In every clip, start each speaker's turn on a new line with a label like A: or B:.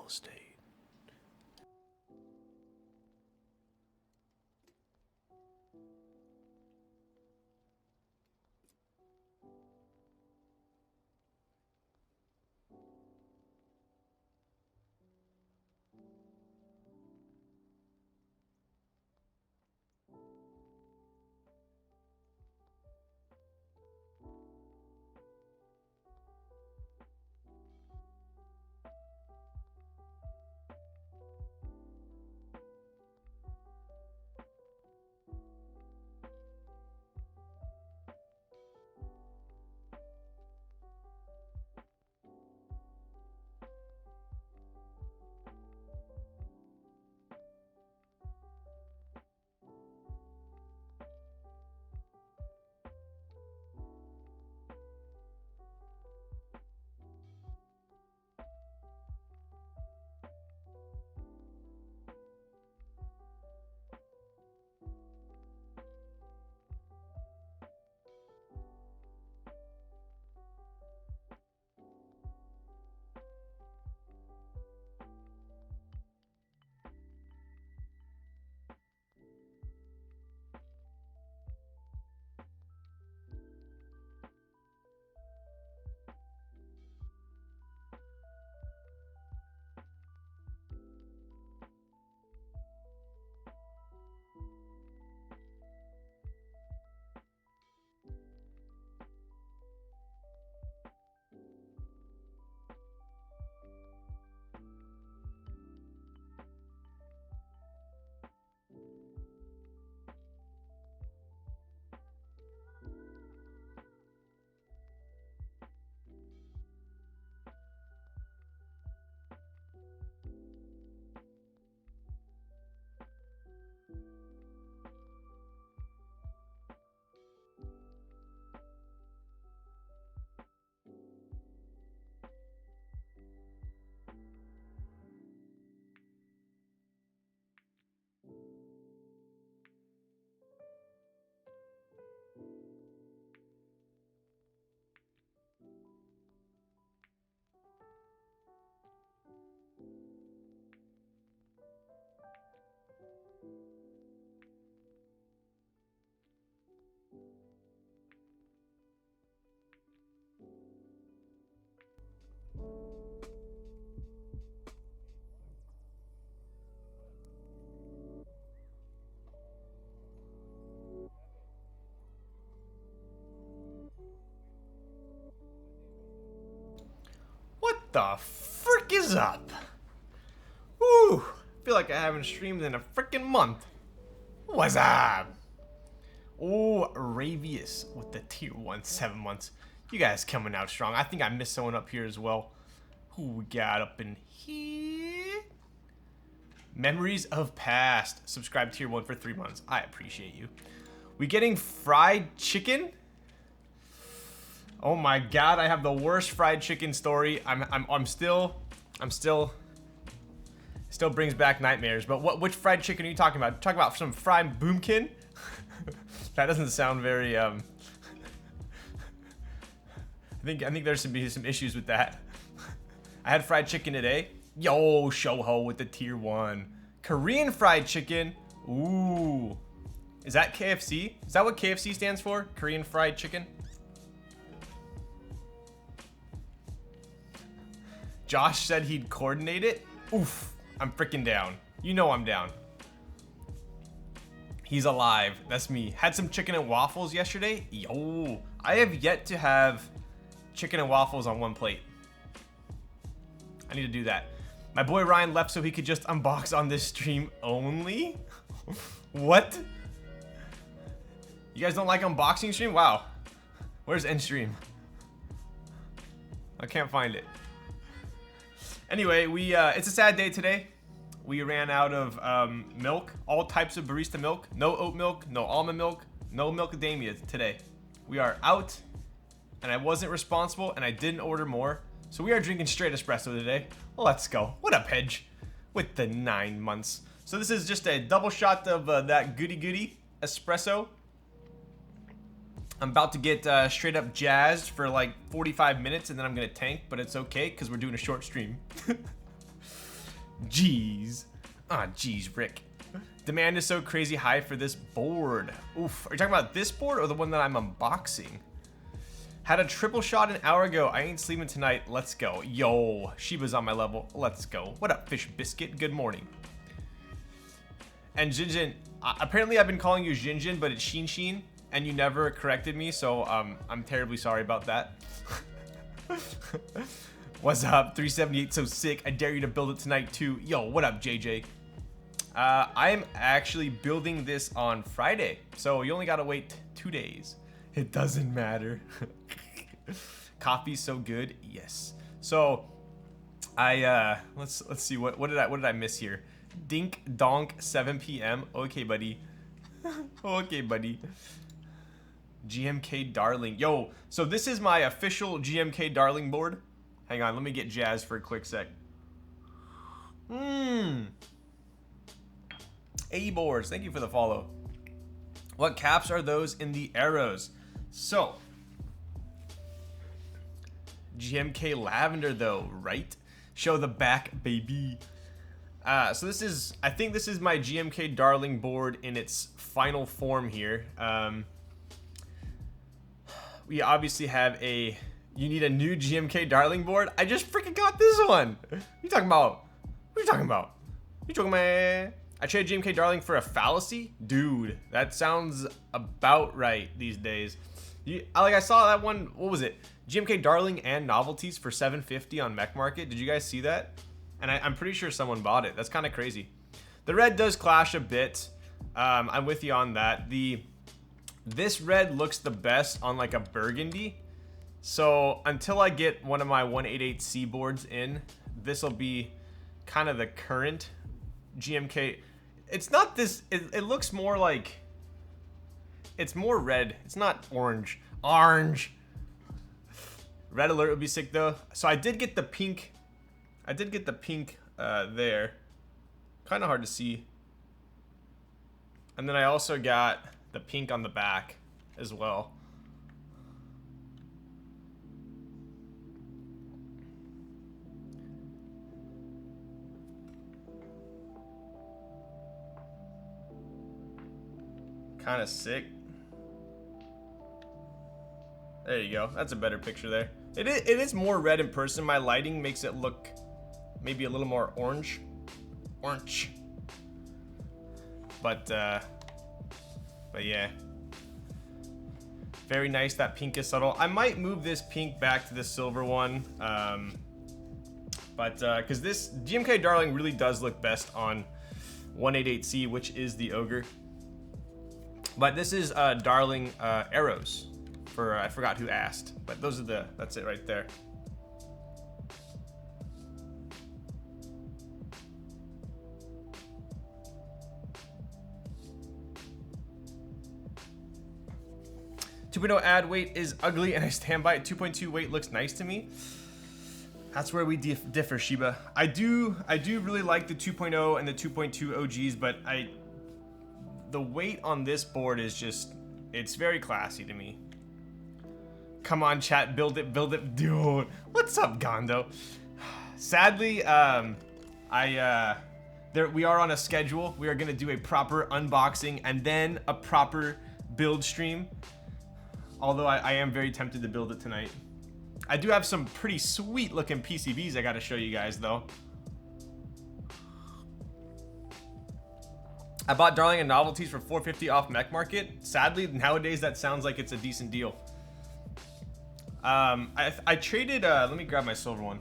A: estate. What the frick is up? Woo! Feel like I haven't streamed in a freaking month. What's up? Oh, Aravius with the tier 1, 7 months. You guys coming out strong. I think I missed someone up here as well. Who we got up in here? Memories of Past. Subscribe tier 1 for 3 months. I appreciate you. We getting fried chicken? Oh my god, I have the worst fried chicken story. I'm still brings back nightmares. But which fried chicken are you talking about? Talking about some fried boomkin? That doesn't sound very I think there's some issues with that. I had fried chicken today. Yo, Shoho with the tier 1. Korean fried chicken. Ooh. Is that KFC? Is that what KFC stands for? Korean fried chicken? Josh said he'd coordinate it. Oof. I'm freaking down. You know I'm down. He's alive. That's me. Had some chicken and waffles yesterday. Yo. I have yet to have chicken and waffles on one plate. I need to do that. My boy Ryan left so he could just unbox on this stream only? What? You guys don't like unboxing stream? Wow. Where's end stream? I can't find it. Anyway, it's a sad day today. We ran out of milk, all types of barista milk. No oat milk, no almond milk, no milkadamia today. We are out, and I wasn't responsible, and I didn't order more. So we are drinking straight espresso today. Let's go. What up, Hedge? With the 9 months. So this is just a double shot of that goody espresso. I'm about to get straight up jazzed for like 45 minutes, and then I'm gonna tank, but it's okay because we're doing a short stream. Jeez. Ah, jeez, Rick. Demand is so crazy high for this board. Oof. Are you talking about this board or the one that I'm unboxing? Had a triple shot an hour ago. I ain't sleeping tonight. Let's go. Yo, Shiba's on my level. Let's go. What up, Fish Biscuit? Good morning. And Jinjin, apparently I've been calling you Jinjin, but it's Shin, and you never corrected me, so I'm terribly sorry about that. What's up? 378 so sick. I dare you to build it tonight too. Yo, what up, JJ? I'm actually building this on Friday, so you only gotta wait 2 days. It doesn't matter. Coffee's so good. Yes. So I let's see what did I miss here? Dink donk 7 p.m. Okay, buddy. Okay, buddy. GMK Darling. Yo, so this is my official GMK Darling board. Hang on, let me get jazzed for a quick sec. A-boards, thank you for the follow. What caps are those in the arrows? So, GMK Lavender though, right? Show the back, baby. So this is, I think this is my GMK Darling board in its final form here. We obviously have a, you need a new GMK Darling board. I just freaking got this one. What are you talking about? What are you talking about? You talking about? I traded GMK Darling for a fallacy? Dude, that sounds about right these days. I saw that one, what was it? GMK Darling and novelties for $7.50 on Mech Market. Did you guys see that? And I'm pretty sure someone bought it. That's kind of crazy. The red does clash a bit. I'm with you on that. This red looks the best on like a burgundy. So until I get one of my 188C boards in, this will be kind of the current GMK. It's not this, it looks more like, it's more red. It's not orange. Orange. Red alert would be sick though. So I did get the pink. I did get the pink there. Kind of hard to see. And then I also got the pink on the back as well. Kind of sick. There you go. That's a better picture there. It is more red in person. My lighting makes it look maybe a little more orange. Orange. But yeah. Very nice. That pink is subtle. I might move this pink back to the silver one. Because this GMK Darling really does look best on 188C, which is the Ogre. But this is Darling arrows. For I forgot who asked, but those are that's it right there. Ad weight is ugly and I stand by it. 2.2 weight looks nice to me. That's where we differ, Shiba. I do really like the 2.0 and the 2.2 OGs, but the weight on this board is just, it's very classy to me. Come on, chat, build it, dude. What's up, Gondo? Sadly, we are on a schedule. We are gonna do a proper unboxing and then a proper build stream. Although I am very tempted to build it tonight. I do have some pretty sweet looking PCBs I gotta show you guys though. I bought Darling and Novelties for $4.50 off Mech Market. Sadly, nowadays that sounds like it's a decent deal. I traded, let me grab my silver one.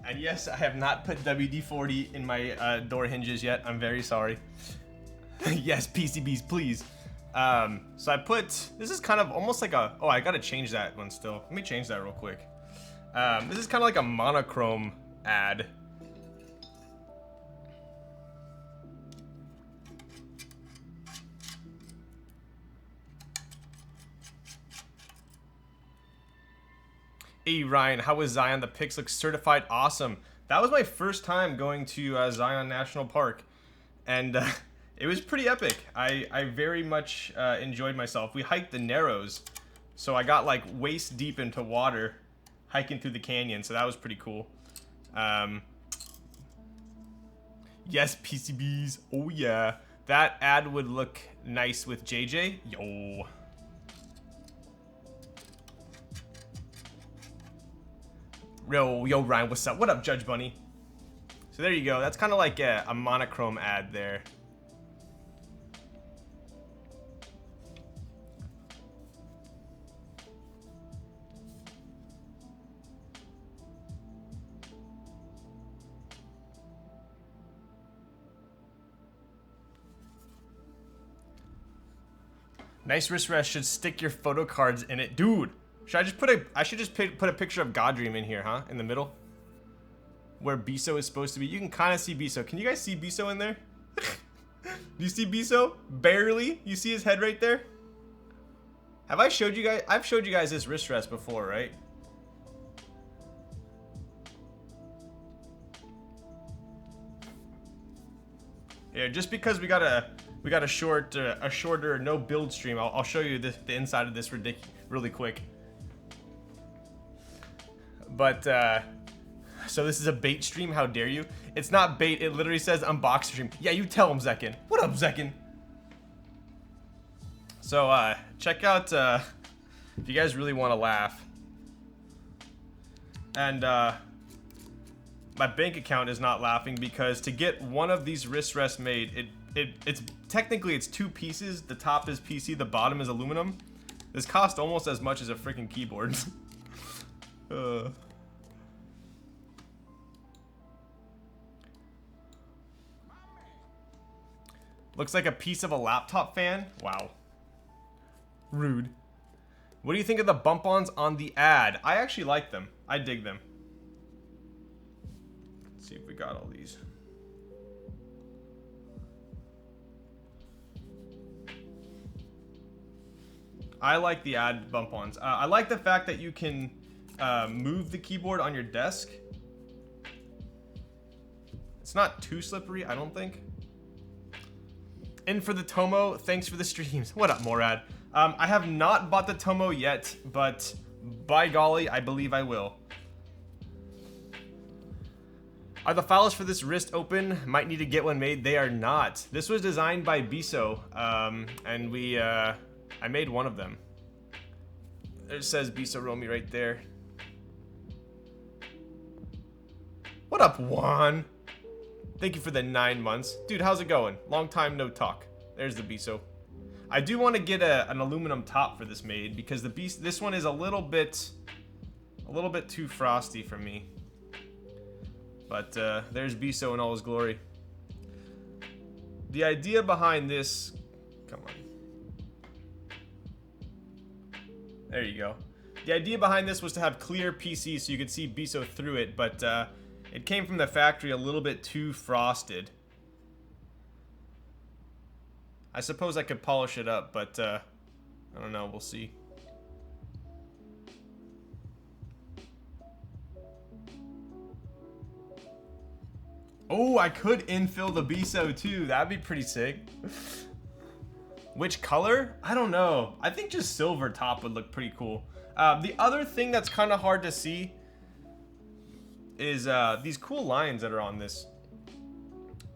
A: And yes, I have not put WD-40 in my door hinges yet. I'm very sorry. Yes, PCBs, please. So I put, this is kind of almost like a, oh, I gotta change that one still. Let me change that real quick. This is kind of like a monochrome ad. Hey Ryan, how was Zion? The pics look certified awesome. That was my first time going to Zion National Park, and It was pretty epic. I very much enjoyed myself. We hiked the Narrows, so I got like waist deep into water hiking through the canyon, so that was pretty cool. Yes, PCBs. Oh yeah. That ad would look nice with JJ. Yo. Yo, Ryan, what's up? What up, Judge Bunny? So there you go. That's kind of like a monochrome ad there. Nice wrist rest should stick your photo cards in it. Dude, should I just put a picture of Godream in here, huh? In the middle? Where Biso is supposed to be. You can kind of see Biso. Can you guys see Biso in there? Do you see Biso? Barely. You see his head right there? Have I showed you guys? I've showed you guys this wrist rest before, right? Yeah, just because we got a shorter no build stream, I'll show you the inside of this really quick. But so this is a bait stream. How dare you? It's not bait. It literally says unbox stream. Yeah, you tell him, Zekin. What up, Zekin? So check out if you guys really want to laugh. And my bank account is not laughing because to get one of these wrist rests made, it's technically it's two pieces. The top is PC, the bottom is aluminum. This cost almost as much as a freaking keyboard. Looks like a piece of a laptop fan. Wow. Rude. What do you think of the bump-ons on the ad? I actually like them. I dig them. Let's see if we got all these. I like the ad bump-ons. I like the fact that you can move the keyboard on your desk. It's not too slippery, I don't think. In for the Tomo, thanks for the streams. What up, Morad? I have not bought the Tomo yet, but by golly, I believe I will. Are the files for this wrist open? Might need to get one made. They are not. This was designed by Biso, and I made one of them. It says Biso Romy right there. What up, Juan? Thank you for the 9 months. Dude, how's it going? Long time no talk. There's the Biso. I do want to get an aluminum top for this made because this one is a little bit too frosty for me. But there's Biso in all his glory. The idea behind this, come on. There you go. The idea behind this was to have clear PC so you could see Biso through it, but it came from the factory a little bit too frosted. I suppose I could polish it up, but I don't know, we'll see. Oh, I could infill the Biso too. That'd be pretty sick. Which color? I don't know. I think just silver top would look pretty cool. The other thing that's kind of hard to see is these cool lines that are on this.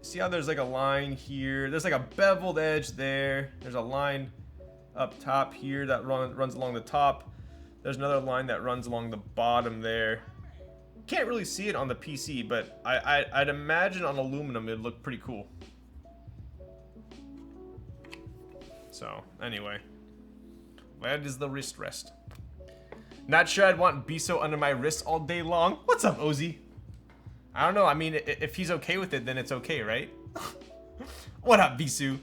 A: See how there's like a line here? There's like a beveled edge there. There's a line up top here that runs along the top. There's another line that runs along the bottom there. Can't really see it on the PC, but I'd imagine on aluminum it'd look pretty cool. So, anyway. That is the wrist rest. Not sure I'd want Biso under my wrist all day long. What's up, Ozzy? I don't know. I mean, if he's okay with it, then it's okay, right? What up, Bisu?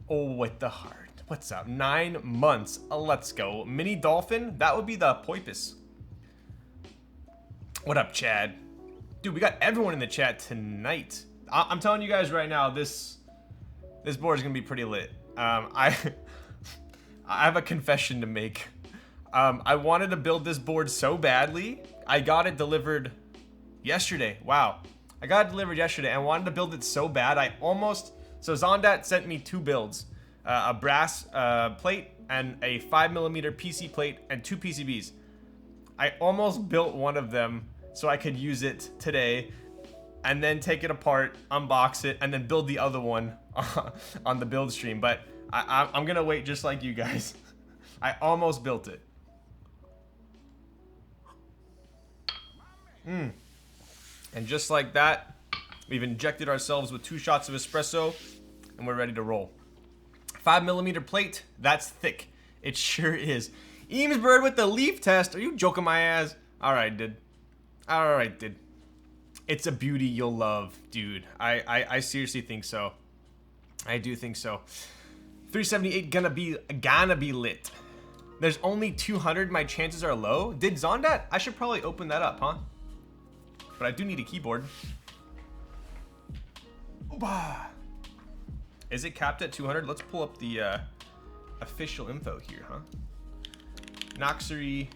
A: Oh, with the heart. What's up? 9 months. Let's go. Mini dolphin? That would be the Poipus. What up, Chad? Dude, we got everyone in the chat tonight. I'm telling you guys right now, this board is going to be pretty lit. I have a confession to make. I wanted to build this board so badly. I got it delivered yesterday. Wow. I got it delivered yesterday and wanted to build it so bad. I almost So Zondat sent me 2 builds, a brass plate and a 5mm PC plate and 2 PCBs. I almost built one of them so I could use it today, and then take it apart, unbox it, and then build the other one on the build stream. But I'm gonna wait just like you guys. I almost built it. And just like that, we've injected ourselves with 2 shots of espresso, and we're ready to roll. 5mm plate, that's thick. It sure is. Eamesbird with the leaf test. Are you joking my ass? Alright, dude. Alright, dude. It's a beauty you'll love, dude. I seriously think so. I do think so. 378 gonna be lit. There's only 200. My chances are low. Did Zondat? I should probably open that up, huh? But I do need a keyboard. Opa. Is it capped at 200? Let's pull up the official info here, huh? Noxary.co.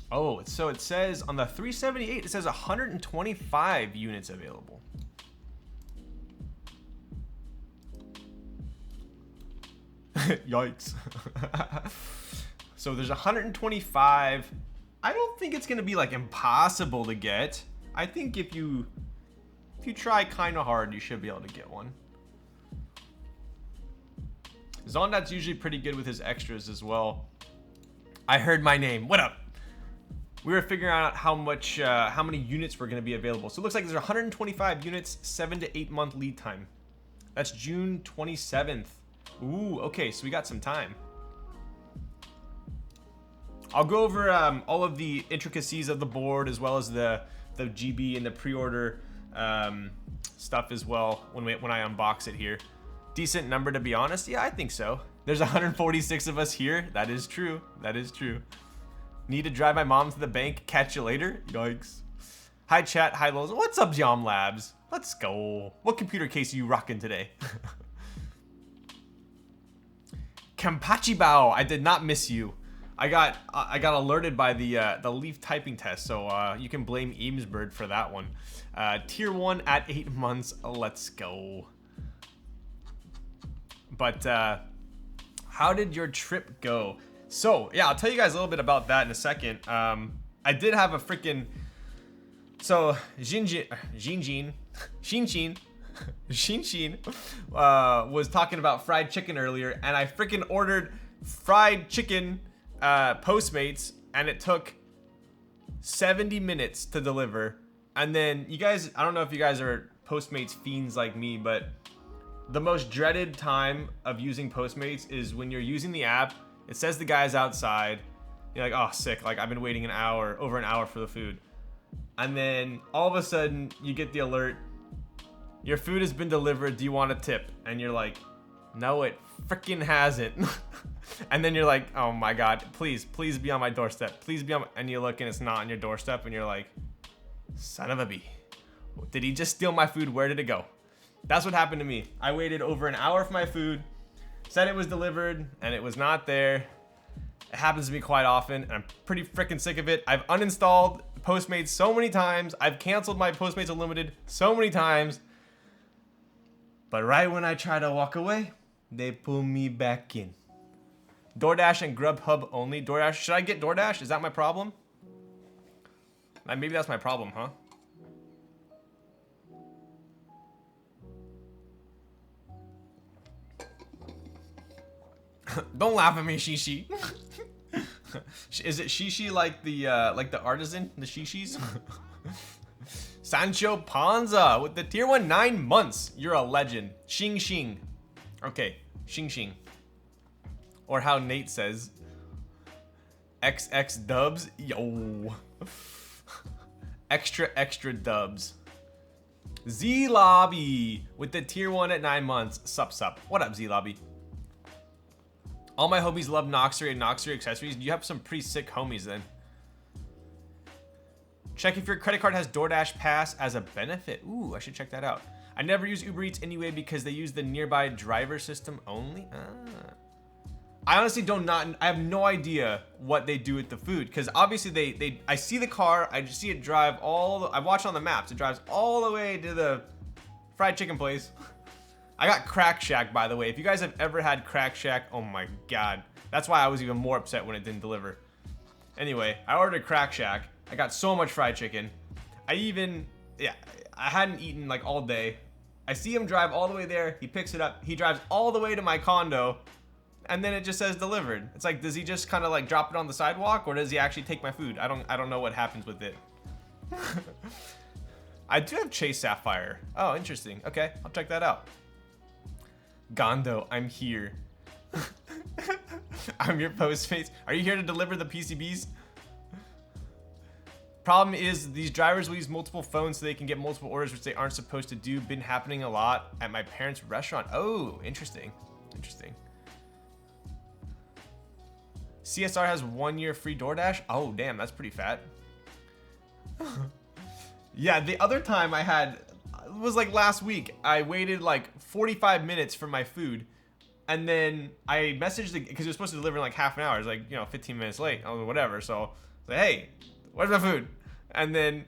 A: Oh, so it says on the 378, it says 125 units available. Yikes. So there's 125. I don't think it's gonna be like impossible to get. I think if you try kind of hard, you should be able to get one. Zondat's usually pretty good with his extras as well. I heard my name. What up? We were figuring out how many units were going to be available. So it looks like there's 125 units, 7 to 8 month lead time. That's June 27th. Ooh, okay, so we got some time. I'll go over all of the intricacies of the board, as well as the GB and the pre-order stuff as well when I unbox it here. Decent number, to be honest. Yeah, I think so. There's 146 of us here. That is true. That is true. Need to drive my mom to the bank. Catch you later. Yikes. Hi chat. Hi Lows. What's up, Yom Labs? Let's go. What computer case are you rocking today? Kampachi Bao. I did not miss you. I got alerted by the Leaf typing test, so you can blame Eamesbird for that one. Tier 1 at 8 months. Let's go. But how did your trip go? So, yeah, I'll tell you guys a little bit about that in a second. I did have a freaking... So, Xinjin was talking about fried chicken earlier, and I freaking ordered fried chicken Postmates, and it took 70 minutes to deliver. And then, you guys, I don't know if you guys are Postmates fiends like me, but the most dreaded time of using Postmates is when you're using the app. It says the guy's outside. You're like, oh, sick. Like, I've been waiting over an hour for the food. And then all of a sudden, you get the alert. Your food has been delivered. Do you want a tip? And you're like, no, it freaking hasn't. And then you're like, oh my God, please be on my doorstep. Please be on my... And you look and it's not on your doorstep. And you're like, son of a bee. Did he just steal my food? Where did it go? That's what happened to me. I waited over an hour for my food. Said it was delivered, and it was not there. It happens to me quite often, and I'm pretty freaking sick of it. I've uninstalled Postmates so many times. I've canceled my Postmates Unlimited so many times. But right when I try to walk away, they pull me back in. DoorDash and Grubhub only. DoorDash. Should I get DoorDash? Is that my problem? Maybe that's my problem, huh? Don't laugh at me, Shishi. Is it Shishi like the artisan, the Shishis? Sancho Panza with the tier 1 9 months. You're a legend. Xing Xing. Okay, Xing Xing. Or how Nate says, XX dubs. Yo. Extra dubs. Z Lobby with the tier 1 at 9 months. Sup. What up, Z Lobby? All my homies love Noxary and Noxary accessories. You have some pretty sick homies then. Check if your credit card has DoorDash Pass as a benefit. Ooh, I should check that out. I never use Uber Eats anyway because they use the nearby driver system only. I honestly I have no idea what they do with the food, because obviously I see the car, I just see it drive I watch on the maps, it drives all the way to the fried chicken place. I got Crack Shack, by the way. If you guys have ever had Crack Shack, oh my god. That's why I was even more upset when it didn't deliver. Anyway, I ordered Crack Shack. I got so much fried chicken. I hadn't eaten like all day. I see him drive all the way there. He picks it up. He drives all the way to my condo. And then it just says delivered. It's like, does he just kind of like drop it on the sidewalk, or does he actually take my food? I don't know what happens with it. I do have Chase Sapphire. Oh, interesting. Okay, I'll check that out. Gondo, I'm here. I'm your Postmates. Are you here to deliver the PCBs? Problem is, these drivers will use multiple phones so they can get multiple orders, which they aren't supposed to do. Been happening a lot at my parents' restaurant. Oh, interesting. Interesting. CSR has 1 year free DoorDash. Oh, damn, that's pretty fat. Yeah, the other time I had, it was like last week. I waited like 45 minutes for my food. And then I messaged because it was supposed to deliver in like half an hour. It was like, 15 minutes late or whatever. So I was like, hey, where's my food? And then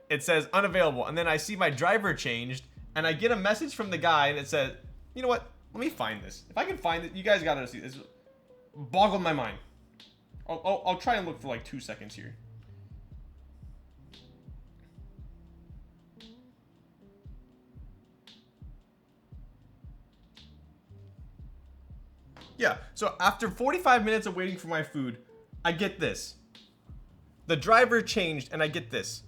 A: it says unavailable. And then I see my driver changed. And I get a message from the guy and it says, you know what? Let me find this. If I can find it, you guys gotta see this. Boggled my mind. I'll try and look for like 2 seconds here. Yeah, so after 45 minutes of waiting for my food, I get this. The driver changed and I get this.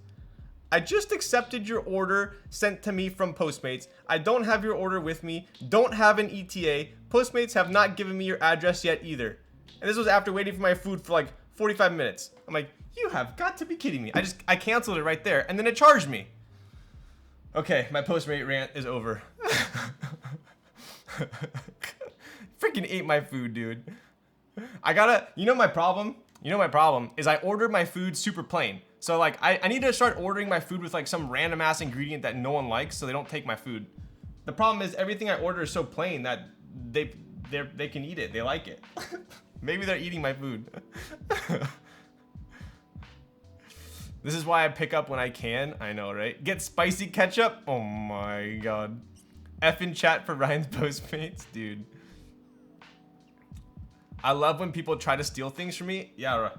A: I just accepted your order sent to me from Postmates. I don't have your order with me. Don't have an ETA. Postmates have not given me your address yet either. And this was after waiting for my food for like 45 minutes. I'm like, you have got to be kidding me. I canceled it right there and then it charged me. Okay, my Postmate rant is over. Freaking ate my food, dude. My problem is I ordered my food super plain. So like I need to start ordering my food with like some random ass ingredient that no one likes so they don't take my food. The problem is everything I order is so plain that they can eat it. They like it. Maybe they're eating my food. This is why I pick up when I can. I know, right? Get spicy ketchup? Oh my god. F in chat for Ryan's Postmates, dude. I love when people try to steal things from me. Yeah, right.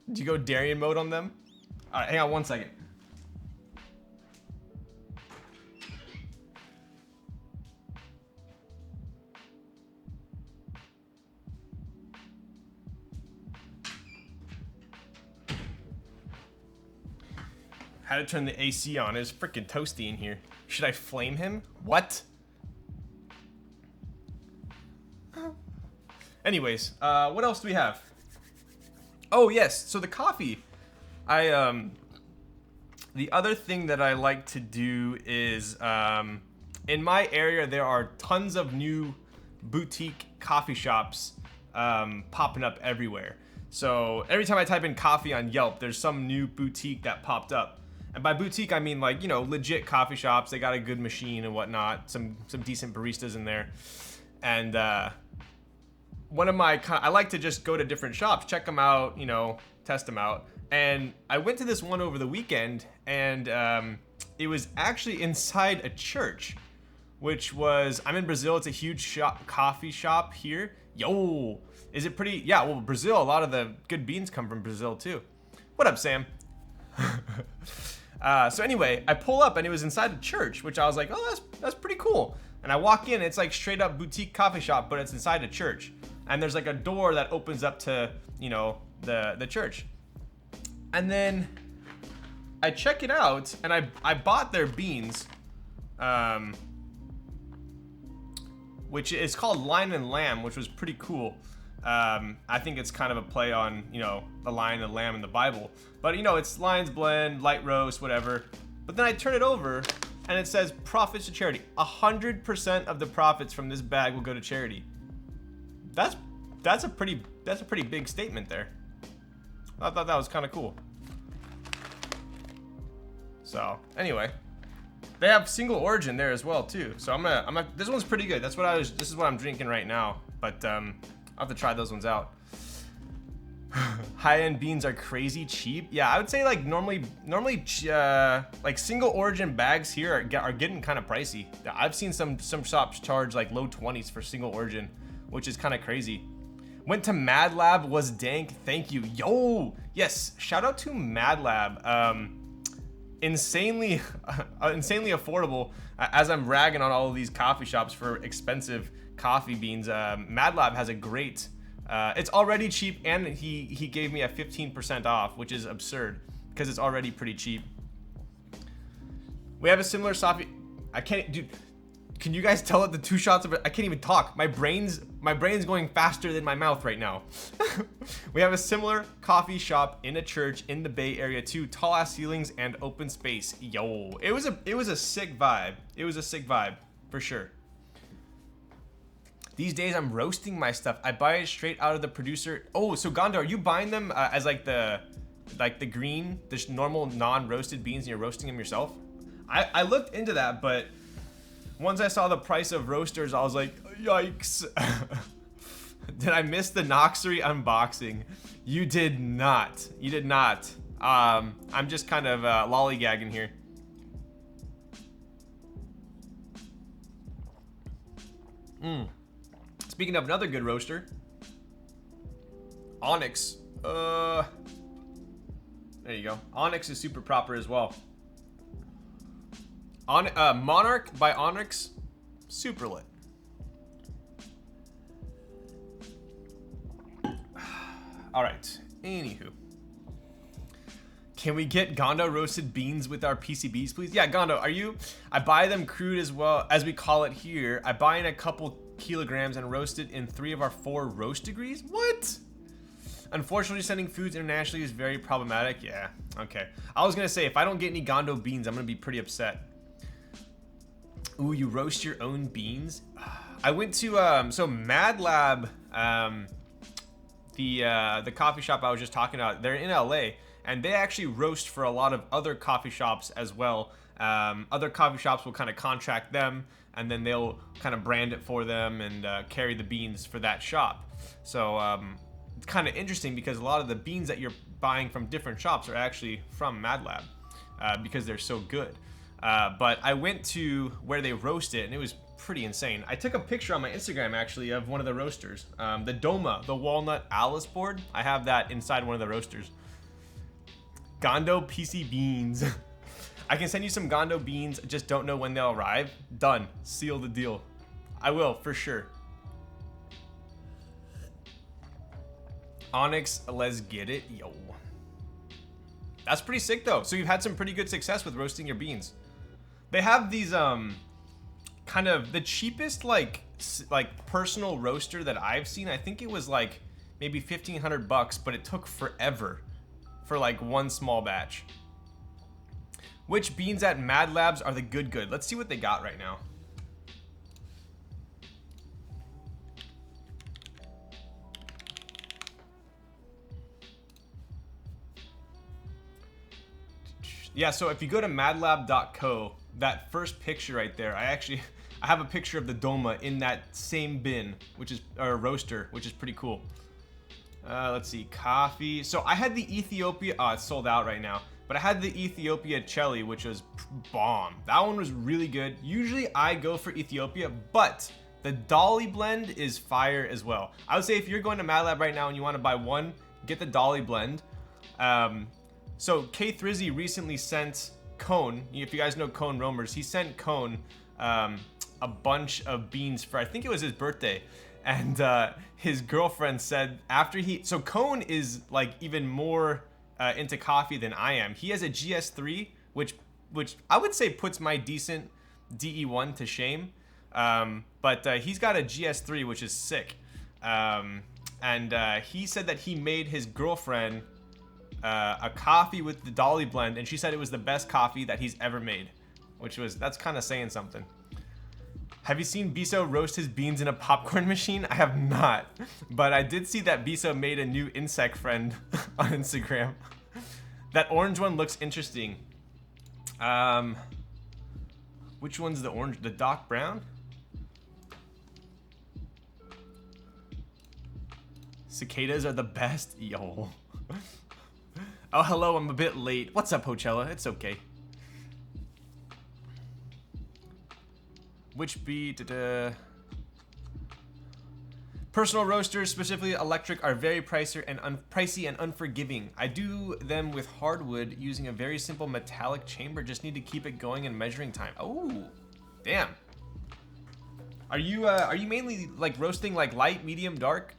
A: Did you go Darien mode on them? Alright, hang on 1 second. Had to turn the AC on. It's freaking toasty in here. Should I flame him? What? Anyways, what else do we have? Oh yes, so the coffee. The other thing that I like to do is, in my area there are tons of new boutique coffee shops popping up everywhere. So every time I type in coffee on Yelp, there's some new boutique that popped up. And by boutique, I mean like, legit coffee shops. They got a good machine and whatnot, some decent baristas in there. And I like to just go to different shops, check them out, test them out. And I went to this one over the weekend, and it was actually inside a church, which was, I'm in Brazil, it's a huge coffee shop here. Yo, is it pretty? Yeah, well, Brazil, a lot of the good beans come from Brazil too. What up, Sam? So anyway, I pull up and it was inside a church, which I was like, oh, that's pretty cool. And I walk in, it's like straight up boutique coffee shop, but it's inside a church. And there's like a door that opens up to, the church. And then I check it out and I bought their beans, which is called Lion and Lamb, which was pretty cool. I think it's kind of a play on, the lion and the lamb in the Bible. But, it's Lion's Blend, light roast, whatever. But then I turn it over and it says profits to charity. 100% of the profits from this bag will go to charity. That's a pretty big statement there. I thought that was kind of cool. So, anyway. They have single origin there as well too. So this one's pretty good. This is what I'm drinking right now. But I'll have to try those ones out. High-end beans are crazy cheap. Yeah, I would say like normally like single origin bags here are getting kind of pricey. I've seen some shops charge like low 20s for single origin, which is kind of crazy. Went to Mad Lab, was dank. Thank you. Yo, yes, shout out to Mad Lab. Insanely affordable. As I'm ragging on all of these coffee shops for expensive coffee beans, Mad Lab has a great. It's already cheap, and he gave me a 15% off, which is absurd because it's already pretty cheap. We have a similar Safi. I can't, dude. Can you guys tell it the 2 shots of it? I can't even talk. My brain's going faster than my mouth right now. We have a similar coffee shop in a church in the Bay Area too. Tall ass ceilings and open space. Yo, it was a sick vibe. It was a sick vibe for sure. These days I'm roasting my stuff. I buy it straight out of the producer. Oh, so Gondo, are you buying them as like the green, the normal non-roasted beans, and you're roasting them yourself? I looked into that, but once I saw the price of roasters, I was like, yikes. Did I miss the Noxary unboxing? You did not. You did not. I'm just kind of lollygagging here. Speaking of another good roaster, Onyx. There you go. Onyx is super proper as well. Monarch by Onyx, super lit. All right. Anywho, can we get Gondo roasted beans with our PCBs, please? Yeah, Gondo, are you? I buy them crude as well, as we call it here. I buy in a couple kilograms and roast it in 3 of our 4 roast degrees. What? Unfortunately, sending foods internationally is very problematic. Yeah. Okay. I was gonna say, if I don't get any Gondo beans, I'm gonna be pretty upset. Ooh, you roast your own beans? I went to so Mad Lab, the coffee shop I was just talking about. They're in LA, and they actually roast for a lot of other coffee shops as well. Other coffee shops will kind of contract them, and then they'll kind of brand it for them and carry the beans for that shop. So it's kind of interesting because a lot of the beans that you're buying from different shops are actually from Mad Lab because they're so good. But I went to where they roast it, and it was pretty insane. I took a picture on my Instagram actually of one of the roasters, the Doma, the walnut Alice board. I have that inside one of the roasters. Gondo PC beans. I can send you some Gondo beans, just don't know when they'll arrive. Done. Seal the deal. I will, for sure. Onyx, let's get it. Yo. That's pretty sick though. So you've had some pretty good success with roasting your beans. They have these kind of the cheapest like personal roaster that I've seen. I think it was like maybe $1,500, but it took forever for like one small batch. Which beans at Mad Labs are the good? Let's see what they got right now. Yeah, so if you go to madlab.co, that first picture right there, I have a picture of the Doma in that same bin, which is or roaster, which is pretty cool. Let's see, coffee. So I had the Ethiopia. Oh, it's sold out right now. But I had the Ethiopia Cheli, which was bomb. That one was really good. Usually I go for Ethiopia, but the Dolly blend is fire as well. I would say if you're going to Mad Lab right now and you want to buy one, get the Dolly blend. So K Thrizzy recently sent Cone. If you guys know Cone Roamers, he sent Cone a bunch of beans for, I think it was his birthday. And his girlfriend said after so Cone is like even more into coffee than I am. He has a GS3, which I would say puts my decent DE1 to shame. But he's got a GS3, which is sick. And he said that he made his girlfriend a coffee with the Dolly blend, and she said it was the best coffee that he's ever made, that's kind of saying something. Have you seen Biso roast his beans in a popcorn machine? I have not, but I did see that Biso made a new insect friend on Instagram. That orange one looks interesting. Which one's the orange? The Doc Brown? Cicadas are the best. Yo. Oh, hello, I'm a bit late. What's up, Hochella? It's okay. Which beat? Personal roasters, specifically electric, are very pricey and unforgiving. I do them with hardwood using a very simple metallic chamber. Just need to keep it going in measuring time. Oh, damn. Are you mainly like roasting like light, medium, dark?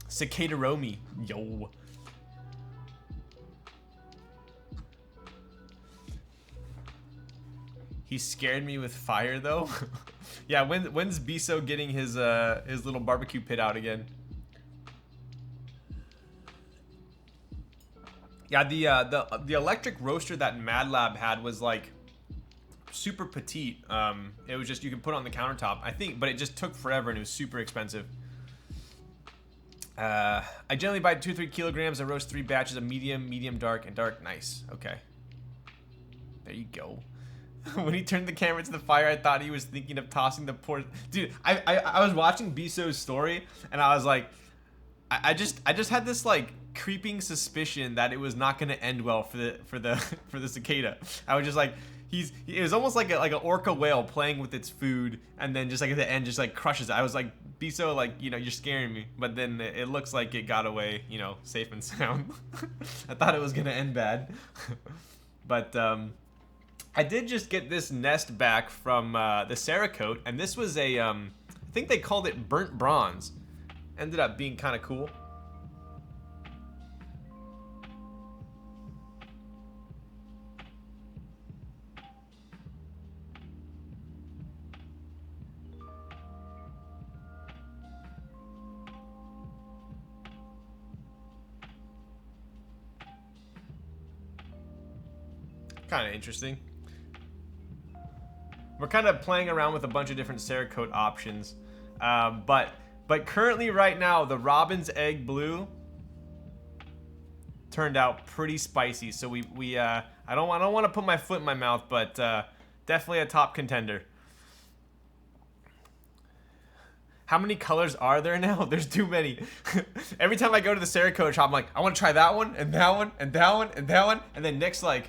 A: Cicada Romy. Yo. He scared me with fire though. Yeah, when's Biso getting his little barbecue pit out again? Yeah, the electric roaster that Mad Lab had was like super petite. It was just, you could put it on the countertop, I think, but it just took forever and it was super expensive. I generally buy 2-3 kilograms. I roast 3 batches of medium, dark, and dark. Nice. Okay. There you go. When he turned the camera to the fire, I thought he was thinking of tossing the poor dude. I was watching Biso's story and I was like, I just had this like creeping suspicion that it was not gonna end well for the cicada. I was just like, it was almost like an orca whale playing with its food and then just like at the end just like crushes it. I was like, Biso, like, you know, you're scaring me, but then it looks like it got away, you know, safe and sound. I thought it was gonna end bad. But I did just get this nest back from the Cerakote, and this was a, I think they called it burnt bronze. Ended up being kind of cool. Kind of interesting. We're kind of playing around with a bunch of different Cerakote options, but currently right now the Robin's Egg Blue turned out pretty spicy. So we I don't want to put my foot in my mouth, but definitely a top contender. How many colors are there now? There's too many. Every time I go to the Cerakote shop, I'm like, I want to try that one and that one and that one and that one, and then Nick's like.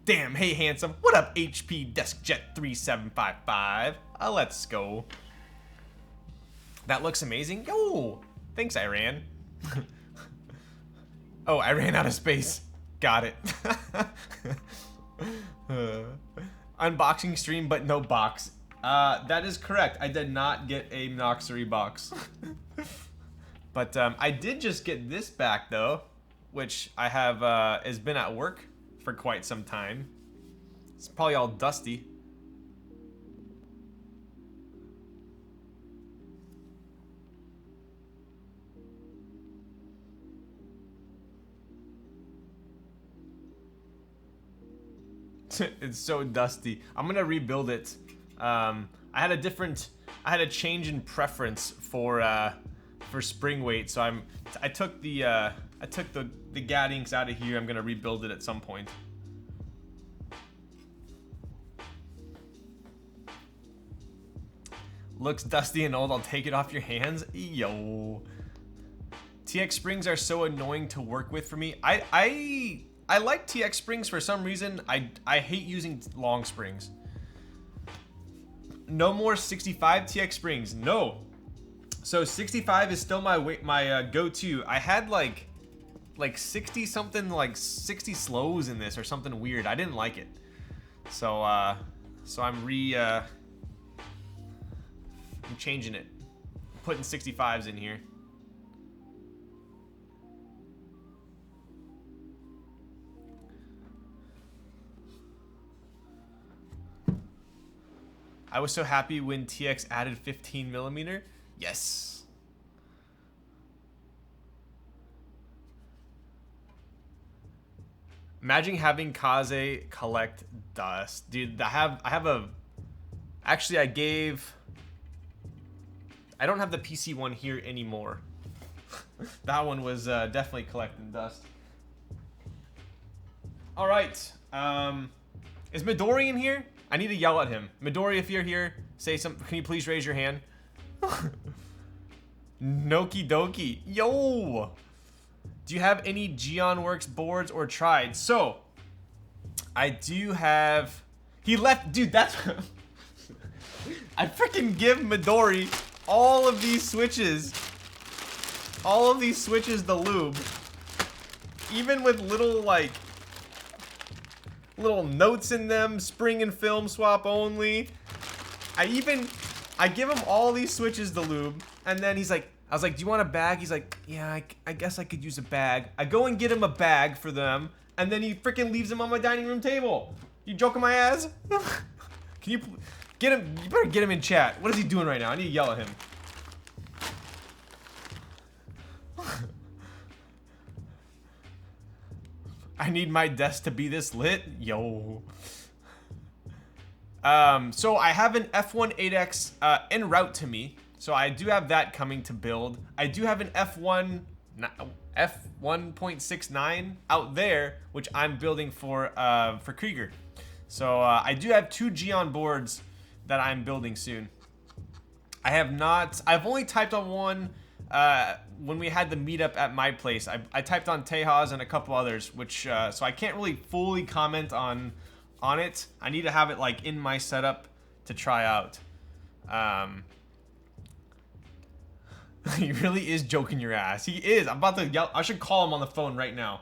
A: Damn, hey handsome. What up, HP DeskJet 3755? Let's go. That looks amazing. Yo, thanks, Iran. Oh, I ran out of space. Got it. Unboxing stream, but no box. That is correct. I did not get a Noxary box. But I did just get this back though, which I have has been at work for quite some time. It's probably all dusty. It's so dusty. I'm gonna rebuild it. I had a change in preference for spring weight, so I took the gaddings out of here. I'm gonna rebuild it at some point. Looks dusty and old. I'll take it off your hands. Yo. TX springs are so annoying to work with for me. I like TX springs for some reason. I hate using long springs. No more 65 TX springs. No. So 65 is still my go-to. I had like 60 something, like 60 slows in this or something weird. I didn't like it. So I'm changing it. I'm putting 65s in here. I was so happy when TX added 15mm. Yes. Imagine having Kaze collect dust. Dude, I have a... Actually, I don't have the PC one here anymore. That one was definitely collecting dust. All right. Is Midori in here? I need to yell at him. Midori, if you're here, say something. Can you please raise your hand? Noki doki. Yo! Do you have any GeonWorks boards or tried? So, I do have... He left... Dude, that's... I freaking give Midori all of these switches. All of these switches the lube. Even with little, like... little notes in them. Spring and film swap only. I give him all these switches to lube. And then he's like... I was like, do you want a bag? He's like, yeah, I guess I could use a bag. I go and get him a bag for them, and then he freaking leaves them on my dining room table. You joking my ass? Can you get him? You better get him in chat. What is he doing right now? I need to yell at him. I need my desk to be this lit. Yo. So I have an F1 8X en route to me. So I do have that coming to build. I do have an F1.69 out there, which I'm building for Krieger. So I do have 2 Geon boards that I'm building soon. I've only typed on one when we had the meetup at my place. I typed on Tejas and a couple others, which so I can't really fully comment on it. I need to have it like in my setup to try out. He really is joking your ass. He is. I'm about to yell. I should call him on the phone right now.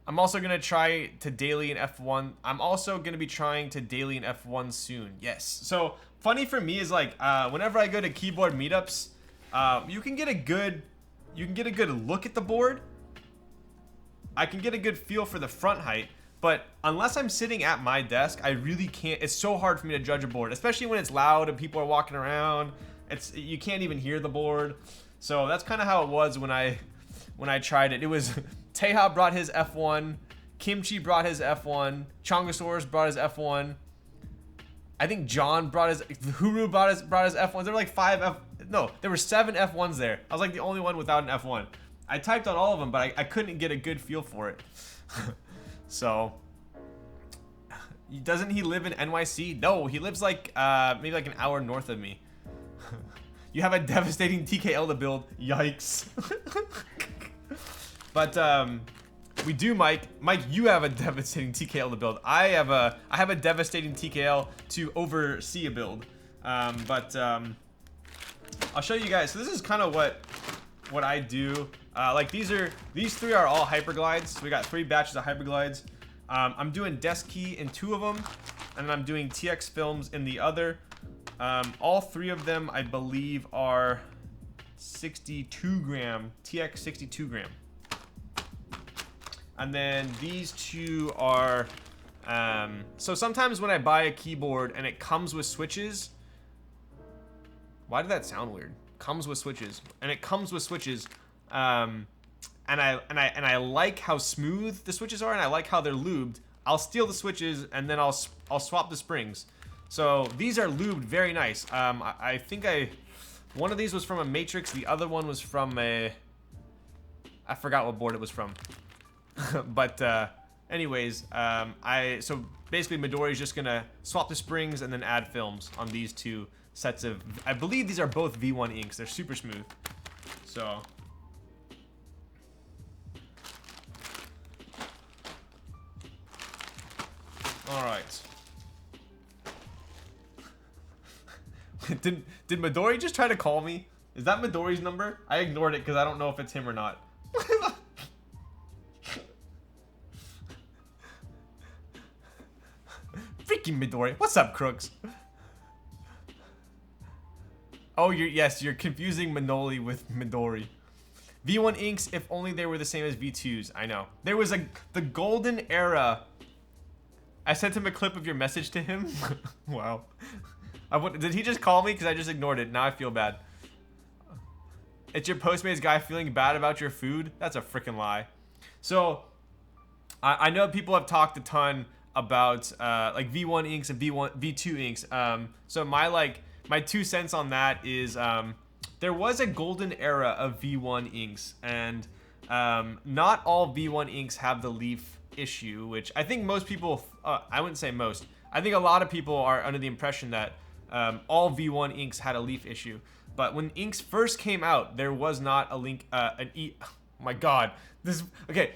A: I'm also going to try to daily in F1. I'm also going to be trying to daily in F1 soon. Yes. So, funny for me is like, whenever I go to keyboard meetups, you can get a good look at the board. I can get a good feel for the front height. But unless I'm sitting at my desk, I really can't. It's so hard for me to judge a board, especially when it's loud and people are walking around. You can't even hear the board. So that's kind of how it was when I tried it. It was Teja brought his F1, Kimchi brought his F1, Chongosaurus brought his F1. I think John brought his Huru brought his F1s. There were like there were 7 F1s there. I was like the only one without an F1. I typed on all of them, but I couldn't get a good feel for it. So doesn't he live in NYC? No, he lives like maybe like an hour north of me. You have a devastating TKL to build. Yikes. But we do, Mike. Mike, you have a devastating TKL to build. I have a devastating TKL to oversee a build. I'll show you guys. So this is kind of what I do. Like these 3 are all hyperglides. So we got 3 batches of hyperglides. I'm doing desk key in 2 of them, and I'm doing TX films in the other. All 3 of them, I believe, are 62 gram, TX 62 gram. And then these 2 are, so sometimes when I buy a keyboard and it comes with switches, why did that sound weird? Comes with switches, and it comes with switches, and I like how smooth the switches are, and I like how they're lubed. I'll steal the switches, and then I'll swap the springs. So these are lubed very nice. I think one of these was from a Matrix. The other one was from I forgot what board it was from. But anyways, so basically Midori's just gonna swap the springs and then add films on these 2 sets of, I believe these are both V1 inks. They're super smooth. So all right. Did Midori just try to call me? Is that Midori's number? I ignored it because I don't know if it's him or not. Freaking Midori. What's up, Crooks? Oh, you're confusing Manoli with Midori. V1 inks, if only they were the same as V2s. I know. There was the golden era. I sent him a clip of your message to him. Wow. Did he just call me? Because I just ignored it. Now I feel bad. It's your Postmates guy feeling bad about your food? That's a freaking lie. So, I know people have talked a ton about like V1 inks and V2 inks. So my 2 cents on that is there was a golden era of V1 inks, and not all V1 inks have the leaf issue, which I think most people, I wouldn't say most, I think a lot of people are under the impression that all V1 inks had a leaf issue. But when inks first came out, there was not a oh my god, this, okay,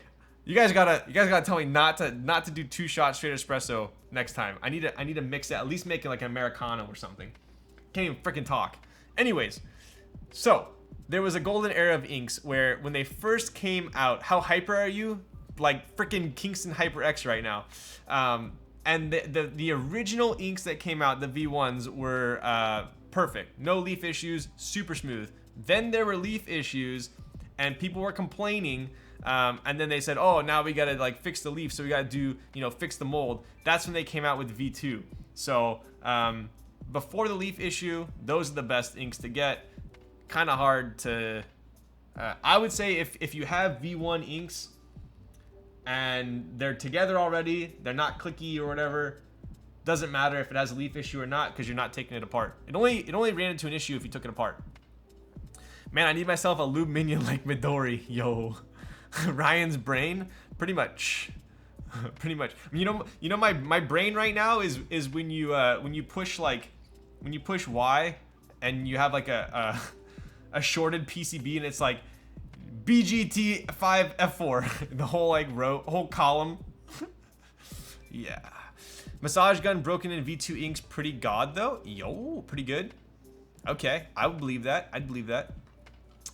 A: you guys gotta tell me not to do 2-shot straight espresso next time. I need to mix it, at least make it like an Americano or something. Can't even freaking talk. Anyways, so there was a golden era of inks where when they first came out, how hyper are you? Like freaking Kingston Hyper X right now. And the original inks that came out, the V1s, were perfect. No leaf issues, super smooth. Then there were leaf issues, and people were complaining. And then they said, oh, now we gotta like fix the leaf, so we gotta do, fix the mold. That's when they came out with V2. So before the leaf issue, those are the best inks to get. Kind of hard to, I would say if you have V1 inks and they're together already, they're not clicky or whatever, doesn't matter if it has a leaf issue or not, because you're not taking it apart. It only ran into an issue if you took it apart. Man, I need myself a lube minion like Midori, yo. Ryan's brain, pretty much. Pretty much. You know my brain right now is when you push Y and you have like a shorted PCB and it's like BGT5 F4, the whole like whole column. Yeah. Massage gun broken in V2 inks, pretty god though. Yo, pretty good. Okay, I would believe that. I'd believe that.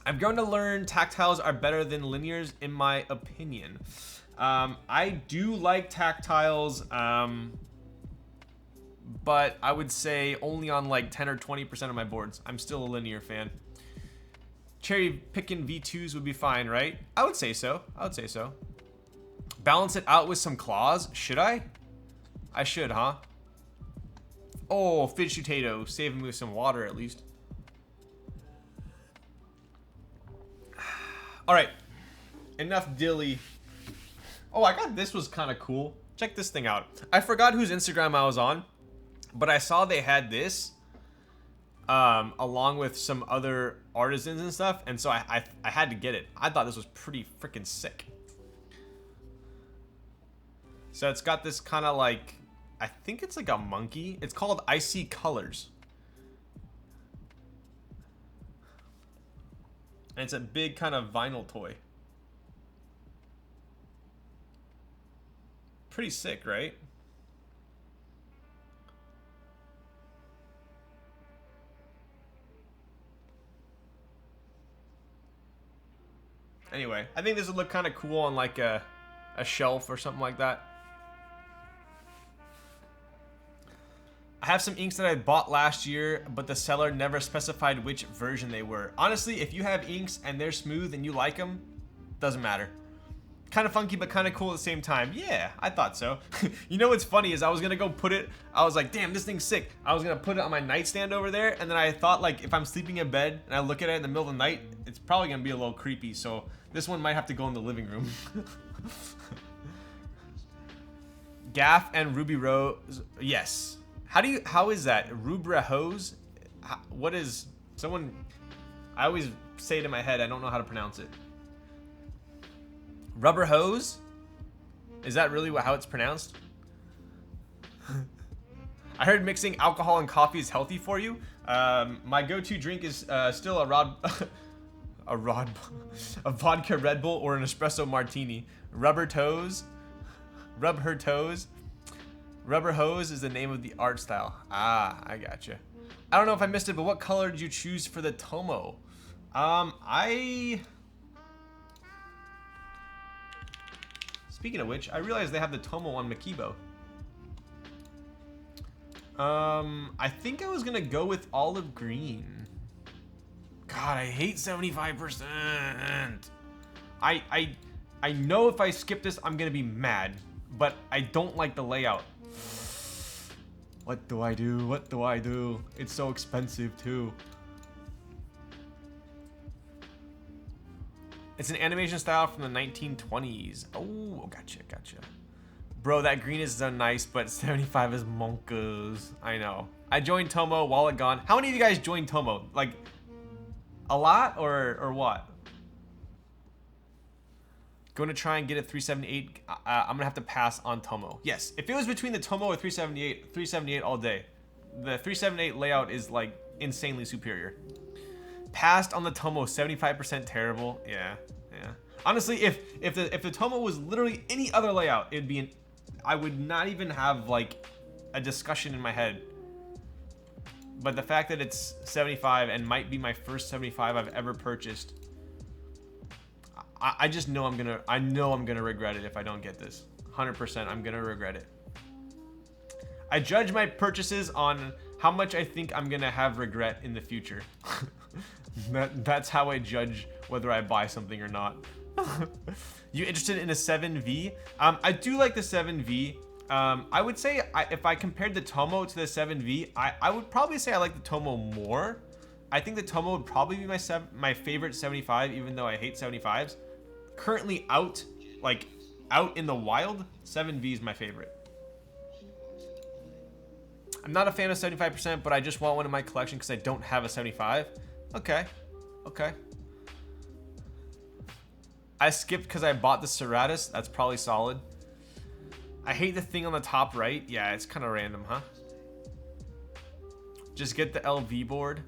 A: I've grown to learn tactiles are better than linears in my opinion. I do like tactiles, but I would say only on like 10 or 20% of my boards. I'm still a linear fan. Cherry picking V2s would be fine, right? I would say so. I would say so. Balance it out with some claws. Should I? I should, huh? Oh, fidget potato. Save me with some water at least. All right, enough dilly. Oh, I got this was kind of cool. Check this thing out. I forgot whose Instagram I was on, but I saw they had this along with some other artisans and stuff, and so I had to get it. I thought this was pretty freaking sick. So it's got this kind of like, I think it's like a monkey. It's called Icy Colors. And it's a big kind of vinyl toy. Pretty sick, right? Anyway, I think this would look kind of cool on like a shelf or something like that. I have some inks that I bought last year, but the seller never specified which version they were. Honestly, if you have inks and they're smooth and you like them, doesn't matter. Kind of funky, but kind of cool at the same time. Yeah, I thought so. You know what's funny is I was gonna go put it, I was like, damn, this thing's sick. I was gonna put it on my nightstand over there, and then I thought like if I'm sleeping in bed and I look at it in the middle of the night, it's probably gonna be a little creepy, so this one might have to go in the living room. Gaff and Ruby Rose, yes. How is that? Rubra Hose? What is, someone, I always say it in my head, I don't know how to pronounce it. Rubber hose? Is that really how it's pronounced? I heard mixing alcohol and coffee is healthy for you. My go-to drink is still a vodka Red Bull or an espresso martini. Rubber toes? Rub her toes? Rubber hose is the name of the art style. Ah, I gotcha. I don't know if I missed it, but what color did you choose for the Tomo? Speaking of which, I realized they have the Tomo on Makibo. I think I was gonna go with olive green. God, I hate 75%. I know if I skip this, I'm gonna be mad, but I don't like the layout. What do I do? What do I do? It's so expensive too. It's an animation style from the 1920s. Oh, gotcha. Bro, that green is so nice, but 75 is monkas. I know. I joined Tomo, wallet gone. How many of you guys joined Tomo? Like, A lot or what? Going to try and get a 378. I'm gonna have to pass on Tomo. Yes, if it was between the Tomo or 378, 378 all day. The 378 layout is like insanely superior. Passed on the Tomo, 75% terrible. Yeah. Honestly, if the Tomo was literally any other layout, it'd be I would not even have like a discussion in my head. But the fact that it's 75 and might be my first 75 I've ever purchased, I just know I'm gonna regret it if I don't get this. 100%, I'm gonna regret it. I judge my purchases on how much I think I'm gonna have regret in the future. That's how I judge whether I buy something or not. You interested in a 7V? I do like the 7V. I would say if I compared the Tomo to the 7V, I would probably say I like the Tomo more. I think the Tomo would probably be my favorite 75, even though I hate 75s. Currently out in the wild, 7V is my favorite. I'm not a fan of 75%, but I just want one in my collection because I don't have a 75. Okay. I skipped because I bought the Ceratus. That's probably solid. I hate the thing on the top right. Yeah, it's kind of random, huh? Just get the LV board.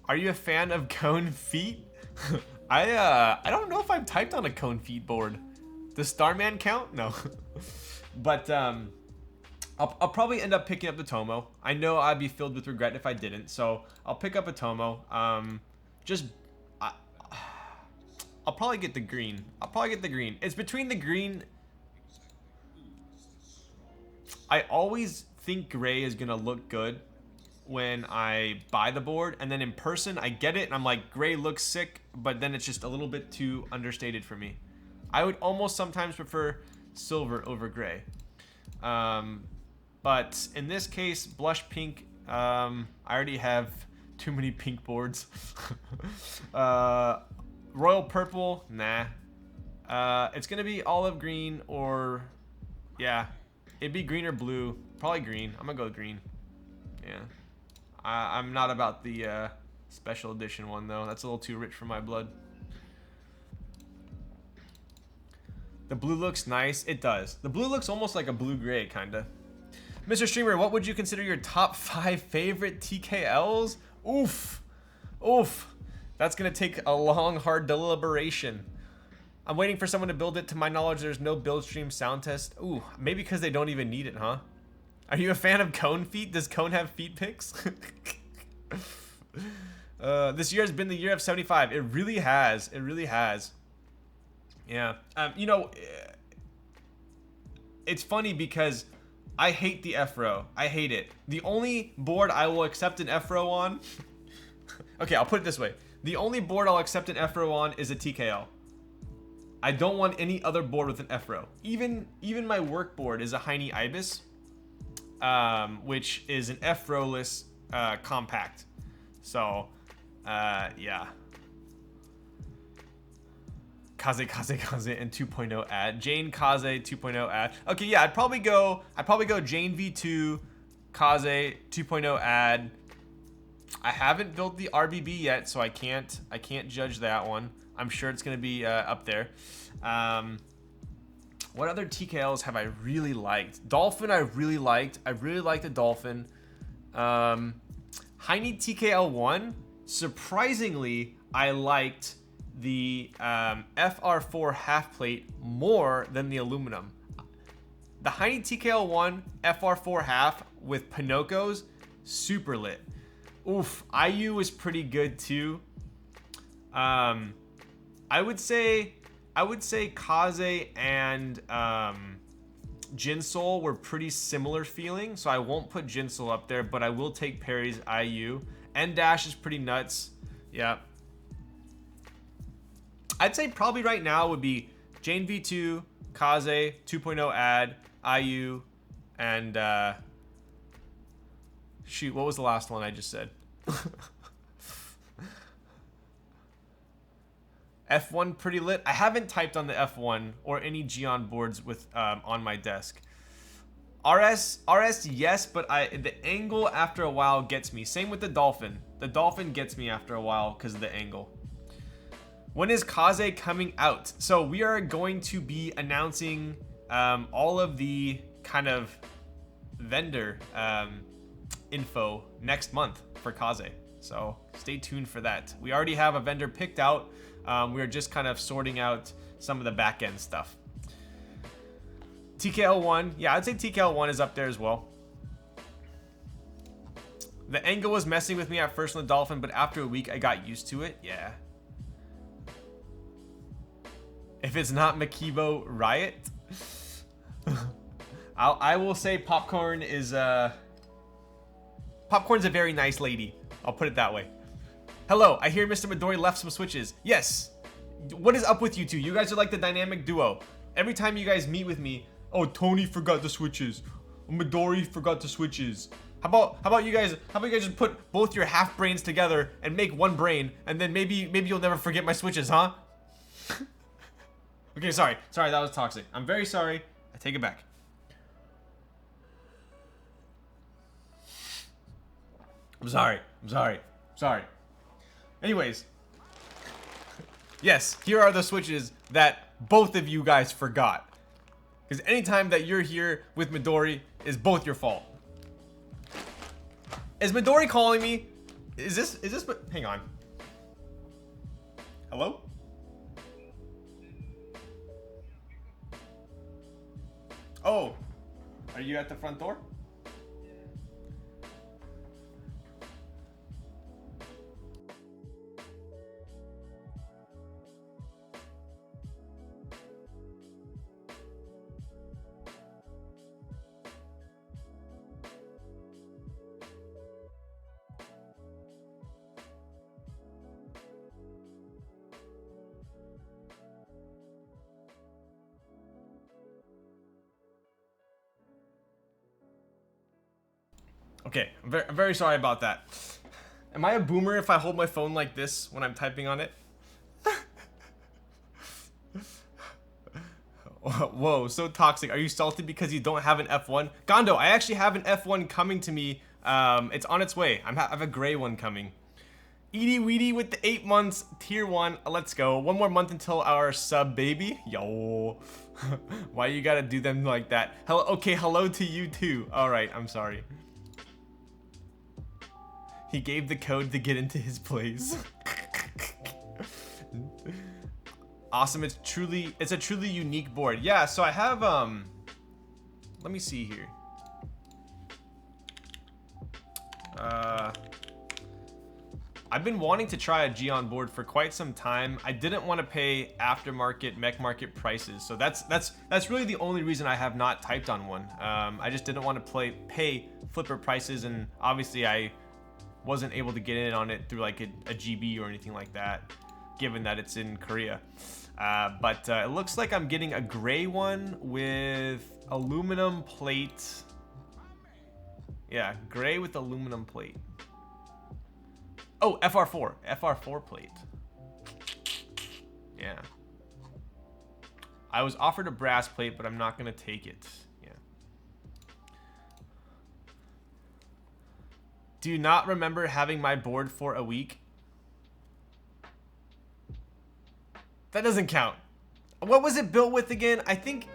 A: Are you a fan of cone feet? I don't know if I've typed on a cone feet board. Does Starman count? No. But I'll probably end up picking up the Tomo. I know I'd be filled with regret if I didn't, so I'll pick up a Tomo. I'll probably get the green. It's between the green. I always think gray is gonna look good when I buy the board, and then in person I get it and I'm like, gray looks sick, but then it's just a little bit too understated for me. I would almost sometimes prefer silver over gray. But in this case, blush pink, I already have too many pink boards. Royal purple, nah. It's gonna be olive green or, yeah, it'd be green or blue. Probably green. I'm gonna go with green. Yeah. I'm not about the special edition one though. That's a little too rich for my blood. The blue looks nice. It does. The blue looks almost like a blue-gray, kinda. Mr. Streamer, what would you consider your top 5 favorite TKLs? Oof. That's gonna take a long, hard deliberation. I'm waiting for someone to build it. To my knowledge, there's no build stream sound test. Ooh, maybe because they don't even need it, huh? Are you a fan of Cone feet? Does Cone have feet pics? This year has been the year of 75. It really has. Yeah. You know, it's funny because I hate the F-Row. I hate it. The only board I will accept an F-Row on... Okay, I'll put it this way. The only board I'll accept an F-Row on is a TKL. I don't want any other board with an F-Row. Even my work board is a Heine Ibis, which is an F-Row-less compact. So, yeah. Kaze and 2.0 add. Jane Kaze 2.0 add. Okay, yeah, I'd probably go Jane V2, Kaze 2.0 add. I haven't built the RBB yet, so I can't judge that one. I'm sure it's gonna be up there. What other TKLs have I really liked? Dolphin I really liked. I really liked the Dolphin. Heine TKL1. Surprisingly, I liked the FR4 half plate more than the aluminum. The Heine TKL1 FR4 half with Pinocchos, super lit. Oof, IU was pretty good too. I would say Kaze and Jinsol were pretty similar feeling, so I won't put Jinsol up there, but I will take Perry's IU. N-Dash is pretty nuts. Yeah. I'd say probably right now would be Jane V2, Kaze, 2.0 add, IU, and shoot, what was the last one I just said? F1 pretty lit. I haven't typed on the F1 or any Geon boards with on my desk. RS yes, but the angle after a while gets me. Same with the Dolphin. The dolphin gets me after a while because of the angle. When is Kaze coming out? So we are going to be announcing all of the kind of vendor info next month for Kaze. So stay tuned for that. We already have a vendor picked out. We're just kind of sorting out some of the back end stuff. TKL1, yeah, I'd say TKL1 is up there as well. The angle was messing with me at first on the dolphin, but after a week I got used to it. Yeah. If it's not Makibo Riot, I will say Popcorn is Popcorn's a very nice lady. I'll put it that way. Hello, I hear Mr. Midori left some switches. Yes. What is up with you two? You guys are like the dynamic duo. Every time you guys meet with me, oh, Tony forgot the switches. Midori forgot the switches. How about you guys? How about you guys just put both your half brains together and make one brain, and then maybe you'll never forget my switches, huh? Okay, sorry, that was toxic. I'm very sorry. I take it back. I'm sorry. Anyways, yes, here are the switches that both of you guys forgot. Because anytime that you're here with Midori is both your fault. Is Midori calling me? Is this, hang on. Hello? Oh, are you at the front door? Okay, I'm very sorry about that. Am I a boomer if I hold my phone like this when I'm typing on it? Whoa, so toxic. Are you salty because you don't have an F1? Gondo, I actually have an F1 coming to me. It's on its way. I have a gray one coming. Edie Weedy with the 8 months, tier 1. Let's go. One more month until our sub, baby. Yo. Why you gotta do them like that? Okay, hello to you too. Alright, I'm sorry. He gave the code to get into his place. Awesome. It's a truly unique board. Yeah, so I have let me see here. I've been wanting to try a Gion board for quite some time. I didn't want to pay aftermarket mech market prices, so that's really the only reason I have not typed on one. I just didn't want to pay flipper prices, and obviously I wasn't able to get in on it through like a GB or anything like that, given that it's in Korea. But it looks like I'm getting a gray one with aluminum plate. Yeah, gray with aluminum plate. Oh, FR4 plate. Yeah. I was offered a brass plate, but I'm not gonna take it. Yeah. Do you not remember having my board for a week? That doesn't count. What was it built with again? I think...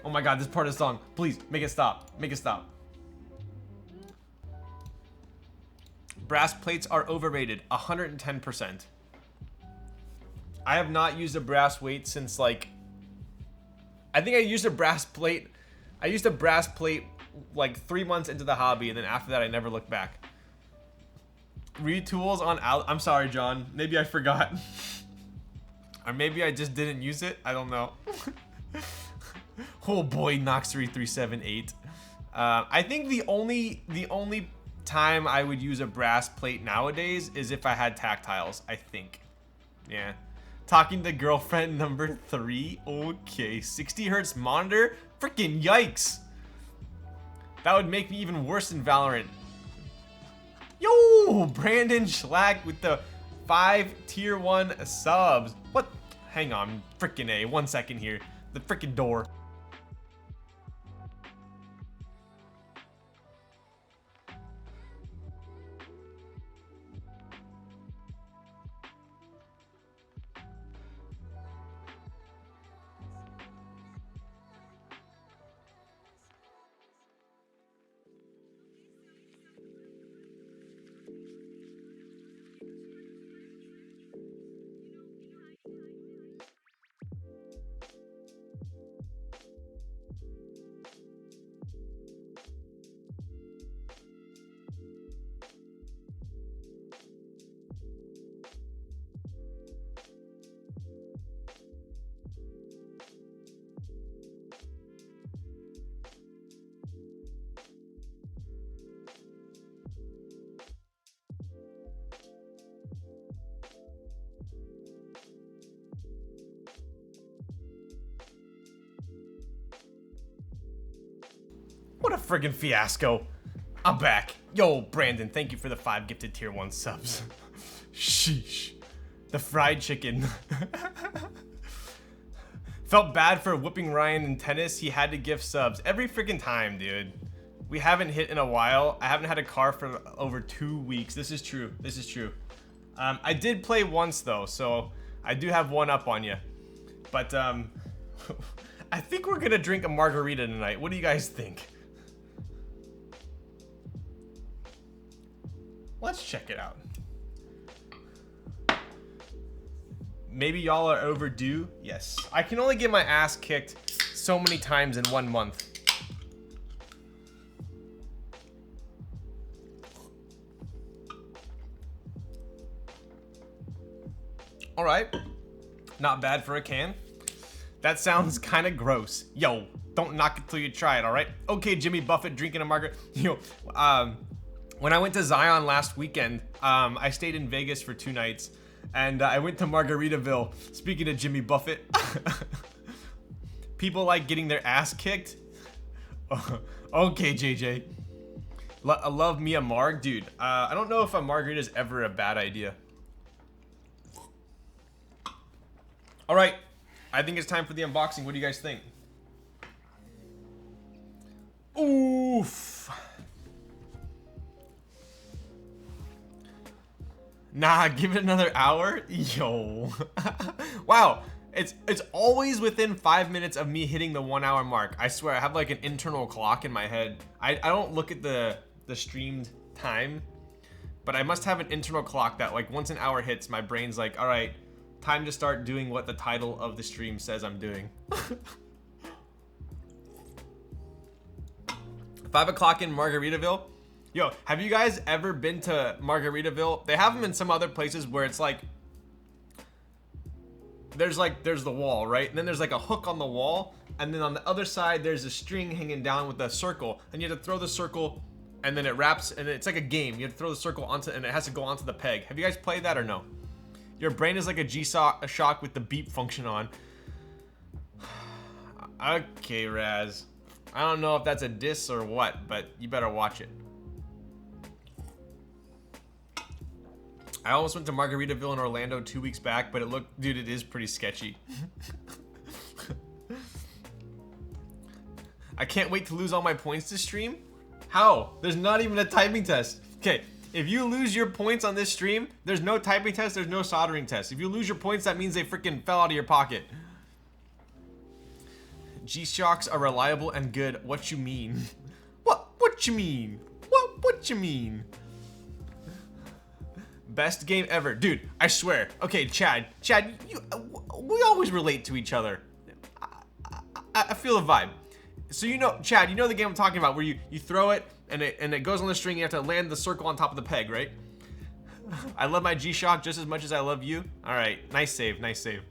A: Oh my god, this part of the song. Please, make it stop. Make it stop. Brass plates are overrated. 110%. I have not used a brass weight since like... I think I used a brass plate. I used a brass plate like 3 months into the hobby, and then after that I never looked back. Retools on I'm sorry, John. Maybe I forgot. Or maybe I just didn't use it. I don't know. Oh boy, Noxary 378. I think the only time I would use a brass plate nowadays is if I had tactiles, I think. Yeah. Talking to girlfriend number 3. Okay. 60 hertz monitor? Freaking yikes. That would make me even worse in Valorant. Yo, Brandon Schlack with the 5 tier 1 subs. What? Hang on, freaking A. 1 second here. The freaking door. What a friggin' fiasco. I'm back. Yo, Brandon, thank you for the 5 gifted tier 1 subs. Sheesh. The fried chicken. Felt bad for whooping Ryan in tennis. He had to gift subs every freaking time, dude. We haven't hit in a while. I haven't had a car for over 2 weeks. This is true. This is true. I did play once though, so I do have one up on you. But I think we're gonna drink a margarita tonight. What do you guys think? Let's check it out. Maybe y'all are overdue. Yes. I can only get my ass kicked so many times in 1 month. All right. Not bad for a can. That sounds kind of gross. Yo, don't knock it till you try it, all right? Okay, Jimmy Buffett drinking a margarita. Yo, when I went to Zion last weekend, I stayed in Vegas for 2 nights. And I went to Margaritaville. Speaking of Jimmy Buffett, people like getting their ass kicked. Okay, JJ. I love me a marg, dude. I don't know if a margarita is ever a bad idea. All right, I think it's time for the unboxing. What do you guys think? Oof. Nah, give it another hour. Yo. Wow. It's always within 5 minutes of me hitting the 1 hour mark. I swear, I have like an internal clock in my head. I don't look at the streamed time, but I must have an internal clock that like once an hour hits, my brain's like, all right, time to start doing what the title of the stream says I'm doing. 5 o'clock in Margaritaville. Yo, have you guys ever been to Margaritaville? They have them in some other places where it's like, there's the wall, right? And then there's like a hook on the wall. And then on the other side, there's a string hanging down with a circle. And you have to throw the circle and then it wraps, and it's like a game. You have to throw the circle onto, and it has to go onto the peg. Have you guys played that or no? Your brain is like a G-Shock with the beep function on. Okay, Raz. I don't know if that's a diss or what, but you better watch it. I almost went to Margaritaville in Orlando 2 weeks back, but it looked, dude, it is pretty sketchy. I can't wait to lose all my points to stream. How? There's not even a typing test. Okay, if you lose your points on this stream, there's no typing test, there's no soldering test. If you lose your points, that means they freaking fell out of your pocket. G-Shocks are reliable and good. What you mean? What you mean? What you mean? Best game ever. Dude, I swear. Okay, Chad, we always relate to each other. I feel a vibe. So you know, Chad, you know the game I'm talking about where you throw it and it goes on the string, you have to land the circle on top of the peg, right? I love my G-Shock just as much as I love you. All right, nice save, nice save.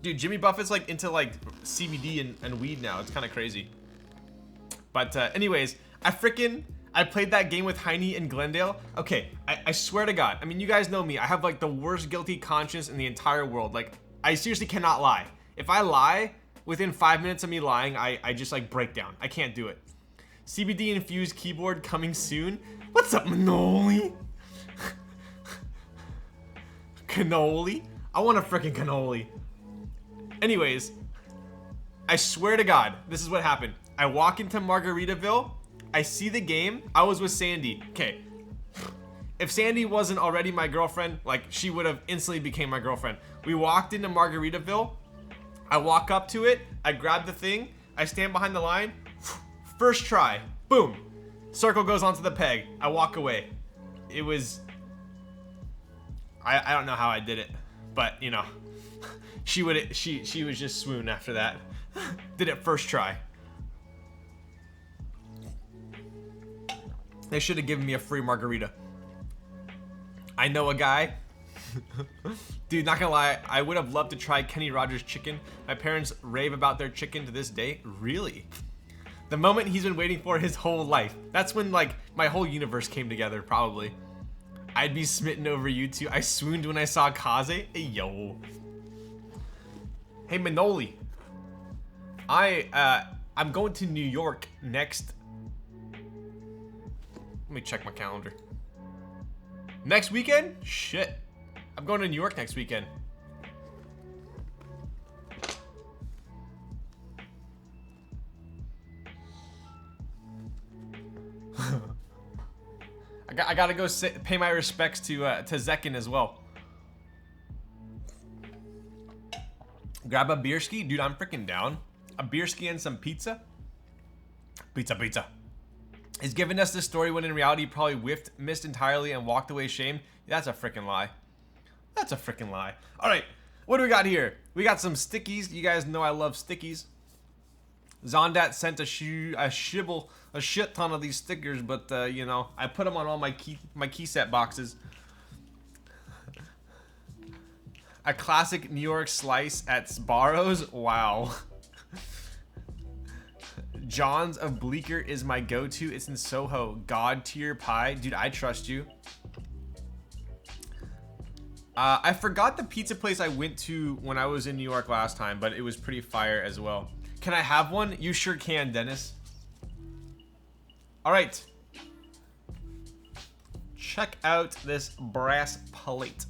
A: Dude, Jimmy Buffett's like into like CBD and weed now. It's kind of crazy. But anyways, I played that game with Heine in Glendale. Okay, I swear to God. I mean, you guys know me. I have like the worst guilty conscience in the entire world. Like, I seriously cannot lie. If I lie, within 5 minutes of me lying, I just like break down. I can't do it. CBD infused keyboard coming soon. What's up, Manoli? Cannoli? I want a freaking cannoli. Anyways, I swear to God, this is what happened. I walk into Margaritaville. I see the game. I was with Sandy. Okay. If Sandy wasn't already my girlfriend, like she would have instantly became my girlfriend. We walked into Margaritaville. I walk up to it. I grab the thing. I stand behind the line. First try. Boom. Circle goes onto the peg. I walk away. It was... I don't know how I did it, but you know, she was just swoon after that. Did it first try. They should have given me a free margarita. I know a guy. Dude, not gonna lie, I would have loved to try Kenny Rogers' chicken. My parents rave about their chicken to this day. Really? The moment he's been waiting for his whole life. That's when like my whole universe came together, probably. I'd be smitten over you two. I swooned when I saw Kaze. Hey, yo. Hey, Manoli. I'm going to New York next. Let me check my calendar. Next weekend? Shit. I'm going to New York next weekend. I gotta go pay my respects to Zekin as well. Grab a beer ski? Dude, I'm freaking down. A beer ski and some pizza? Pizza. He's giving us this story when in reality he probably missed entirely and walked away shamed. That's a freaking lie. That's a freaking lie. Alright, what do we got here? We got some stickies. You guys know I love stickies. Zondat sent a shit ton of these stickers, but you know, I put them on all my key set boxes. A classic New York slice at Sbarro's. Wow. John's of Bleecker is my go-to. It's in Soho. God tier pie. Dude, I trust you. I forgot the pizza place I went to when I was in New York last time, but it was pretty fire as well. Can I have one? You sure can, Dennis. All right. Check out this brass plate.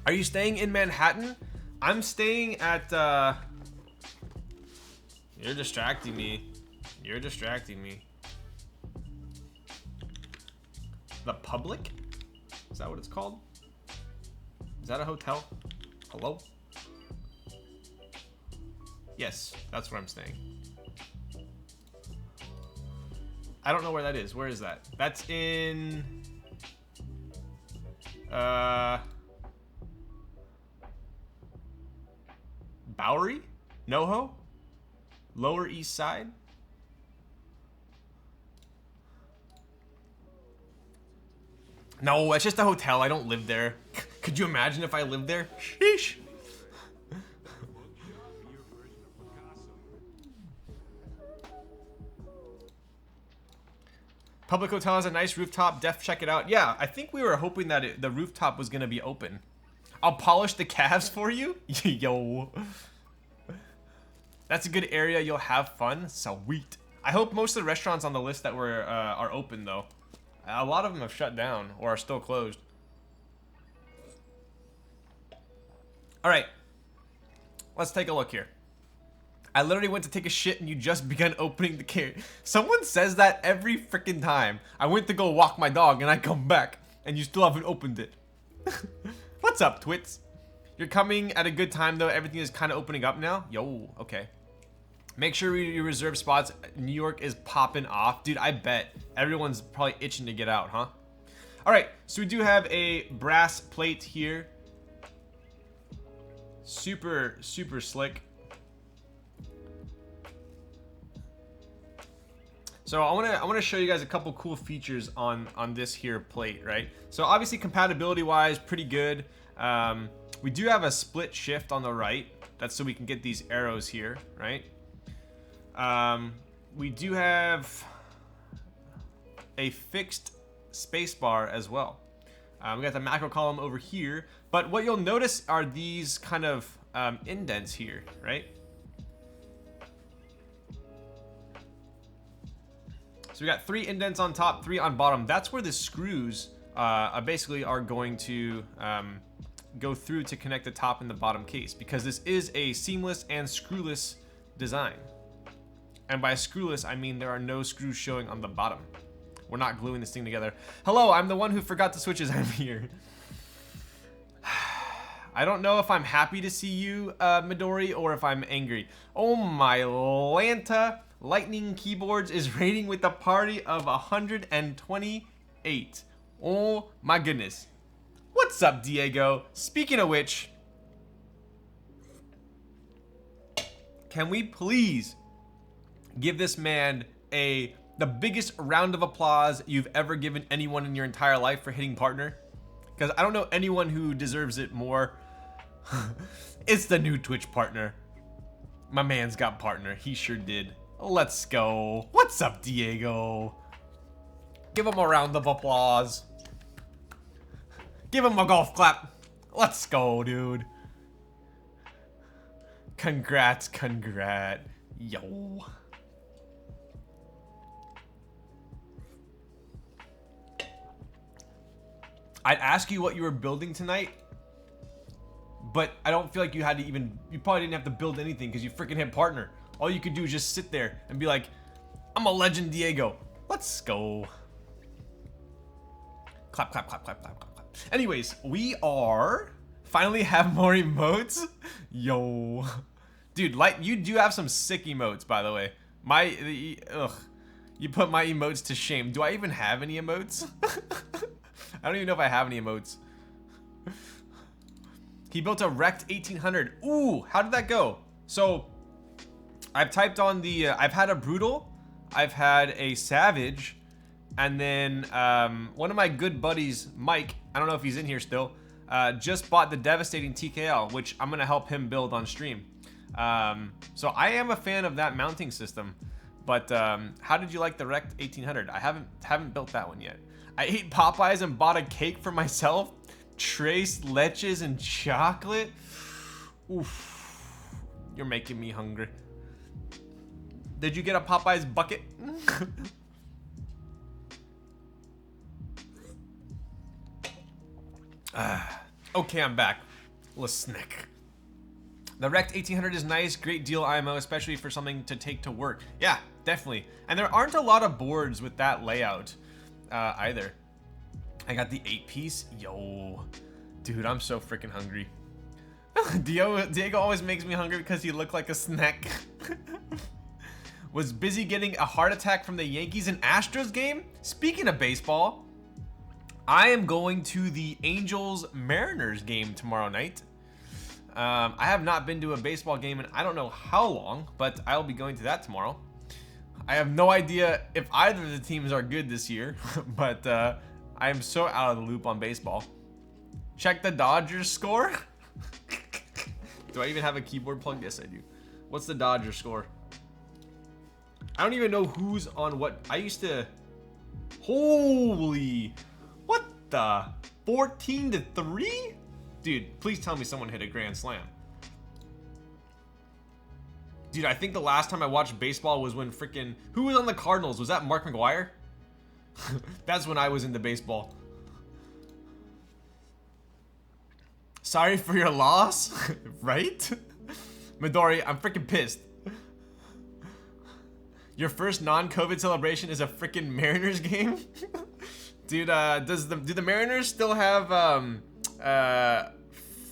A: Are you staying in Manhattan? I'm staying at, You're distracting me. You're distracting me. The Public? Is that what it's called? Is that a hotel? Hello? Yes, that's where I'm staying. I don't know where that is. Where is that? That's in... Bowery? NoHo? Lower East Side? No, it's just a hotel. I don't live there. Could you imagine if I lived there? Sheesh. Public hotel has a nice rooftop. Def, check it out. Yeah, I think we were hoping that the rooftop was going to be open. I'll polish the calves for you. Yo. That's a good area. You'll have fun. Sweet. I hope most of the restaurants on the list that were are open, though. A lot of them have shut down or are still closed. All right. Let's take a look here. I literally went to take a shit and you just began opening the can. Someone says that every freaking time. I went to go walk my dog and I come back and you still haven't opened it. What's up, Twits? You're coming at a good time, though. Everything is kind of opening up now. Yo, okay. Make sure you reserve spots. New York is popping off. Dude, I bet everyone's probably itching to get out, huh? All right, so we do have a brass plate here. Super, super slick. So I want to show you guys a couple cool features on this here plate, right? So obviously compatibility wise, pretty good. We do have a split shift on the right. That's so we can get these arrows here, right? We do have a fixed space bar as well. We got the macro column over here, but what you'll notice are these kind of indents here, right? So we got 3 indents on top, 3 on bottom. That's where the screws basically are going to go through to connect the top and the bottom case, because this is a seamless and screwless design. And by screwless, I mean there are no screws showing on the bottom. We're not gluing this thing together. Hello, I'm the one who forgot the switches. I'm here. I don't know if I'm happy to see you, Midori, or if I'm angry. Oh my Lanta. Lightning Keyboards is rating with a party of 128. Oh my goodness. What's up, Diego? Speaking of which, can we please give this man the biggest round of applause you've ever given anyone in your entire life for hitting partner? Because I don't know anyone who deserves it more. It's the new Twitch partner. My man's got partner. He sure did. Let's go. What's up, Diego? Give him a round of applause. Give him a golf clap. Let's go, dude. Congrats, congrats. Yo. I'd ask you what you were building tonight, but I don't feel like you had to even, you probably didn't have to build anything because you freaking had partner. All you could do is just sit there and be like, I'm a legend, Diego. Let's go. Clap, clap, clap, clap, clap, clap, clap. Anyways, we are finally have more emotes. Yo. Dude, like, you do have some sick emotes, by the way. You put my emotes to shame. Do I even have any emotes? I don't even know if I have any emotes. He built a wrecked 1800. Ooh, how did that go? So, I've typed on the, I've had a brutal, I've had a savage, and then one of my good buddies, Mike, I don't know if he's in here still, just bought the devastating TKL, which I'm gonna help him build on stream. So I am a fan of that mounting system, but how did you like the wrecked 1800? I haven't built that one yet. I ate Popeyes and bought a cake for myself. Tres leches and chocolate. Oof, you're making me hungry. Did you get a Popeyes bucket? Okay, I'm back. Let's snack. The wrecked 1800 is nice, great deal IMO, especially for something to take to work. Yeah, definitely. And there aren't a lot of boards with that layout either. I got the 8-piece. Yo, dude, I'm so freaking hungry. Diego always makes me hungry because he looked like a snack. Was busy getting a heart attack from the Yankees and Astros game. Speaking of baseball, I am going to the Angels-Mariners game tomorrow night. I have not been to a baseball game in I don't know how long, but I'll be going to that tomorrow. I have no idea if either of the teams are good this year, but I am so out of the loop on baseball. Check the Dodgers score. Do I even have a keyboard plugged? Yes, I do. What's the Dodgers score? I don't even know who's on what. I used to... Holy... What the... 14-3? Dude, please tell me someone hit a grand slam. Dude, I think the last time I watched baseball was when freaking... Who was on the Cardinals? Was that Mark McGwire? That's when I was into baseball. Sorry for your loss, right? Midori, I'm freaking pissed. Your first non-COVID celebration is a freaking Mariners game? Dude, do the Mariners still have,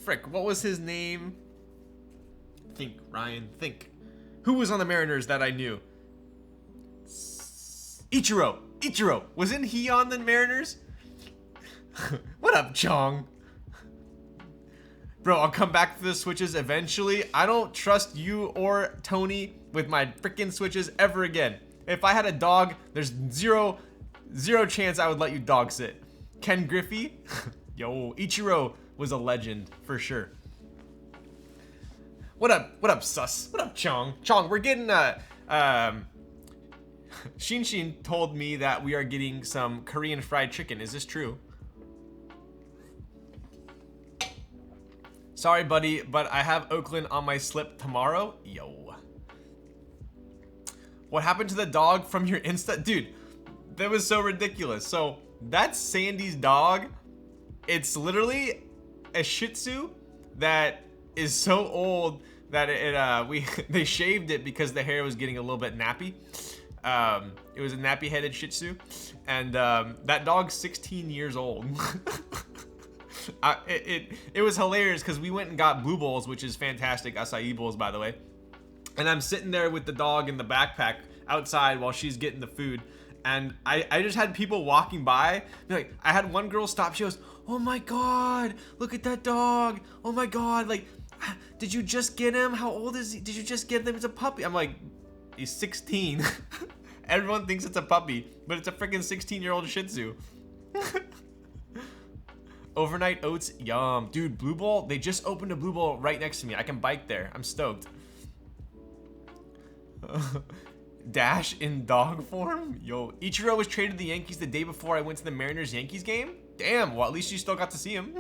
A: frick, what was his name? Think. Who was on the Mariners that I knew? Ichiro, wasn't he on the Mariners? What up, Chong? Bro, I'll come back to the Switches eventually. I don't trust you or Tony with my freaking Switches ever again. If I had a dog, there's zero chance I would let you dog sit. Ken Griffey? Yo, Ichiro was a legend for sure. What up, Sus? What up, Chong? Chong, we're getting Shinshin told me that we are getting some Korean fried chicken. Is this true? Sorry, buddy, but I have Oakland on my slip tomorrow. Yo. What happened to the dog from your Insta? Dude, that was so ridiculous. So, that's Sandy's dog. It's literally a Shih Tzu that is so old that they shaved it because the hair was getting a little bit nappy. It was a nappy-headed Shih Tzu, and that dog's 16 years old. It was hilarious because we went and got blue bowls, which is fantastic, acai bowls, by the way. And I'm sitting there with the dog in the backpack outside while she's getting the food. And I just had people walking by. Like, I had one girl stop. She goes, "Oh my God, look at that dog. Oh my God, like, did you just get him? How old is he? Did you just get him? It's a puppy." I'm like, he's 16. Everyone thinks it's a puppy, but it's a freaking 16-year-old Shih Tzu. Overnight oats, yum. Dude, Blue Bowl, they just opened a Blue Bowl right next to me. I can bike there. I'm stoked. Dash in dog form? Yo, Ichiro was traded to the Yankees the day before I went to the Mariners-Yankees game? Damn, well, at least you still got to see him.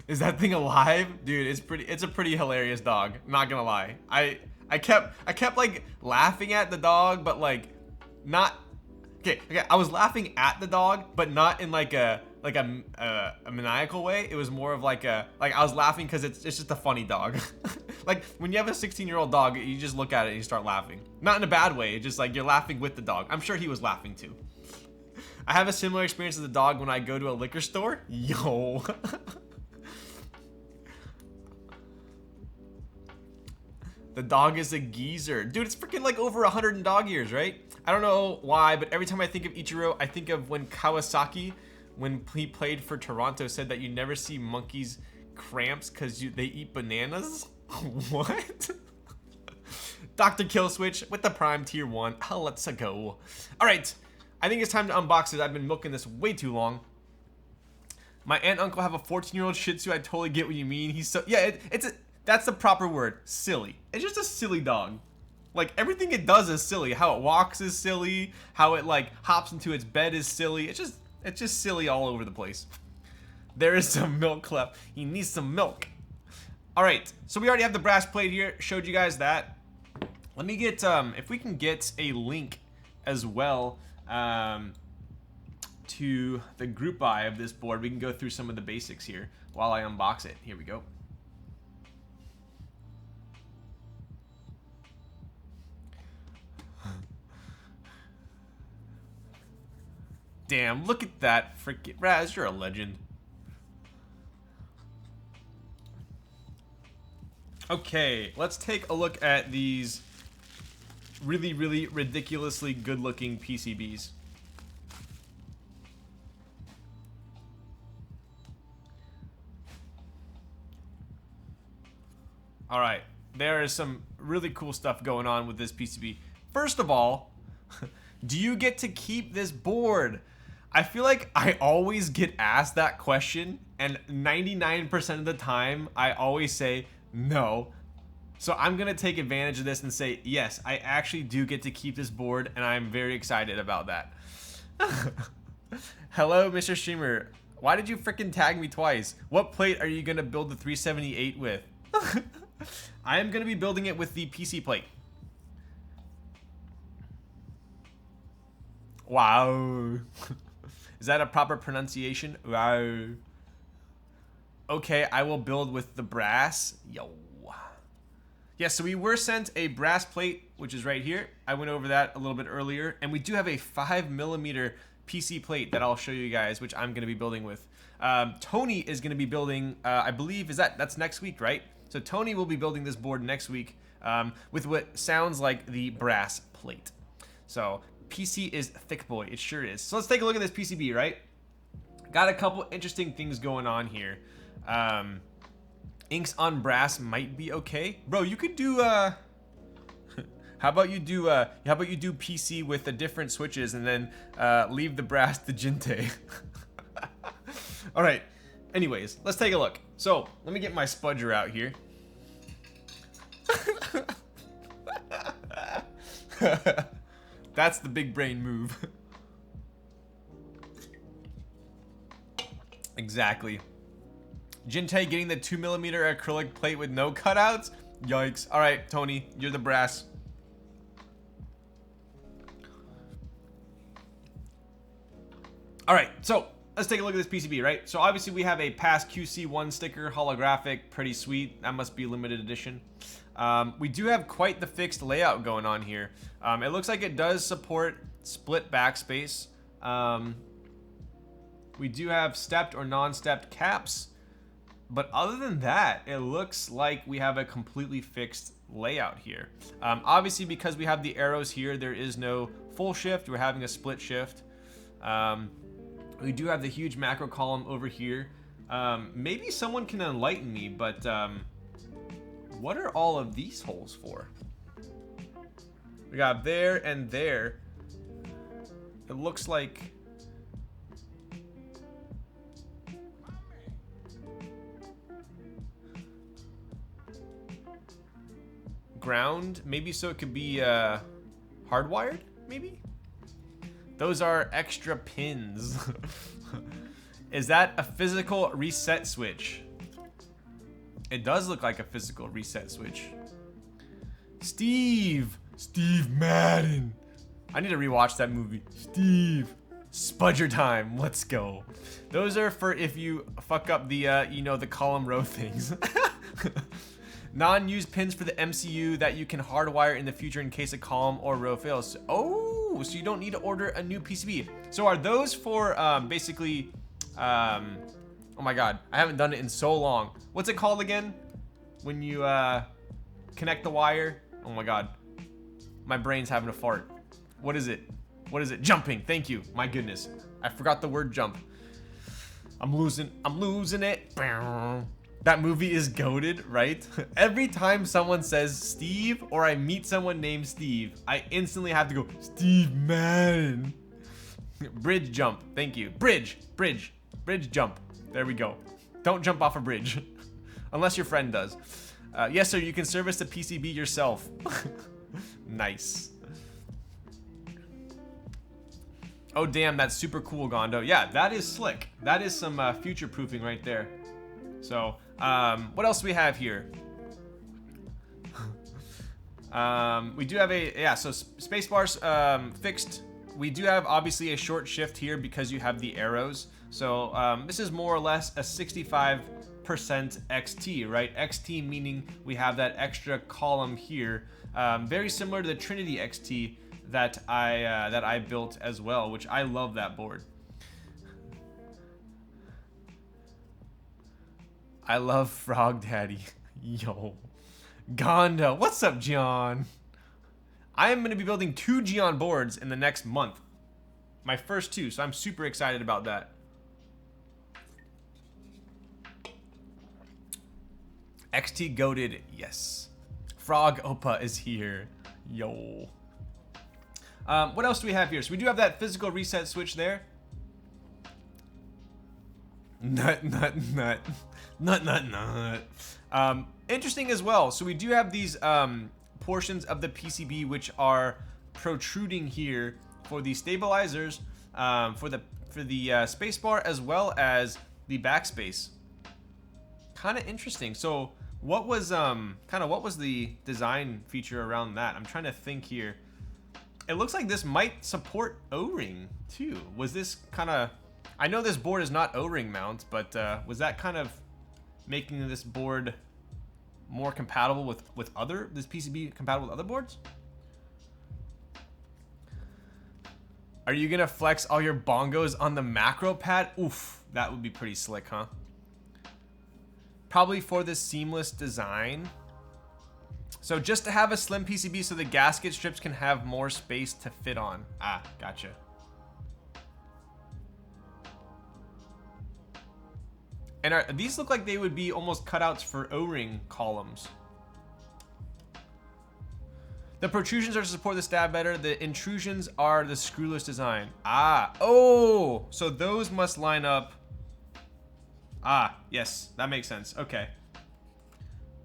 A: Is that thing alive? Dude, it's a pretty hilarious dog. Not gonna lie. I I kept like laughing at the dog, but like not. Okay. I was laughing at the dog, but not in like a maniacal way. It was more of like I was laughing because it's just a funny dog. Like when you have a 16-year-old dog, you just look at it and you start laughing. Not in a bad way. It's just like you're laughing with the dog. I'm sure he was laughing too. I have a similar experience with the dog when I go to a liquor store. Yo. The dog is a geezer. Dude, it's freaking like over 100 dog years, right? I don't know why, but every time I think of Ichiro, I think of when Kawasaki, when he played for Toronto, said that you never see monkeys cramps because they eat bananas. What? Dr. Killswitch with the Prime Tier 1. Oh, let's go. All right. I think it's time to unbox it. I've been milking this way too long. My aunt and uncle have a 14-year-old Shih Tzu. I totally get what you mean. He's so... Yeah, that's the proper word. Silly. It's just a silly dog. Like, everything it does is silly. How it walks is silly. How it, like, hops into its bed is silly. It's just silly all over the place. There is some milk left. He needs some milk. All right. So we already have the brass plate here. Showed you guys that. Let me get, if we can get a link as well to the group buy of this board, we can go through some of the basics here while I unbox it. Here we go. Damn, look at that freaking Raz, you're a legend. Okay, let's take a look at these really, really ridiculously good looking PCBs. All right, there is some really cool stuff going on with this PCB. First of all, do you get to keep this board? I feel like I always get asked that question, and 99% of the time, I always say no. So I'm gonna take advantage of this and say, yes, I actually do get to keep this board, and I'm very excited about that. Hello, Mr. Streamer. Why did you freaking tag me twice? What plate are you gonna build the 378 with? I am gonna be building it with the PC plate. Wow. Is that a proper pronunciation? Wow. Okay, I will build with the brass. Yo. Yeah, so we were sent a brass plate, which is right here. I went over that a little bit earlier. And we do have a 5mm PC plate that I'll show you guys, which I'm going to be building with. Tony is going to be building, I believe, that's next week, right? So Tony will be building this board next week with what sounds like the brass plate. So PC is thick boy. It sure is. So let's take a look at this PCB, right? Got a couple interesting things going on here. Inks on brass might be okay. Bro, you could do how about you do PC with the different switches and then leave the brass to Jinte. All right. Anyways, let's take a look. So, let me get my spudger out here. That's the big brain move. Exactly. Jinte getting the 2mm acrylic plate with no cutouts? Yikes. Alright, Tony, you're the brass. Alright, so let's take a look at this PCB, right? So obviously we have a past QC1 sticker, holographic, pretty sweet. That must be limited edition. We do have quite the fixed layout going on here. It looks like it does support split backspace. We do have stepped or non-stepped caps. But other than that, it looks like we have a completely fixed layout here. Obviously, because we have the arrows here, there is no full shift. We're having a split shift. We do have the huge macro column over here. Maybe someone can enlighten me, but what are all of these holes for? We got there and there. It looks like... ground, maybe, so it could be hardwired, maybe? Those are extra pins. Is that a physical reset switch? It does look like a physical reset switch. Steve Madden. I need to rewatch that movie. Steve. Spudger time. Let's go. Those are for if you fuck up the, you know, the column row things. Non-used pins for the MCU that you can hardwire in the future in case a column or row fails. Oh, so you don't need to order a new PCB. So are those for basically, oh my God, I haven't done it in so long. What's it called again? When you connect the wire? Oh my God, my brain's having a fart. What is it? What is it? Jumping. Thank you. My goodness, I forgot the word jump. I'm losing it. That movie is goated, right? Every time someone says Steve or I meet someone named Steve, I instantly have to go, Steve Madden. Bridge jump. Thank you. Bridge jump. There we go. Don't jump off a bridge. Unless your friend does. Yes, sir, you can service the PCB yourself. Nice. Oh, damn, that's super cool, Gondo. Yeah, that is slick. That is some future proofing right there. So, what else do we have here? We do have a, yeah, so spacebar's fixed. We do have obviously a short shift here because you have the arrows. So this is more or less a 65% XT, right? XT meaning we have that extra column here. Very similar to the Trinity XT that I built as well, which I love that board. I love Frog Daddy. Yo. Gondo. What's up, Gian? I am going to be building 2 Gian boards in the next month. My first 2, so I'm super excited about that. XT goated, yes. Frog Opa is here. Yo. What else do we have here? So we do have that physical reset switch there. Nut. Interesting as well. So we do have these portions of the PCB which are protruding here for the stabilizers, for the spacebar as well as the backspace. Kind of interesting. So what was what was the design feature around that? I'm trying to think here. It looks like this might support O-ring too. Was this kind of, I know this board is not O-ring mount, but was that kind of making this board more compatible with this PCB compatible with other boards? Are you gonna flex all your bongos on the macro pad? Oof, that would be pretty slick, huh? Probably for this seamless design. So just to have a slim PCB so the gasket strips can have more space to fit on. Ah, gotcha. And these look like they would be almost cutouts for O-ring columns. The protrusions are to support the stab better. The intrusions are the screwless design. Ah, oh, so those must line up. Ah, yes, that makes sense. Okay.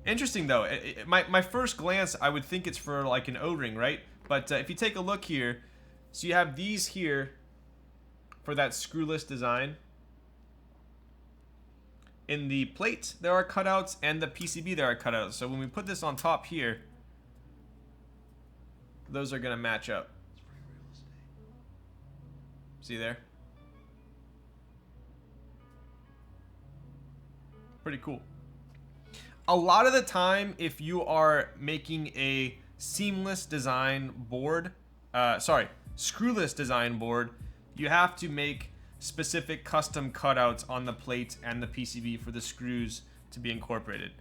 A: Interesting though. My first glance, I would think it's for like an O-ring, right? But if you take a look here, so you have these here for that screwless design. In the plate, there are cutouts, and the PCB, there are cutouts. So when we put this on top here, those are gonna match up. See there? Pretty cool. A lot of the time, if you are making a seamless design board, screwless design board, you have to make specific custom cutouts on the plate and the PCB for the screws to be incorporated.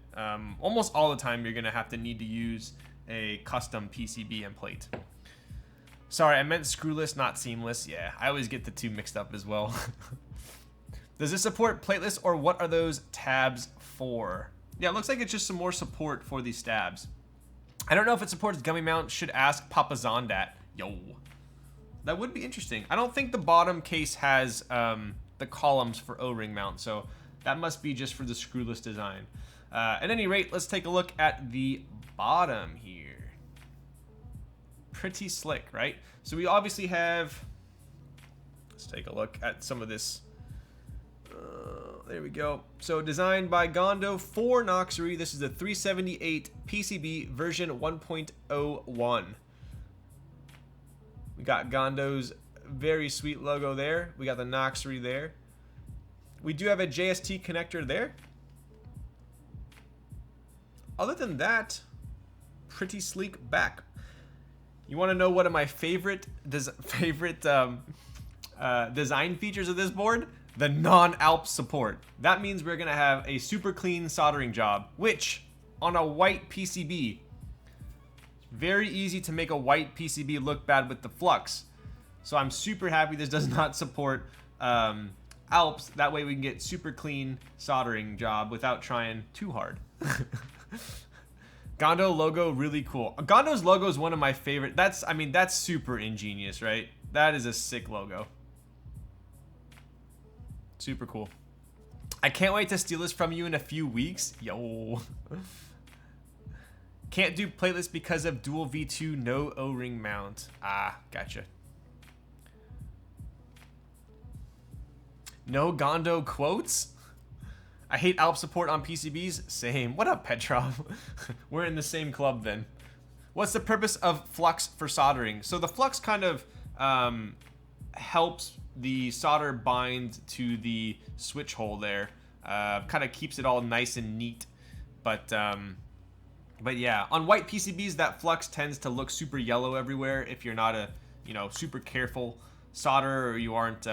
A: Almost all the time, you're gonna have to need to use a custom PCB and plate. Sorry, I meant screwless, not seamless. Yeah, I always get the two mixed up as well. Does this support plateless, or what are those tabs for? Yeah, it looks like it's just some more support for these stabs. I don't know if it supports gummy mount. Should ask Papa Zondat. Yo. That would be interesting. I don't think the bottom case has the columns for O-ring mount, so that must be just for the screwless design. At any rate, let's take a look at the bottom here. Pretty slick, right? So we obviously have, let's take a look at some of this. there we go. So designed by Gondo for Noxary. This is the 378 PCB version 1.01. We got Gondo's very sweet logo there. We got the Noxary there. We do have a JST connector there. Other than that, pretty sleek back. You want to know one of my favorite design features of this board? The non-ALP support. That means we're gonna have a super clean soldering job, which on a white PCB, very easy to make a white PCB look bad with the flux. So I'm super happy this does not support ALPs. That way we can get super clean soldering job without trying too hard. Gondo logo, really cool. Gondo's logo is one of my favorite. That's super ingenious, right? That is a sick logo. Super cool. I can't wait to steal this from you in a few weeks. Yo. Can't do platelets because of dual V2, no O-ring mount. Ah, gotcha. No Gondo quotes? I hate ALP support on PCBs. Same. What up, Petrov? We're in the same club then. What's the purpose of flux for soldering? So the flux kind of helps the solder bind to the switch hole there. Kind of keeps it all nice and neat. But yeah, on white PCBs, that flux tends to look super yellow everywhere if you're not a, super careful solderer, or you aren't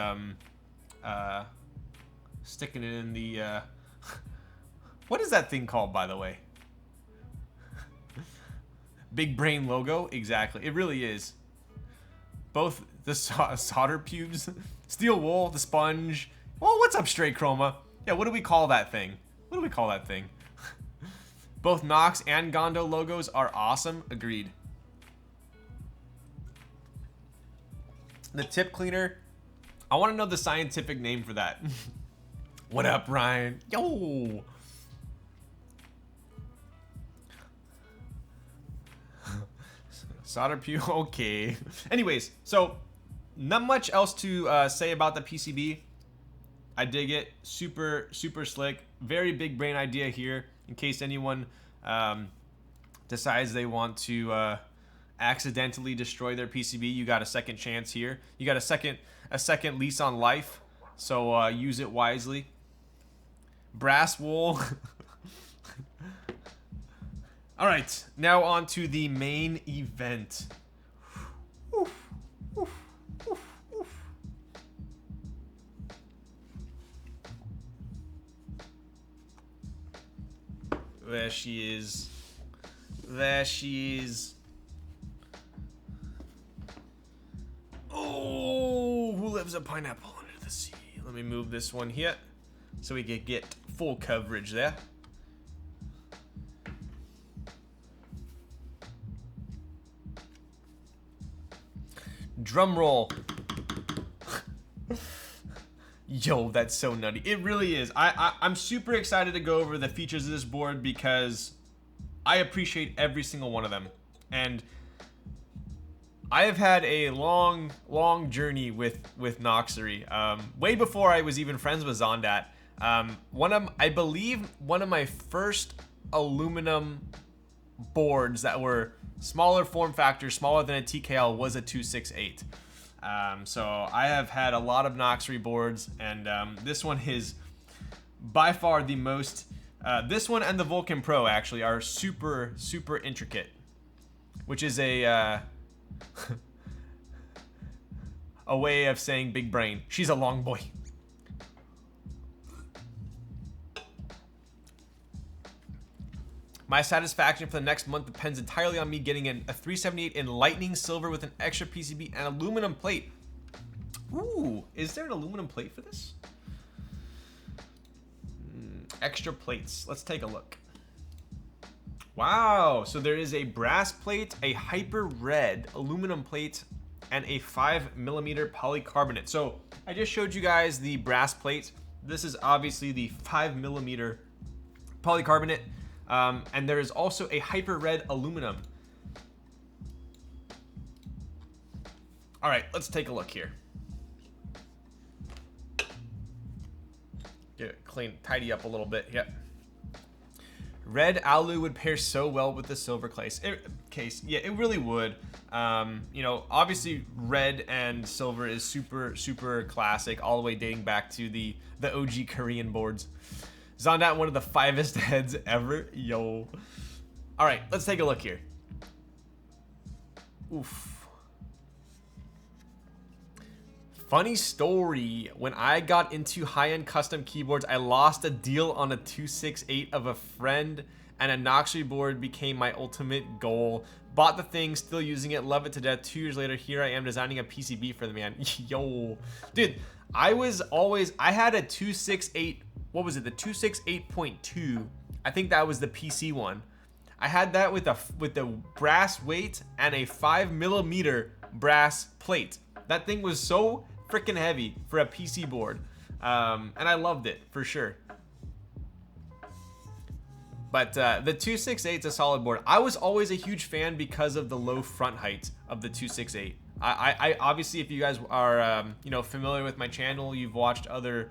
A: sticking it in the what is that thing called, by the way? Big brain logo? Exactly. It really is. Both the solder pubes, steel wool, the sponge. Well, what's up, Straight Chroma? Yeah, what do we call that thing? What do we call that thing? Both Nox and Gondo logos are awesome. Agreed. The tip cleaner. I want to know the scientific name for that. What up, Ryan? Yo! Solder pew, okay. Anyways, so not much else to say about the PCB. I dig it. Super, super slick. Very big brain idea here. In case anyone decides they want to accidentally destroy their PCB, you got a second chance here. You got a second lease on life. So use it wisely. Brass wool. All right, now on to the main event. Oof, oof, oof, oof. There she is. There she is. Oh, who lives a pineapple under the sea? Let me move this one here so we can get full coverage there. Drum roll. Yo, that's so nutty. It really is. I'm super excited to go over the features of this board because I appreciate every single one of them. And I have had a long journey with Noxary. Way before I was even friends with Zondat. I believe one of my first aluminum boards that were smaller form factor, smaller than a TKL, was a 268. So I have had a lot of Noxary boards, and this one is by far the most. This one and the Vulcan Pro actually are super intricate, which is a a way of saying big brain. She's a long boy. My satisfaction for the next month depends entirely on me getting a 378 in lightning silver with an extra PCB and aluminum plate. Ooh, is there an aluminum plate for this? Extra plates. Let's take a look. Wow, so there is a brass plate, a hyper red aluminum plate, and a 5mm polycarbonate. So I just showed you guys the brass plate. This is obviously the 5mm polycarbonate. And there is also a hyper red aluminum. All right, let's take a look here. Get it clean, tidy up a little bit. Yep. Red alu would pair so well with the silver case. Yeah, it really would. You know, obviously red and silver is super classic, all the way dating back to the OG Korean boards. Zondat, one of the finest heads ever. Yo. All right, let's take a look here. Oof. Funny story, when I got into high-end custom keyboards, I lost a deal on a 268 of a friend, and a Noxary board became my ultimate goal. Bought the thing, still using it, love it to death. 2 years later, here I am designing a PCB for the man. Yo. Dude, I had a 268, what was it, the 268.2. I think that was the PC one. I had that with the brass weight and a 5mm brass plate. That thing was so freaking heavy for a PC board, and I loved it for sure. But the 268 is a solid board. I was always a huge fan because of the low front height of the 268. I obviously, if you guys are you know, familiar with my channel, you've watched other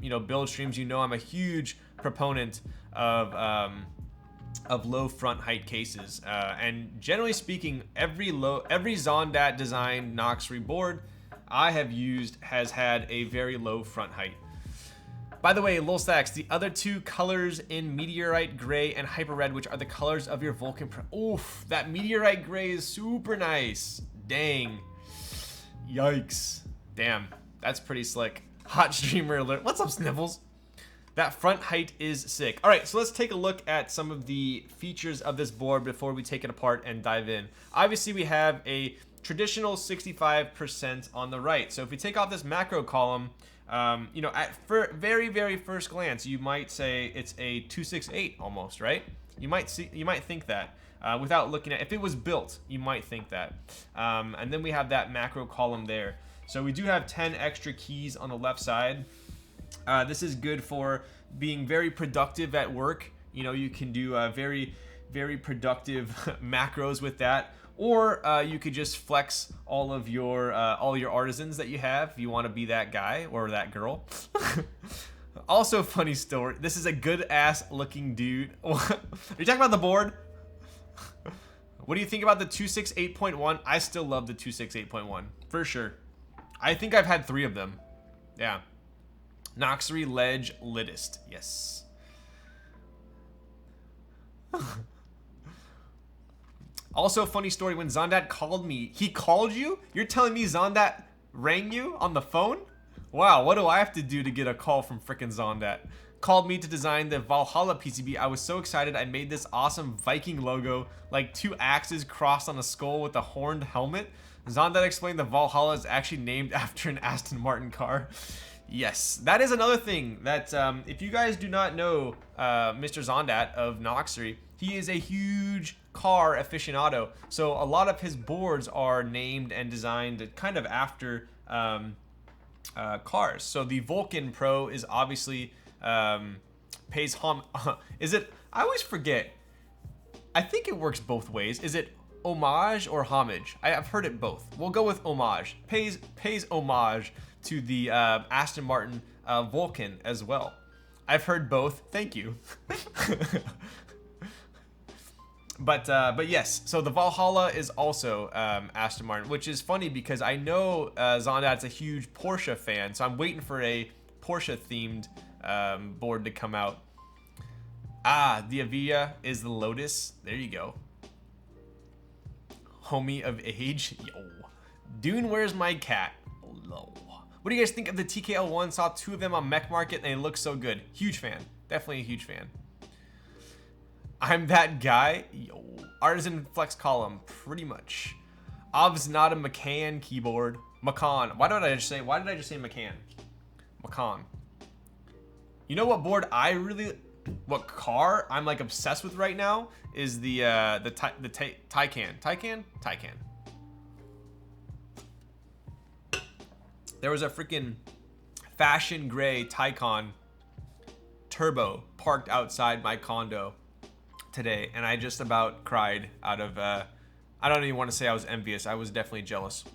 A: you know, build streams, you know I'm a huge proponent of low front height cases, and generally speaking, every Zondat designed Noxary board I have used has had a very low front height. By the way, Lil Stacks, the other two colors in Meteorite Gray and Hyper Red, which are the colors of your Vulcan Pro. Oof, that Meteorite Gray is super nice. Dang. Yikes. Damn, that's pretty slick. Hot streamer alert. What's up, Sniffles? That front height is sick. All right, so let's take a look at some of the features of this board before we take it apart and dive in. Obviously, we have a traditional 65% on the right. So if we take off this macro column, you know, at very first glance, you might say it's a 268 almost, right? You might think that without looking at. If it was built, you might think that. And then we have that macro column there. So we do have 10 extra keys on the left side. This is good for being very productive at work. You know, you can do very productive macros with that, or you could just flex all your artisans that you have if you want to be that guy or that girl. Also, funny story. This is a good ass looking dude. Are you talking about the board? What do you think about the 268.1? I still love the 268.1 for sure. I think I've had 3 of them. Yeah. Noxary Ledge Lidist. Yes. Also, funny story, when Zondat called me, he called you? You're telling me Zondat rang you on the phone? Wow, what do I have to do to get a call from frickin' Zondat? Called me to design the Valhalla PCB. I was so excited. I made this awesome Viking logo, like 2 axes crossed on a skull with a horned helmet. Zondat explained the Valhalla is actually named after an Aston Martin car. Yes, that is another thing that if you guys do not know Mr. Zondat of Noxary, he is a huge car aficionado. So a lot of his boards are named and designed kind of after cars. So the Vulcan Pro is obviously pays is it? I always forget. I think it works both ways. Is it homage or homage? I've heard it both. We'll go with homage. Pays homage to the Aston Martin Vulcan as well. I've heard both. Thank you. But yes, so the Valhalla is also Aston Martin, which is funny because I know Zondat's a huge Porsche fan, so I'm waiting for a Porsche themed board to come out. Ah, the Avia is the Lotus. There you go. Homie of age. Yo. Dune, where's my cat? Low. What do you guys think of the TKL1? Saw 2 of them on Mech Market and they look so good. Huge fan. Definitely a huge fan. I'm that guy. Yo. Artisan flex column. Pretty much. Obv's not a McCann keyboard. Macan. Why did I just say McCann? Macan. You know what board what car I'm like obsessed with right now is the Taycan. Taycan. There was a freaking fashion gray Taycan turbo parked outside my condo today, and I just about cried out of I don't even want to say I was envious. I was definitely jealous.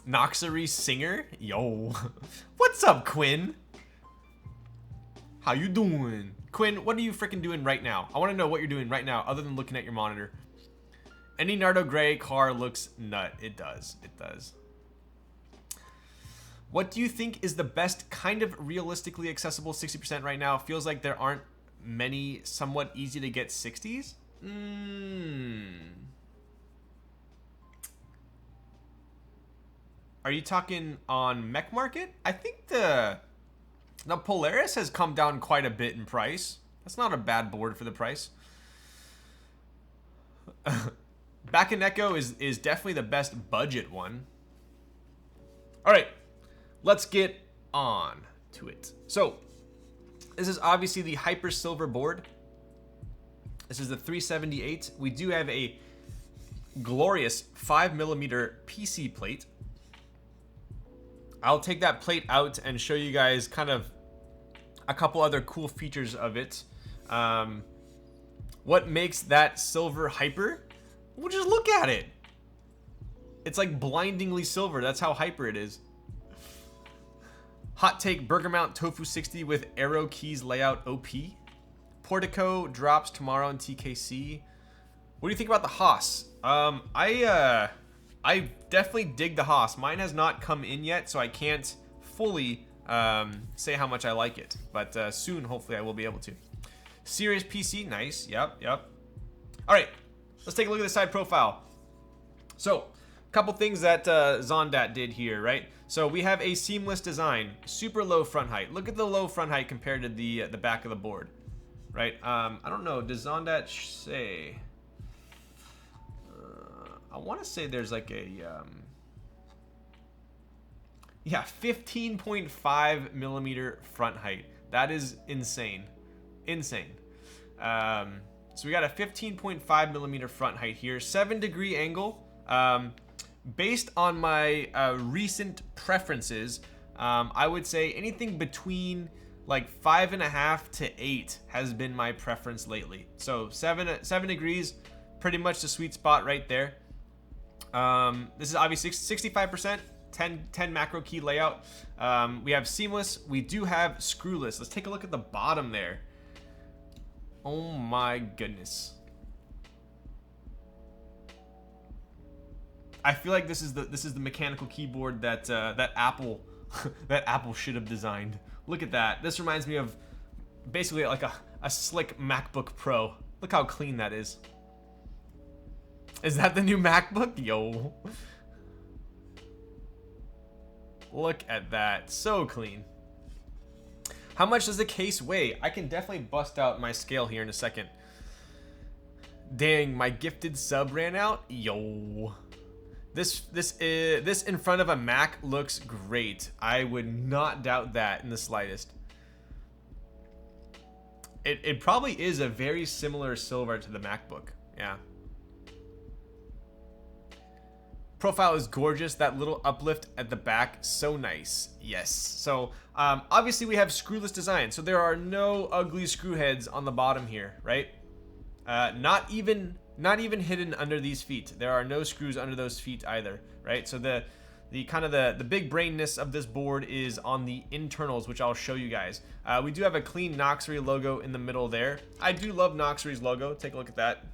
A: Noxary singer? Yo. What's up, Quinn? How you doing? Quinn, what are you freaking doing right now? I want to know what you're doing right now other than looking at your monitor. Any Nardo Gray car looks nut. It does. It does. What do you think is the best kind of realistically accessible 60% right now? Feels like there aren't many somewhat easy to get 60s. Are you talking on Mech Market? I think the Polaris has come down quite a bit in price. That's not a bad board for the price. Back in Echo is definitely the best budget one. All right, let's get on to it. So this is obviously the Hyper Silver board. This is the 378. We do have a glorious 5mm PC plate. I'll take that plate out and show you guys kind of a couple other cool features of it. What makes that silver hyper? Well, just look at it. It's like blindingly silver. That's how hyper it is. Hot take, Burger Mount Tofu 60 with arrow keys layout OP. Portico drops tomorrow in TKC. What do you think about the Haas? I definitely dig the Haas. Mine has not come in yet, so I can't fully say how much I like it. But soon, hopefully, I will be able to. Serious PC, nice. Yep. All right, let's take a look at the side profile. So, a couple things that Zondat did here, right? So we have a seamless design, super low front height. Look at the low front height compared to the back of the board, right? I don't know. Does Zondat say? I want to say there's like a yeah, 15.5mm front height. That is insane. So we got a 15.5mm front height here, 7-degree angle. Based on my recent preferences, I would say anything between like 5.5 to 8 has been my preference lately. So 7 degrees, pretty much the sweet spot right there. This is obviously 65%, 10 macro key layout. We have seamless. We do have screwless. Let's take a look at the bottom there. Oh my goodness. I feel like this is the mechanical keyboard that that Apple should have designed. Look at that. This reminds me of basically like a slick MacBook Pro. Look how clean that is. Is that the new MacBook? Yo. Look at that. So clean. How much does the case weigh? I can definitely bust out my scale here in a second. Dang, my gifted sub ran out. Yo. This in front of a Mac looks great. I would not doubt that in the slightest. It probably is a very similar silver to the MacBook. Yeah. Profile is gorgeous. That little uplift at the back, so nice. Yes. So obviously we have screwless design, so there are no ugly screw heads on the bottom here, right? Not even hidden under these feet. There are no screws under those feet either, right? So the kind of the big brainness of this board is on the internals, which I'll show you guys. We do have a clean Noxary logo in the middle there. I do love Noxary's logo. Take a look at that.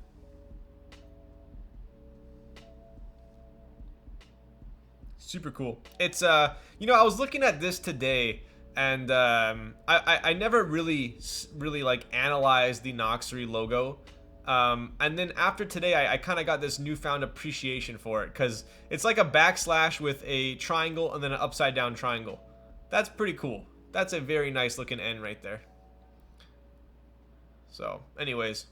A: Super cool. It's you know, I was looking at this today, and I never really like analyzed the Noxary logo. And then after today, I kind of got this newfound appreciation for it, because it's like a backslash with a triangle and then an upside down triangle. That's pretty cool. That's a very nice looking N right there. So anyways,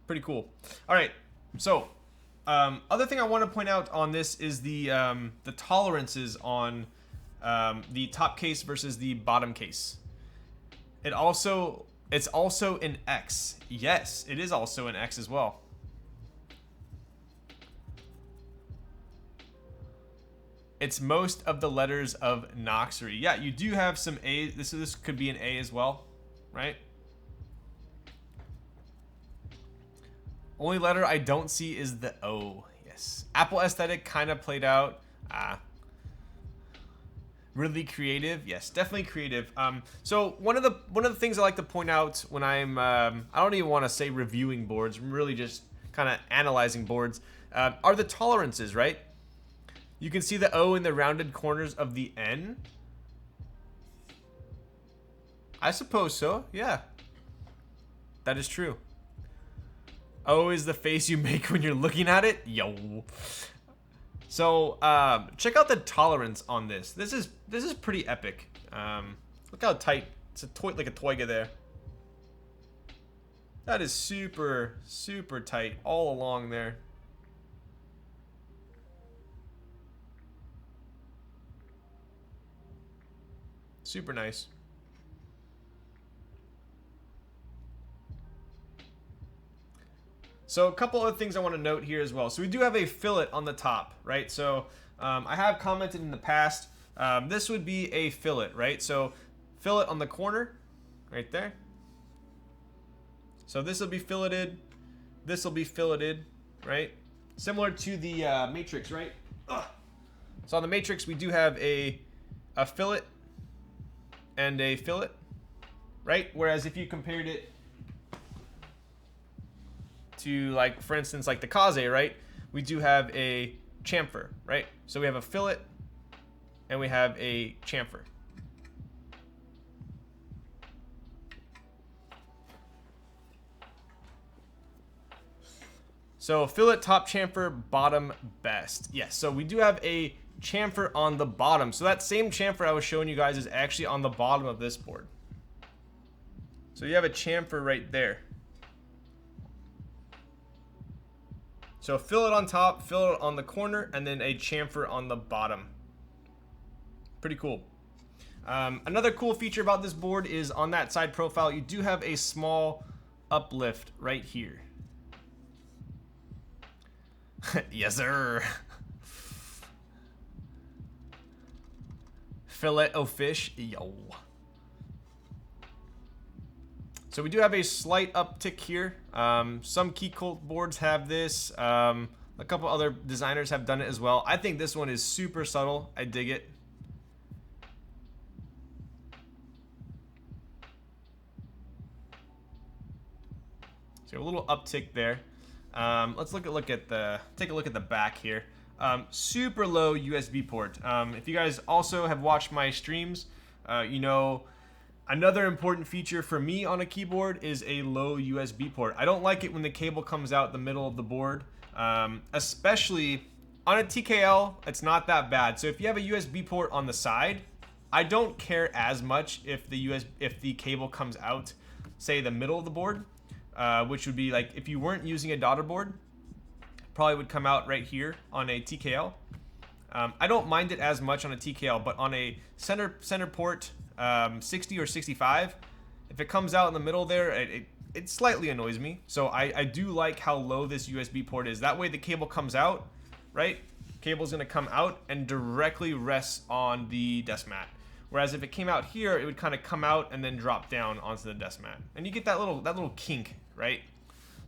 A: pretty cool. All right, so other thing I want to point out on this is the tolerances on the top case versus the bottom case. It's also an X. Yes, it is also an X as well. It's most of the letters of Noxary. Yeah, you do have some A. This could be an A as well, right? Only letter I don't see is the O. Yes. Apple aesthetic kind of played out. Ah. Really creative, yes, definitely creative. So one of the things I like to point out when I'm I don't even want to say reviewing boards, I'm really just kind of analyzing boards, are the tolerances, right? You can see the O in the rounded corners of the N. I suppose so, yeah. That is true. O is the face you make when you're looking at it. Yo. So check out the tolerance on this. This is pretty epic. Look how tight. It's like a toiga there. That is super tight all along there. Super nice. So a couple other things I want to note here as well. So we do have a fillet on the top, right? So I have commented in the past, this would be a fillet, right? So fillet on the corner, right there. So this will be filleted, this will be filleted, right? Similar to the Matrix, right? Ugh. So on the Matrix, we do have a fillet and a fillet, right? Whereas if you compared it to, like, for instance, like the Kaze, right? We do have a chamfer, right? So we have a fillet and we have a chamfer. So fillet, top chamfer, bottom best. Yes, so we do have a chamfer on the bottom. So that same chamfer I was showing you guys is actually on the bottom of this board. So you have a chamfer right there. So fillet on top, fillet on the corner, and then a chamfer on the bottom. Pretty cool. Another cool feature about this board is on that side profile, you do have a small uplift right here. Yes, sir. Fillet o fish, yo. So we do have a slight uptick here. Some key cult boards have this. A couple other designers have done it as well. I think this one is super subtle. I dig it. So a little uptick there. Let's take a look at the back here. Super low USB port. If you guys also have watched my streams, you know, another important feature for me on a keyboard is a low USB port. I don't like it when the cable comes out the middle of the board, especially on a TKL. It's not that bad. So if you have a USB port on the side, I don't care as much if the cable comes out, say, the middle of the board, which would be like if you weren't using a daughter board, probably would come out right here on a TKL. I don't mind it as much on a TKL, but on a center port, 60 or 65, if it comes out in the middle there, it slightly annoys me. So I do like how low this USB port is. That way the cable comes out, right? Cable's gonna come out and directly rests on the desk mat. Whereas if it came out here, it would kind of come out and then drop down onto the desk mat. And you get that little kink, right?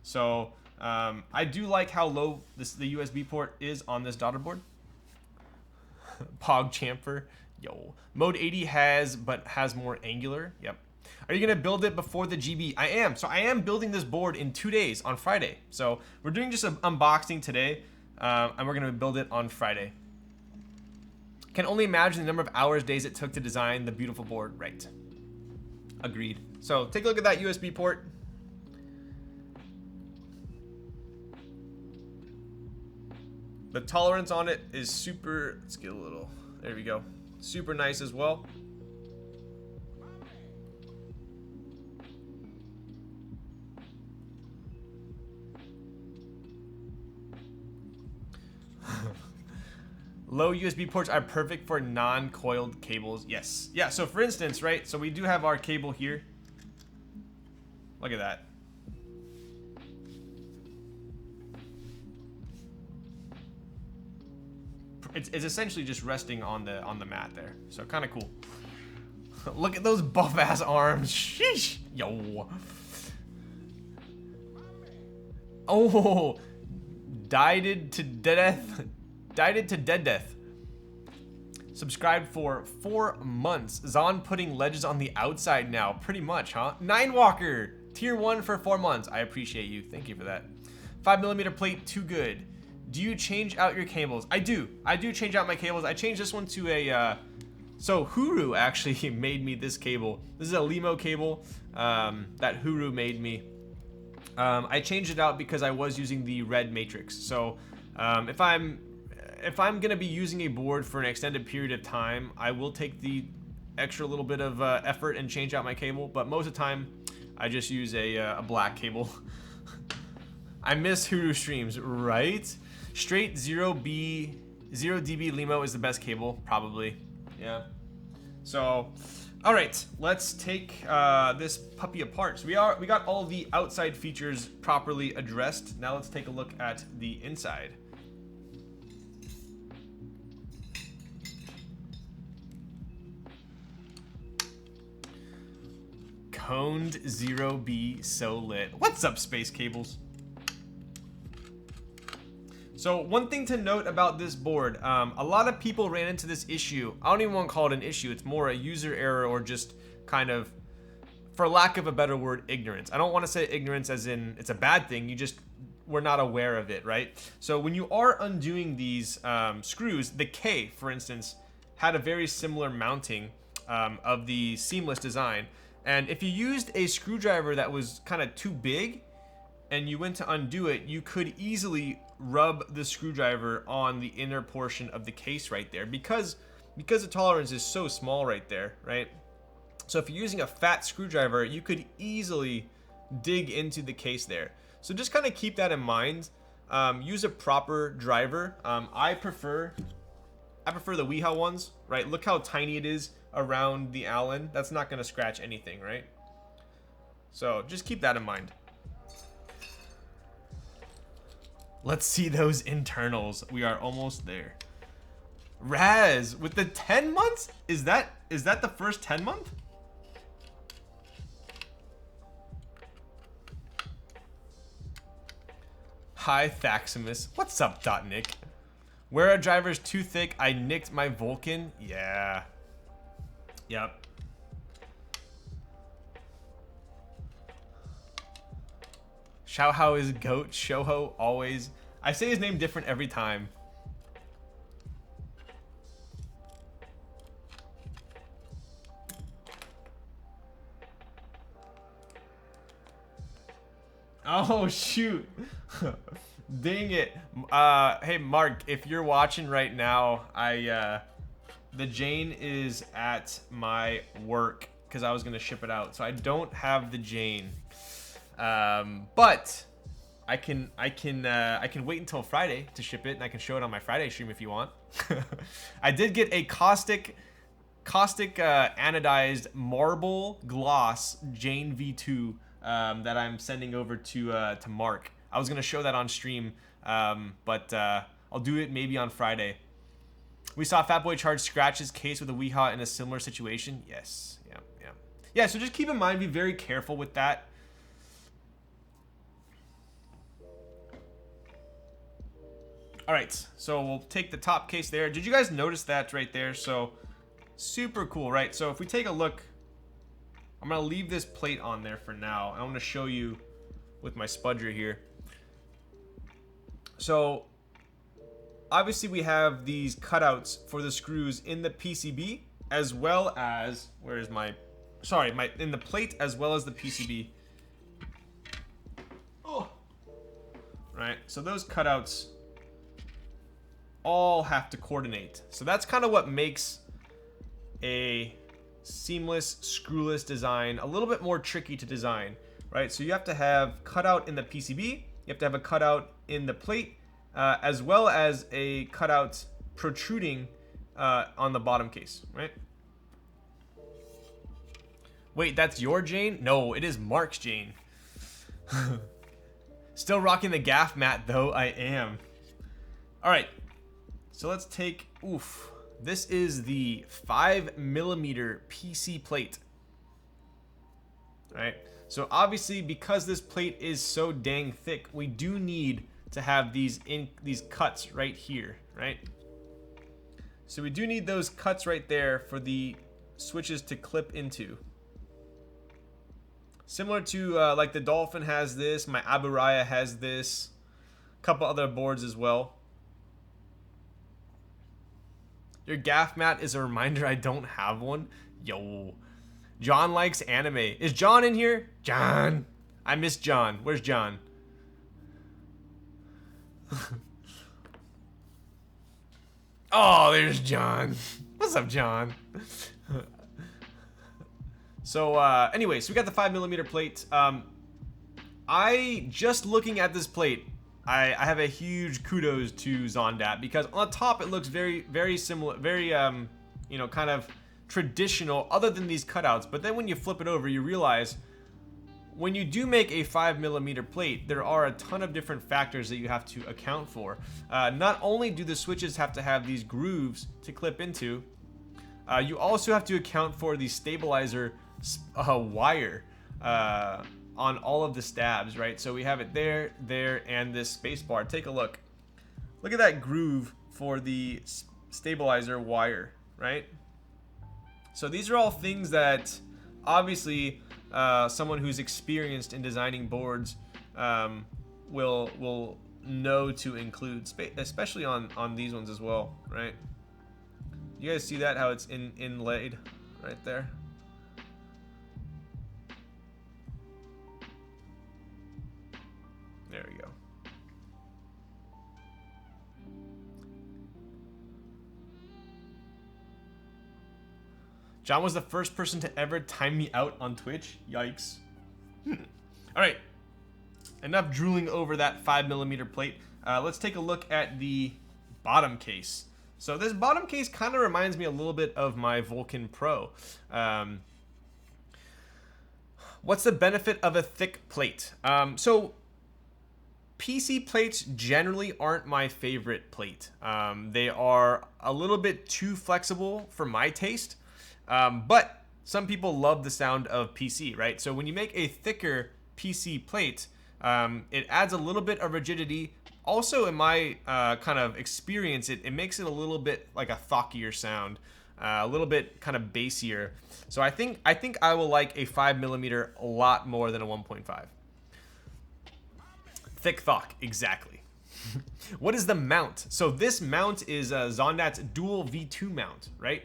A: So I do like how low the USB port is on this daughter board. Pog chamfer. Yo, mode 80 has more angular. Yep. Are you gonna build it before the GB? I am. So I am building this board in 2 days on Friday. So we're doing just an unboxing today, and we're gonna build it on Friday. Can only imagine the number of hours, days it took to design the beautiful board. Right. Agreed. So take a look at that USB port. The tolerance on it is super. Let's get a little. There we go. Super nice as well. Low USB ports are perfect for non-coiled cables. Yes. Yeah, so for instance, right? So we do have our cable here. Look at that. It's essentially just resting on the mat there. So kind of cool. Look at those buff ass arms. Sheesh. Yo. Oh, dyed to death. Dyed to dead death. Subscribed for 4 months. Zon putting ledges on the outside now. Pretty much, huh? Nine Walker, tier 1 for 4 months. I appreciate you. Thank you for that. 5mm plate, too good. Do you change out your cables? I do. I do change out my cables. I changed this one to a... So Huru actually made me this cable. This is a Limo cable that Huru made me. I changed it out because I was using the red matrix. So if I'm gonna be using a board for an extended period of time, I will take the extra little bit of effort and change out my cable. But most of the time, I just use a black cable. I miss Huru streams, right? Straight 0dB Limo is the best cable, probably. Yeah. So, all right, let's take this puppy apart. So we got all the outside features properly addressed. Now let's take a look at the inside. Coned 0B, so lit. What's up, Space Cables? So one thing to note about this board, a lot of people ran into this issue. I don't even want to call it an issue. It's more a user error or just kind of, for lack of a better word, ignorance. I don't want to say ignorance as in it's a bad thing. You just were not aware of it, right? So when you are undoing these screws, the K, for instance, had a very similar mounting of the seamless design. And if you used a screwdriver that was kind of too big and you went to undo it, you could easily rub the screwdriver on the inner portion of the case right there because the tolerance is so small right there, right? So if you're using a fat screwdriver, you could easily dig into the case there. So just kind of keep that in mind. Use a proper driver. I prefer the Weehaw ones, right? Look how tiny it is around the Allen. That's not going to scratch anything, right? So just keep that in mind. Let's see those internals. We are almost there. Raz with the 10 months? Is that the first 10 month? Hi Thaximus. What's up, Nick? Where are drivers too thick? I nicked my Vulcan. Yeah. Yep. Xiaohao is goat. Shoho always. I say his name different every time. Oh shoot. Dang it. Hey Mark, if you're watching right now, the Jane is at my work because I was gonna ship it out, so I don't have the Jane. But I can wait until Friday to ship it, and I can show it on my Friday stream if you want. I did get a caustic anodized marble gloss Jane V2 that I'm sending over to Mark. I was gonna show that on stream, but I'll do it maybe on Friday. We saw Fatboy charge scratches case with a Weehaw in a similar situation. Yes, yeah. So just keep in mind, be very careful with that. All right, so we'll take the top case there. Did you guys notice that right there? So super cool, right? So if we take a look, I'm gonna leave this plate on there for now. I want to show you with my spudger here. So obviously we have these cutouts for the screws in the PCB as well as, in the plate as well as the PCB. Oh, right. So those cutouts all have to coordinate. So that's kind of what makes a seamless screwless design a little bit more tricky to design, right? So you have to have cutout in the PCB, you have to have a cutout in the plate, as well as a cutout protruding on the bottom case, right? Wait, that's your Jane? No, it is Mark's Jane. Still rocking the gaff mat though, I am. All right, so let's take, this is the 5mm PC plate. All right, so obviously because this plate is so dang thick, we do need to have these cuts right here, right? So we do need those cuts right there for the switches to clip into. Similar to like the Dolphin has this, my Aburaya has this, a couple other boards as well. Your gaff mat is a reminder I don't have one. Yo. John likes anime. Is John in here? John. I miss John. Where's John? Oh, there's John. What's up, John? So, anyway, so we got the 5mm plate. I, just looking at this plate, I have a huge kudos to Zondat, because on the top it looks very, very similar, very, you know, kind of traditional, other than these cutouts. But then when you flip it over, you realize when you do make a 5mm plate, there are a ton of different factors that you have to account for. Not only do the switches have to have these grooves to clip into, you also have to account for the stabilizer wire on all of the stabs, right? So we have it there, there, and this space bar. Take a look. Look at that groove for the stabilizer wire, right? So these are all things that obviously someone who's experienced in designing boards will know to include, especially on these ones as well, right? You guys see that, how it's inlaid right there? There we go. John was the first person to ever time me out on Twitch. Yikes. All right. Enough drooling over that 5mm plate. Let's take a look at the bottom case. So this bottom case kind of reminds me a little bit of my Vulcan Pro. What's the benefit of a thick plate? So PC plates generally aren't my favorite plate. They are a little bit too flexible for my taste. But some people love the sound of PC, right? So when you make a thicker PC plate, it adds a little bit of rigidity. Also, in my kind of experience, it makes it a little bit like a thockier sound, a little bit kind of bassier. So I think I will like a 5mm a lot more than a 1.5. Thick thock, exactly. What is the mount? So this mount is Zondat's dual V2 mount, right?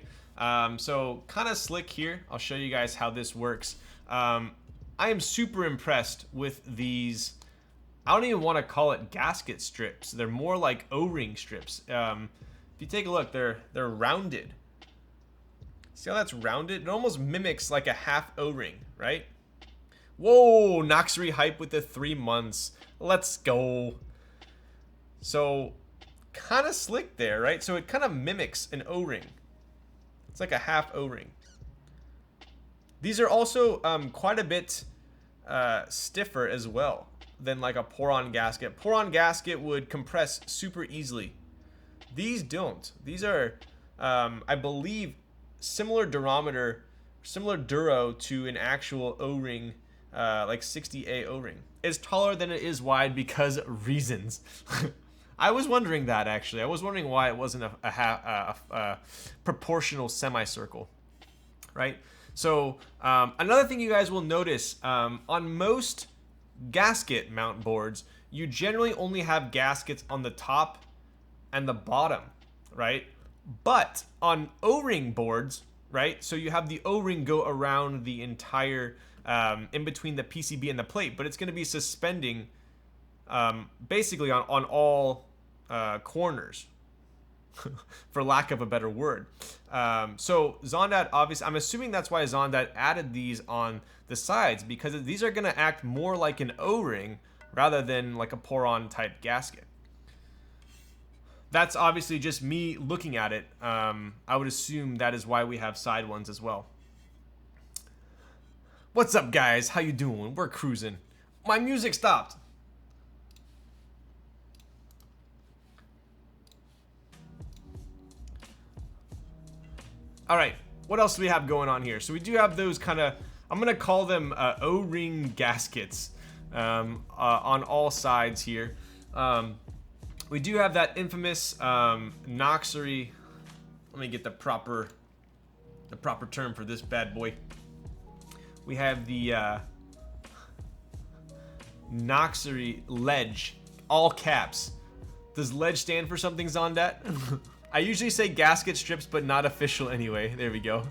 A: So kind of slick here. I'll show you guys how this works. I am super impressed with these. I don't even want to call it gasket strips. They're more like O-ring strips. If you take a look, they're rounded. See how that's rounded? It almost mimics like a half O-ring, right? Whoa, Noxary hype with the 3 months. Let's go. So kind of slick there, right? So it kind of mimics an O-ring. It's like a half O-ring. These are also quite a bit stiffer as well than like a pour-on gasket. Pour-on gasket would compress super easily. These don't. These are, I believe, similar durometer, similar duro to an actual O-ring, like 60A O-ring. It's taller than it is wide because reasons. I was wondering that, actually. I was wondering why it wasn't a proportional semicircle, right? So another thing you guys will notice, on most gasket mount boards, you generally only have gaskets on the top and the bottom, right? But on O-ring boards, right, so you have the O-ring go around the entire, in between the PCB and the plate, but it's going to be suspending basically on all corners, for lack of a better word. So Zondat, obviously, I'm assuming that's why Zondat added these on the sides, because these are going to act more like an O-ring rather than like a pour-on type gasket. That's obviously just me looking at it. I would assume that is why we have side ones as well. What's up, guys? How you doing? We're cruising. My music stopped. All right, what else do we have going on here? So we do have those kind of, I'm gonna call them O-ring gaskets on all sides here. We do have that infamous Noxary let me get the proper term for this bad boy. We have the Noxary ledge, all caps. Does ledge stand for something, Zondat? I usually say gasket strips, but not official anyway. There we go.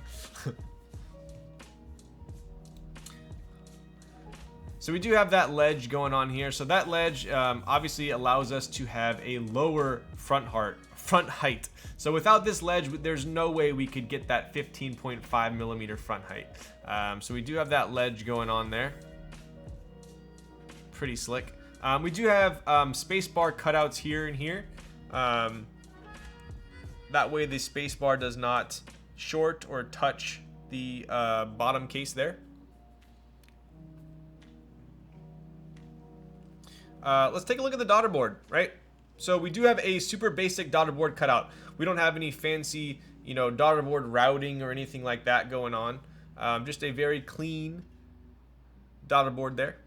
A: So we do have that ledge going on here. So that ledge obviously allows us to have a lower front height. So without this ledge, there's no way we could get that 15.5 millimeter front height. So we do have that ledge going on there. Pretty slick. We do have space bar cutouts here and here. That way the space bar does not short or touch the bottom case there. Let's take a look at the daughter board, right? So we do have a super basic daughter board cutout. We don't have any fancy, you know, daughter board routing or anything like that going on. Just a very clean daughter board there.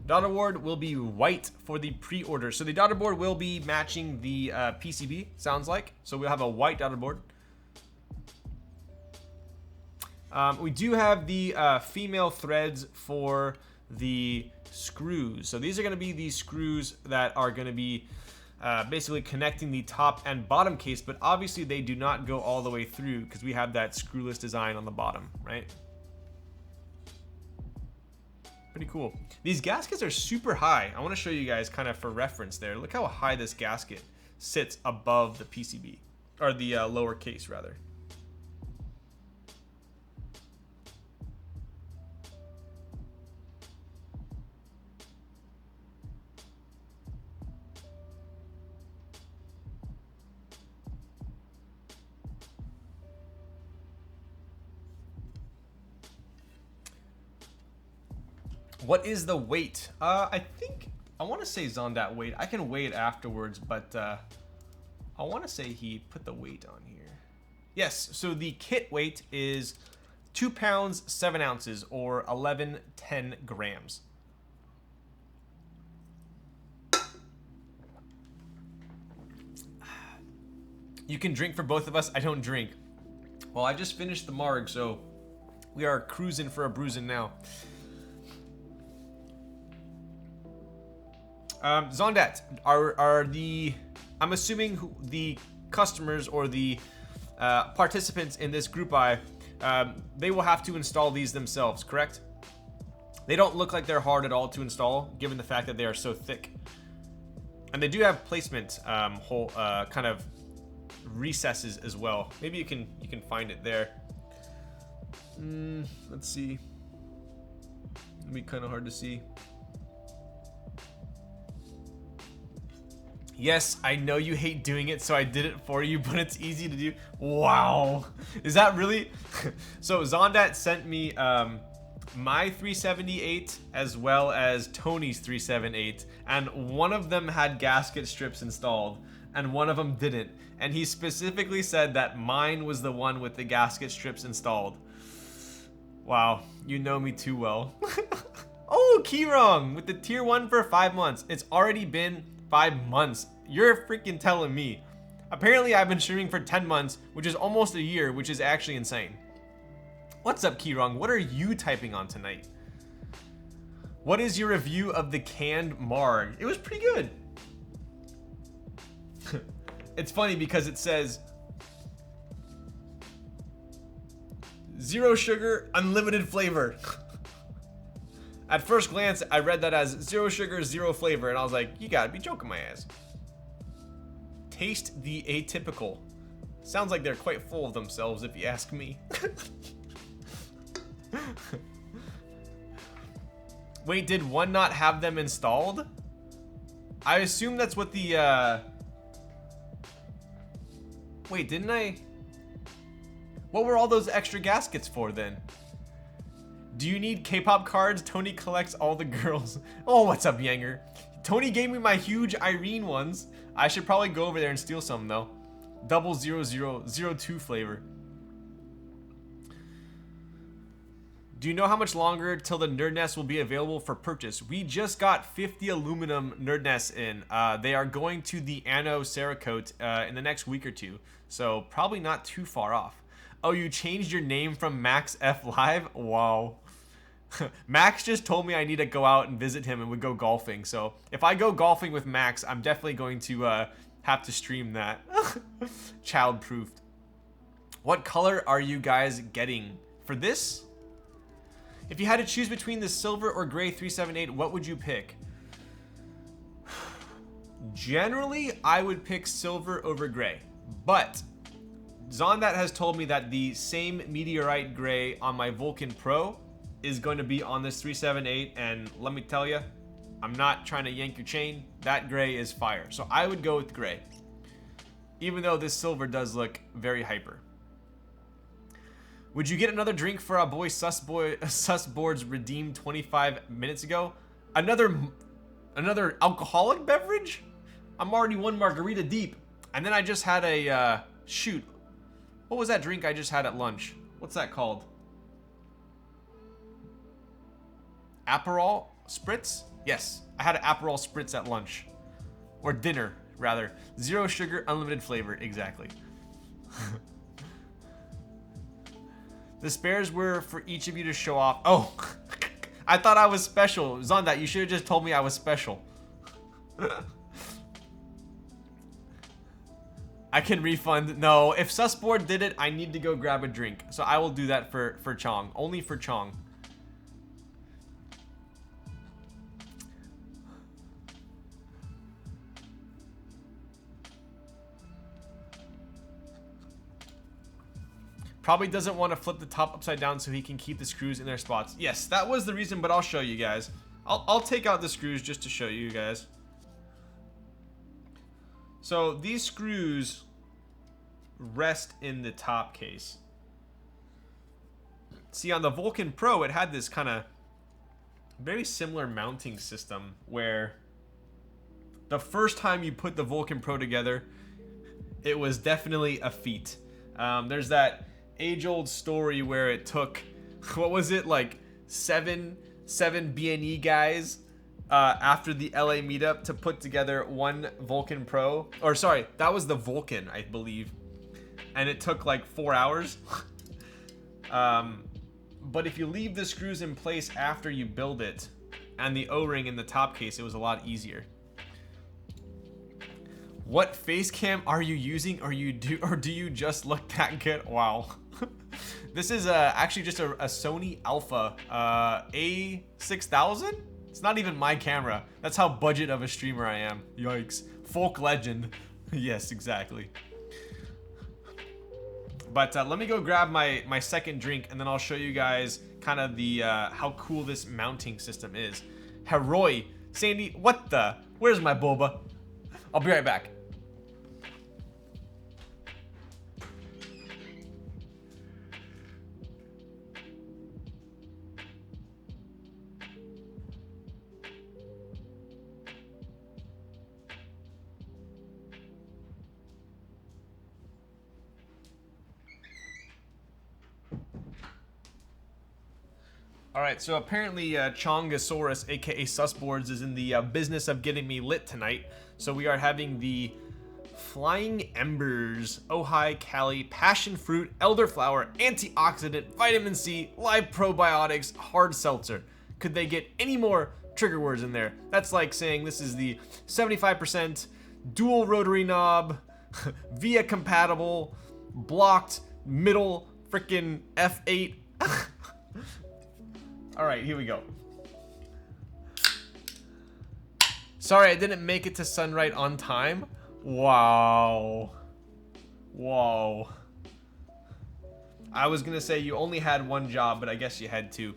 A: Daughter board will be white for the pre-order. So the daughter board will be matching the PCB, sounds like. So we'll have a white daughter board. We do have the female threads for the screws. So these are going to be the screws that are going to be basically connecting the top and bottom case, but obviously they do not go all the way through because we have that screwless design on the bottom, right? Pretty cool. These gaskets are super high. I want to show you guys kind of for reference there. Look how high this gasket sits above the PCB, or the lower case rather. What is the weight? I think, I want to say Zondat weight. I can weigh it afterwards, but I want to say he put the weight on here. Yes, so the kit weight is 2 pounds, 7 ounces, or 1110 grams. You can drink for both of us. I don't drink. Well, I just finished the Marg, so we are cruising for a bruising now. Zondat, are the, I'm assuming the customers or the participants in this group buy, they will have to install these themselves, correct? They don't look like they're hard at all to install, given the fact that they are so thick. And they do have placement kind of recesses as well. Maybe you can find it there. Let's see. It'll be kind of hard to see. Yes, I know you hate doing it, so I did it for you, but it's easy to do. Wow. Is that really? So Zondat sent me my 378 as well as Tony's 378, and one of them had gasket strips installed and one of them didn't. And he specifically said that mine was the one with the gasket strips installed. Wow, you know me too well. Oh, Keyrong with the tier 1 for 5 months. It's already been 5 months. You're freaking telling me. Apparently I've been streaming for 10 months, which is almost a year, which is actually insane. What's up, Keyrong? What are you typing on tonight? What is your review of the canned Marg? It was pretty good. It's funny because it says 0 sugar, unlimited flavor. At first glance, I read that as 0 sugar, 0 flavor, and I was like, you gotta be joking my ass. Taste the atypical. Sounds like they're quite full of themselves, if you ask me. Wait, did one not have them installed? I assume that's what the, Wait, didn't I? What were all those extra gaskets for then? Do you need K-pop cards? Tony collects all the girls. Oh, what's up, Yanger? Tony gave me my huge Irene ones. I should probably go over there and steal some though. 0002 flavor. Do you know how much longer till the nerd nest will be available for purchase? We just got 50 aluminum nerd nests in. They are going to the Anno Cerakote in the next week or two, so probably not too far off. Oh, you changed your name from Max F Live? Wow. Max just told me I need to go out and visit him and we go golfing. So if I go golfing with Max, I'm definitely going to have to stream that. Child-proofed. What color are you guys getting for this? If you had to choose between the silver or gray 378, what would you pick? Generally, I would pick silver over gray, but Zondat has told me that the same meteorite gray on my Vulcan Pro is going to be on this 378, and let me tell you, I'm not trying to yank your chain. That gray is fire, so I would go with gray, even though this silver does look very hyper. Would you get another drink for our boy Susboards redeemed 25 minutes ago? Another alcoholic beverage? I'm already one margarita deep. And then I just had a, shoot. What was that drink I just had at lunch? What's that called? Aperol Spritz? Yes, I had an Aperol Spritz at lunch. Or dinner, rather. 0 sugar, unlimited flavor, exactly. The spares were for each of you to show off. Oh, I thought I was special. Zondat, you should have just told me I was special. I can refund. No, if Susboard did it, I need to go grab a drink. So I will do that for Chong. Only for Chong. Probably doesn't want to flip the top upside down so he can keep the screws in their spots. Yes, that was the reason, but I'll show you guys. I'll take out the screws just to show you guys. So these screws rest in the top case. See, on the Vulcan Pro, it had this kind of very similar mounting system where the first time you put the Vulcan Pro together, it was definitely a feat. There's that age-old story where it took, what was it, like seven BNE guys after the LA meetup to put together one Vulcan Pro. Or sorry, that was the Vulcan, I believe. And it took like 4 hours. But if you leave the screws in place after you build it and the O-ring in the top case, it was a lot easier. What face cam are you using, or do you just look that good? Wow. This is actually just a Sony Alpha A6000. It's not even my camera. That's how budget of a streamer I am. Yikes. Folk legend. Yes, exactly. But let me go grab my second drink, and then I'll show you guys kind of the how cool this mounting system is. Heroi. Sandy, what the? Where's my boba? I'll be right back. Alright, so apparently Chongosaurus, aka Susboards, is in the business of getting me lit tonight. So we are having the Flying Embers, Ojai, Cali, Passion Fruit, Elderflower, Antioxidant, Vitamin C, Live Probiotics, Hard Seltzer. Could they get any more trigger words in there? That's like saying this is the 75% dual rotary knob, via compatible, blocked, middle, frickin' F8. Alright, here we go. Sorry, I didn't make it to Sunright on time. Wow. Whoa. I was gonna say you only had one job, but I guess you had two.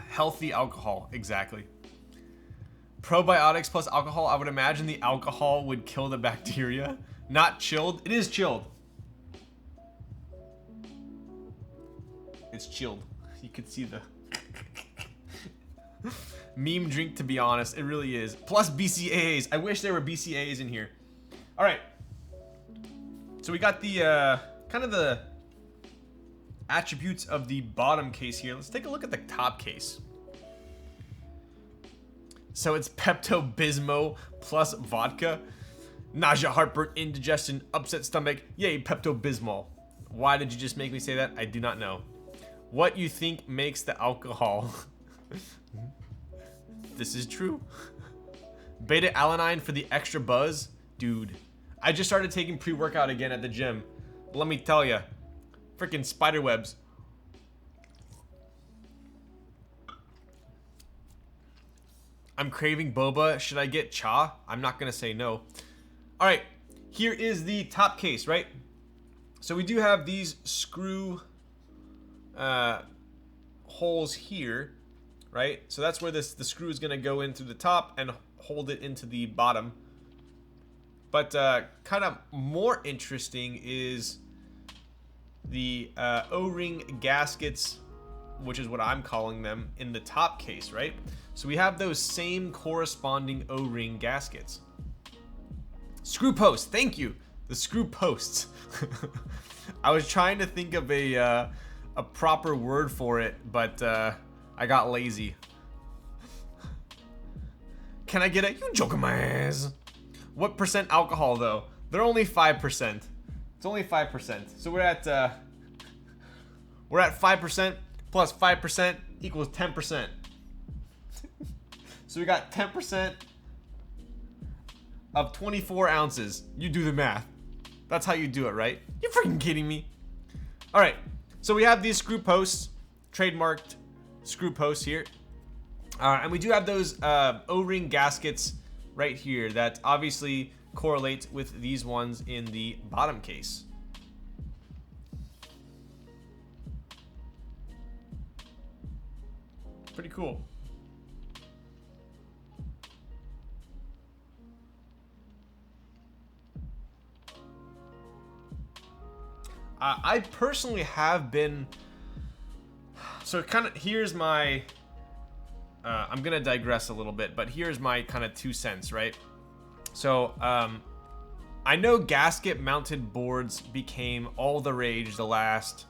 A: Healthy alcohol, exactly. Probiotics plus alcohol, I would imagine the alcohol would kill the bacteria. Not chilled. It is chilled. It's chilled. You could see the meme drink, to be honest. It really is. Plus BCAAs. I wish there were BCAAs in here. All right. So we got the kind of the attributes of the bottom case here. Let's take a look at the top case. So it's Pepto-Bismol plus vodka. Nausea, heartburn, indigestion, upset stomach. Yay, Pepto-Bismol. Why did you just make me say that? I do not know. What you think makes the alcohol? This is true. Beta-alanine for the extra buzz. Dude, I just started taking pre-workout again at the gym. Let me tell ya, freaking spider webs. I'm craving boba. Should I get cha? I'm not gonna say no. All right, here is the top case, right? So we do have these screw holes here, right? So that's where the screw is gonna go in through the top and hold it into the bottom. But kind of more interesting is the O-ring gaskets, which is what I'm calling them, in the top case, right? So we have those same corresponding O-ring gaskets. Screw posts, thank you. The screw posts. I was trying to think of a proper word for it, but I got lazy. Can I get a you joking my ass? What percent alcohol though? They're only 5%. It's only 5%. So we're at 5% plus 5% equals 10%. So we got 10% of 24 ounces. You do the math. That's how you do it, right? You're freaking kidding me. All right. So we have these screw posts, trademarked screw posts here. And we do have those O-ring gaskets right here that obviously correlate with these ones in the bottom case. Pretty cool. I personally have been, so kind of, here's my, I'm gonna digress a little bit, but here's my kind of 2 cents, right? So, I know gasket mounted boards became all the rage the last,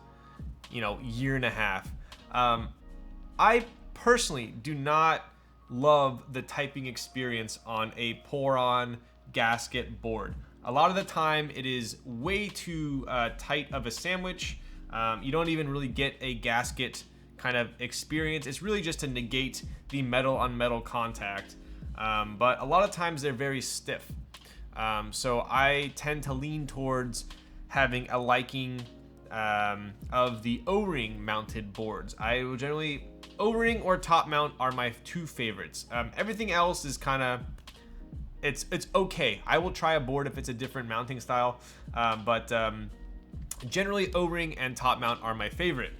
A: year and a half. I personally do not love the typing experience on a pour-on gasket board. A lot of the time it is way too tight of a sandwich. You don't even really get a gasket kind of experience. It's really just to negate the metal on metal contact. But a lot of times they're very stiff. So I tend to lean towards having a liking of the O-ring mounted boards. I will generally, O-ring or top mount are my 2 favorites. Everything else is kind of, it's okay. I will try a board if it's a different mounting style, but generally O-ring and top mount are my favorite.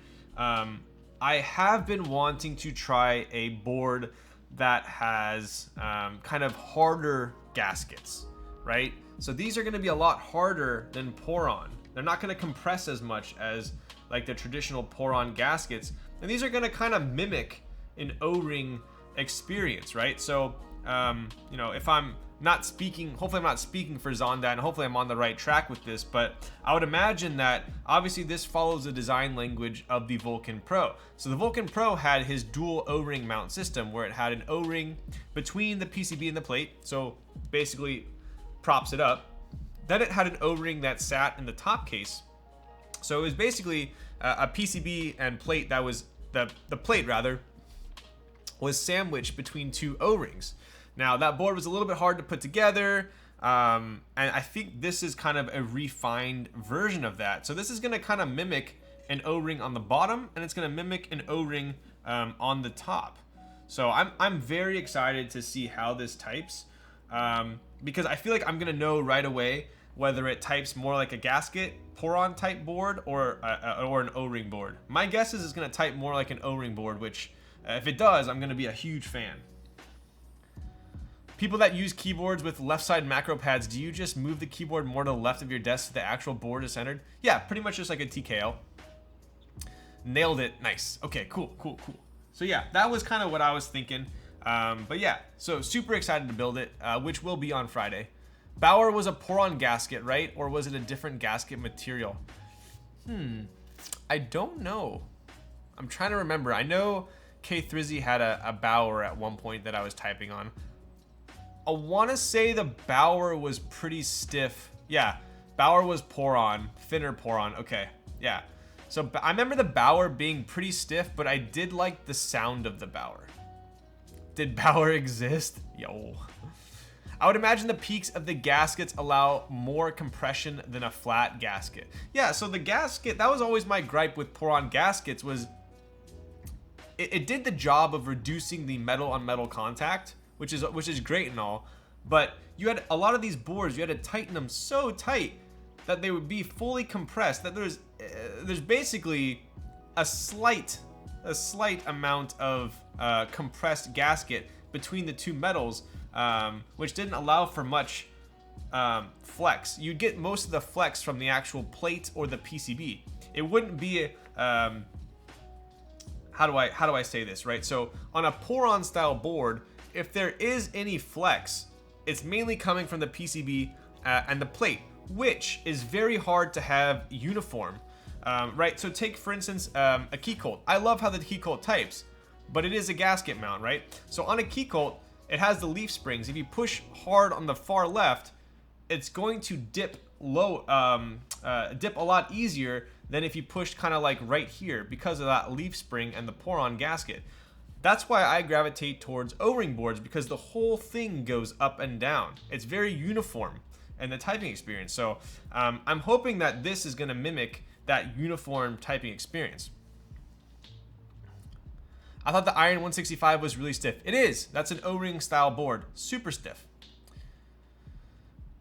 A: I have been wanting to try a board that has kind of harder gaskets, right? So these are going to be a lot harder than pour-on. They're not going to compress as much as like the traditional pour-on gaskets, and these are going to kind of mimic an O-ring experience, right? So if I'm not speaking, hopefully I'm not speaking for Zonda, and hopefully I'm on the right track with this, but I would imagine that obviously this follows the design language of the Vulcan Pro. So the Vulcan Pro had his dual O-ring mount system where it had an O-ring between the PCB and the plate, so basically props it up. Then it had an O-ring that sat in the top case. So it was basically a PCB and plate that was, the plate rather, was sandwiched between 2 O-rings. Now that board was a little bit hard to put together, and I think this is kind of a refined version of that. So this is going to kind of mimic an O-ring on the bottom, and it's going to mimic an O-ring on the top. So I'm very excited to see how this types, because I feel like I'm going to know right away whether it types more like a gasket pour-on type board or an O-ring board. My guess is it's going to type more like an O-ring board, which if it does, I'm going to be a huge fan. People that use keyboards with left side macro pads, do you just move the keyboard more to the left of your desk so the actual board is centered? Yeah, pretty much just like a TKO. Nailed it. Nice. Okay, cool. So yeah, that was kind of what I was thinking. But yeah, so super excited to build it, which will be on Friday. Bauer was a pour-on gasket, right? Or was it a different gasket material? I don't know. I'm trying to remember. I know K Thrizzy had a Bower at one point that I was typing on. I want to say the Bower was pretty stiff. Yeah, Bower was Poron, thinner Poron. Okay, yeah. So I remember the Bower being pretty stiff, but I did like the sound of the Bower. Did Bower exist? Yo. I would imagine the peaks of the gaskets allow more compression than a flat gasket. Yeah, so the gasket, that was always my gripe with Poron gaskets, was it did the job of reducing the metal on metal contact, which is great and all, but you had a lot of these boards, you had to tighten them so tight that they would be fully compressed, that there's basically a slight amount of compressed gasket between the two metals, which didn't allow for much flex. You'd get most of the flex from the actual plate or the PCB. It wouldn't be how do I say this, right? So on a Poron style board, if there is any flex, it's mainly coming from the PCB and the plate, which is very hard to have uniform, right? So take, for instance, a key colt. I love how the key colt types, but it is a gasket mount, right? So on a key colt, it has the leaf springs. If you push hard on the far left, it's going to dip low, dip a lot easier than if you pushed kind of like right here because of that leaf spring and the Poron gasket. That's why I gravitate towards O-ring boards, because the whole thing goes up and down. It's very uniform in the typing experience. So I'm hoping that this is going to mimic that uniform typing experience. I thought the Iron 165 was really stiff. It is. That's an O-ring style board. Super stiff.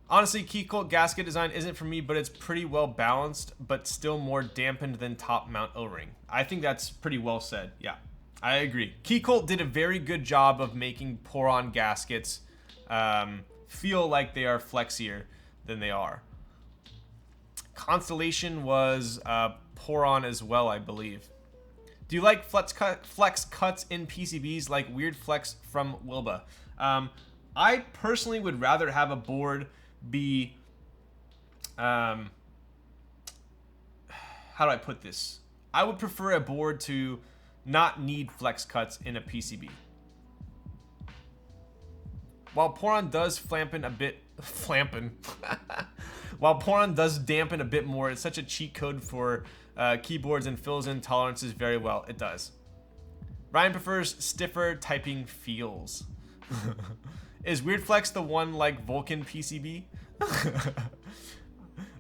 A: Honestly, key colt gasket design isn't for me, but it's pretty well balanced, but still more dampened than top mount O-ring. I think that's pretty well said. Yeah, I agree. Key colt did a very good job of making Poron gaskets feel like they are flexier than they are. Constellation was Poron as well, I believe. Do you like flex cuts in PCBs like weird flex from Wilba? I personally would rather have a board be, how do I put this? I would prefer a board to not need flex cuts in a PCB. While Poron does flampen a bit, while Poron does dampen a bit more, it's such a cheat code for keyboards and fills in tolerances very well. It does. Ryan prefers stiffer typing feels. Is Weird Flex the one like Vulcan PCB?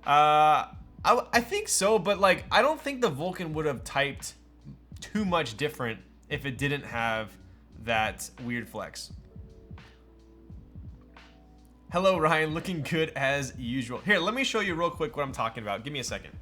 A: I think so, but like I don't think the Vulcan would have typed too much different if it didn't have that Weird Flex. Hello, Ryan. Looking good as usual. Here, let me show you real quick what I'm talking about. Give me a second.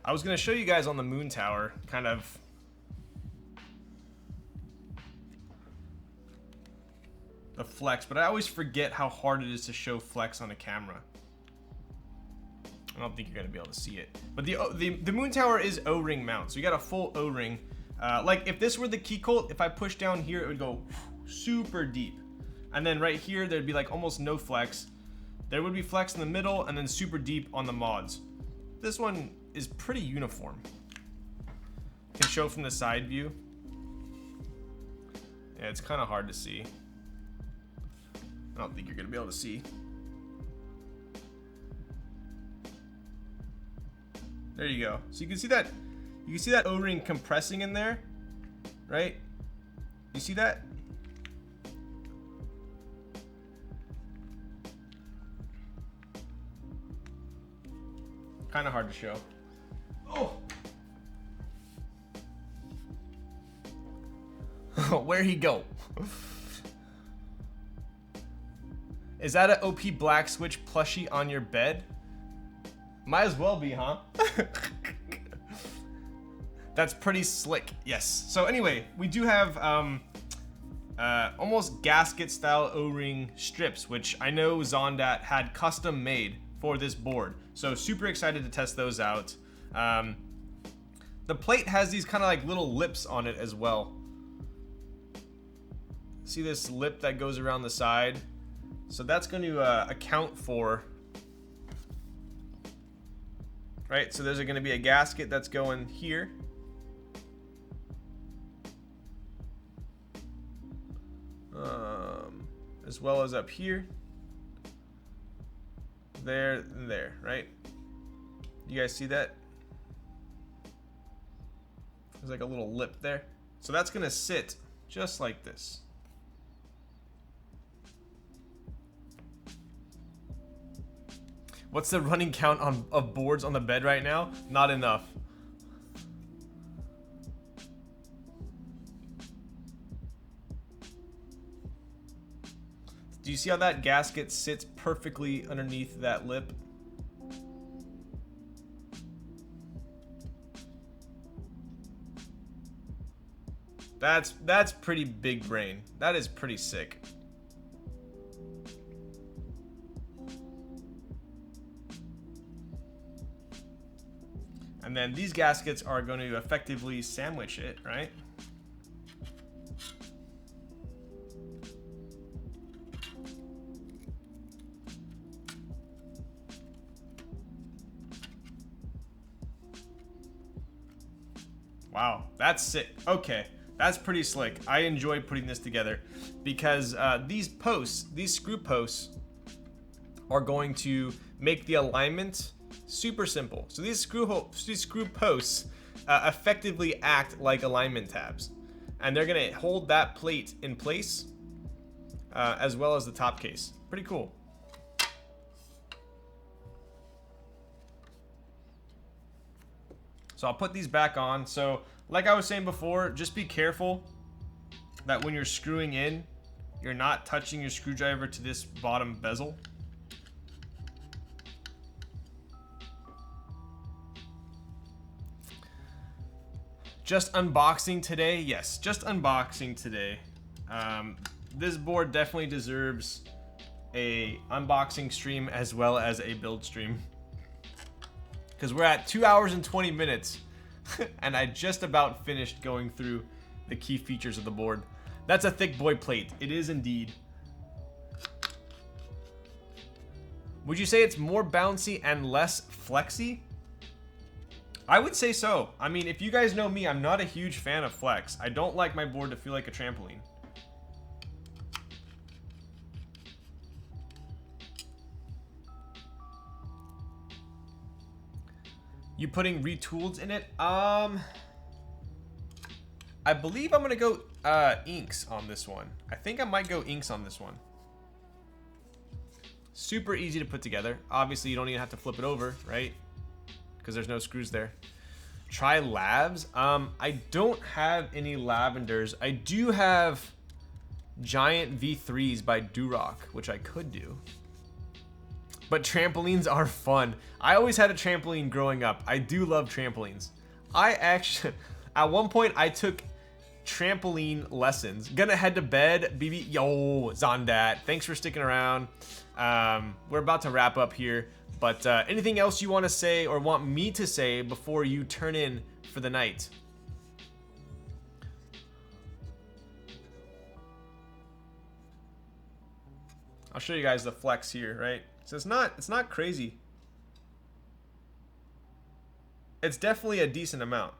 A: I was going to show you guys on the moon tower kind of the flex, but I always forget how hard it is to show flex on a camera. I don't think you're going to be able to see it. But the moon tower is O-ring mount, so you got a full O-ring. Like if this were the key colt, if I push down here, it would go super deep. And then right here, there'd be like almost no flex. There would be flex in the middle and then super deep on the mods. This one is pretty uniform. Can show from the side view. Yeah, it's kind of hard to see. I don't think you're gonna be able to see. There you go. So you can see that. You can see that O-ring compressing in there, right? You see that? Kind of hard to show. Oh! Where'd he go? Is that an OP Black Switch plushie on your bed? Might as well be, huh? That's pretty slick, yes. So anyway, we do have almost gasket style O-ring strips, which I know Zondat had custom made for this board. So super excited to test those out. The plate has these kind of like little lips on it as well. See this lip that goes around the side? So that's going to account for, right? So there's going to be a gasket that's going here. As well as up here. There and there, right? You guys see that? There's like a little lip there. So that's going to sit just like this. What's the running count of boards on the bed right now? Not enough. Do you see how that gasket sits perfectly underneath that lip? That's pretty big brain. That is pretty sick. And then these gaskets are going to effectively sandwich it, right? Wow, that's sick. Okay, that's pretty slick. I enjoy putting this together because these posts, these screw posts, are going to make the alignment super simple. So these screw posts effectively act like alignment tabs, and they're gonna hold that plate in place as well as the top case. Pretty cool. So I'll put these back on. So like I was saying before, just be careful that when you're screwing in, you're not touching your screwdriver to this bottom bezel. Just unboxing today? Yes, just unboxing today. This board definitely deserves a unboxing stream as well as a build stream. Because we're at 2 hours and 20 minutes and I just about finished going through the key features of the board. That's a thick boy plate. It is indeed. Would you say it's more bouncy and less flexy? I would say so. I mean, if you guys know me, I'm not a huge fan of flex. I don't like my board to feel like a trampoline. You putting retools in it? I believe I'm gonna go inks on this one. I think I might go inks on this one. Super easy to put together. Obviously, you don't even have to flip it over, right? Because there's no screws there. Try labs. I don't have any lavenders. I do have giant V3s by Durock, which I could do. But trampolines are fun. I always had a trampoline growing up. I do love trampolines. I actually, at one point, I took trampoline lessons. Gonna head to bed, BB. Yo, Zondat, thanks for sticking around. We're about to wrap up here, but anything else you want to say or want me to say before you turn in for the night? I'll show you guys the flex here, right? So it's not crazy. It's definitely a decent amount.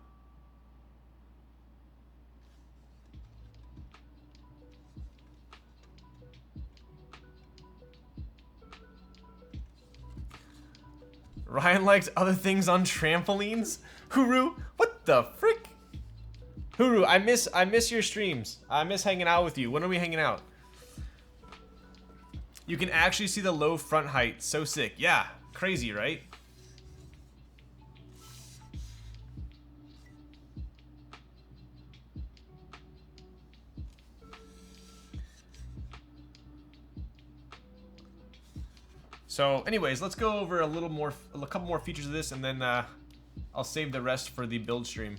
A: Ryan likes other things on trampolines? Huru, what the frick? Huru, I miss your streams. I miss hanging out with you. When are we hanging out? You can actually see the low front height. So sick. Yeah, crazy, right? So anyways, let's go over a couple more features of this, and then I'll save the rest for the build stream.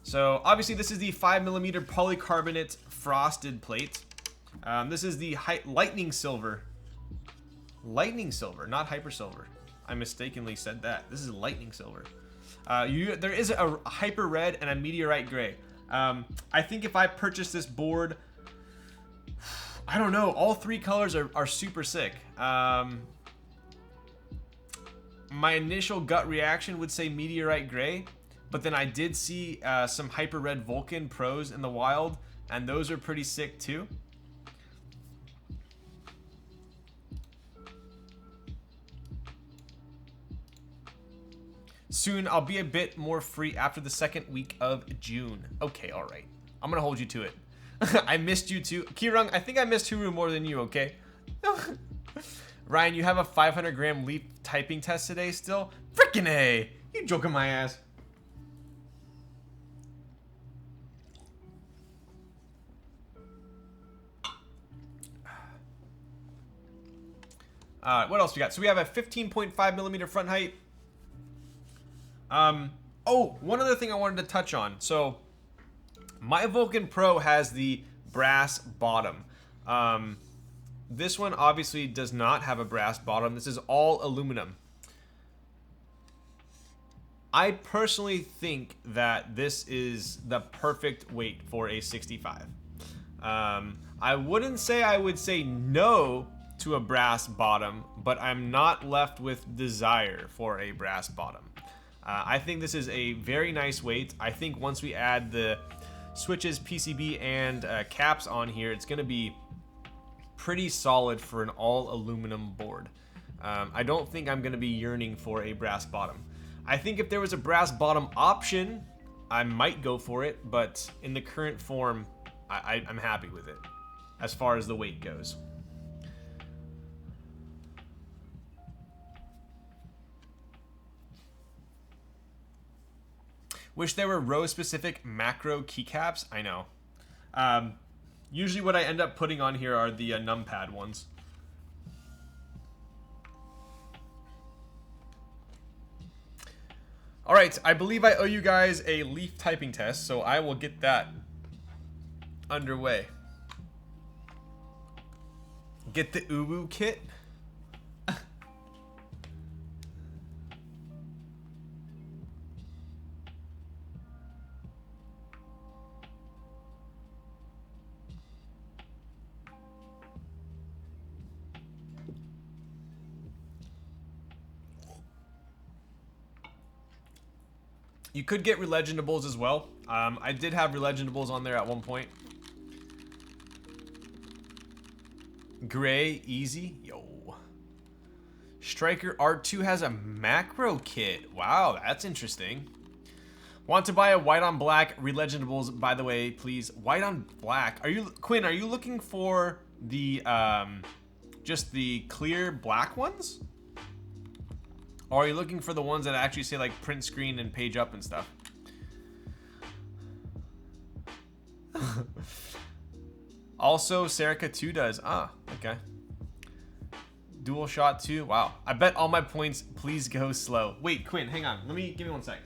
A: So obviously this is the 5mm polycarbonate frosted plate. This is the lightning silver. Lightning silver, not hyper silver. I mistakenly said that. This is lightning silver. There is a hyper red and a meteorite gray. I think if I purchase this board, I don't know, all three colors are super sick. My initial gut reaction would say meteorite gray, but then I did see some hyper red Vulcan pros in the wild, and those are pretty sick too. Soon, I'll be a bit more free after the second week of June. Okay, all right. I'm gonna hold you to it. I missed you too. Kirung, I think I missed Huru more than you, okay? Ryan, you have a 500-gram leaf typing test today still? Frickin' A! You joking my ass. What else we got? So we have a 15.5mm front height. Oh, one other thing I wanted to touch on. So, my Vulcan Pro has the brass bottom. This one obviously does not have a brass bottom. This is all aluminum. I personally think that this is the perfect weight for a 65. I wouldn't say I would say no to a brass bottom, but I'm not left with desire for a brass bottom. I think this is a very nice weight. I think once we add the switches, PCB, and caps on here, it's going to be pretty solid for an all aluminum board. I don't think I'm going to be yearning for a brass bottom. I think if there was a brass bottom option, I might go for it, but in the current form, I'm happy with it as far as the weight goes. Wish there were row-specific macro keycaps. I know. Usually what I end up putting on here are the numpad ones. All right, I believe I owe you guys a leaf typing test, so I will get that underway. Get the Uwu kit. You could get Relegendables as well. I did have Relegendables on there at one point. Gray, easy. Yo. Striker R2 has a macro kit. Wow, that's interesting. Want to buy a white on black Relegendables, by the way, please. White on black. Are you, Quinn, are you looking for the, just the clear black ones? Or are you looking for the ones that actually say like print screen and page up and stuff? Also, Serica 2 does. Ah, okay. Dual shot 2. Wow. I bet all my points, please go slow. Wait, Quinn, hang on. Give me 1 sec.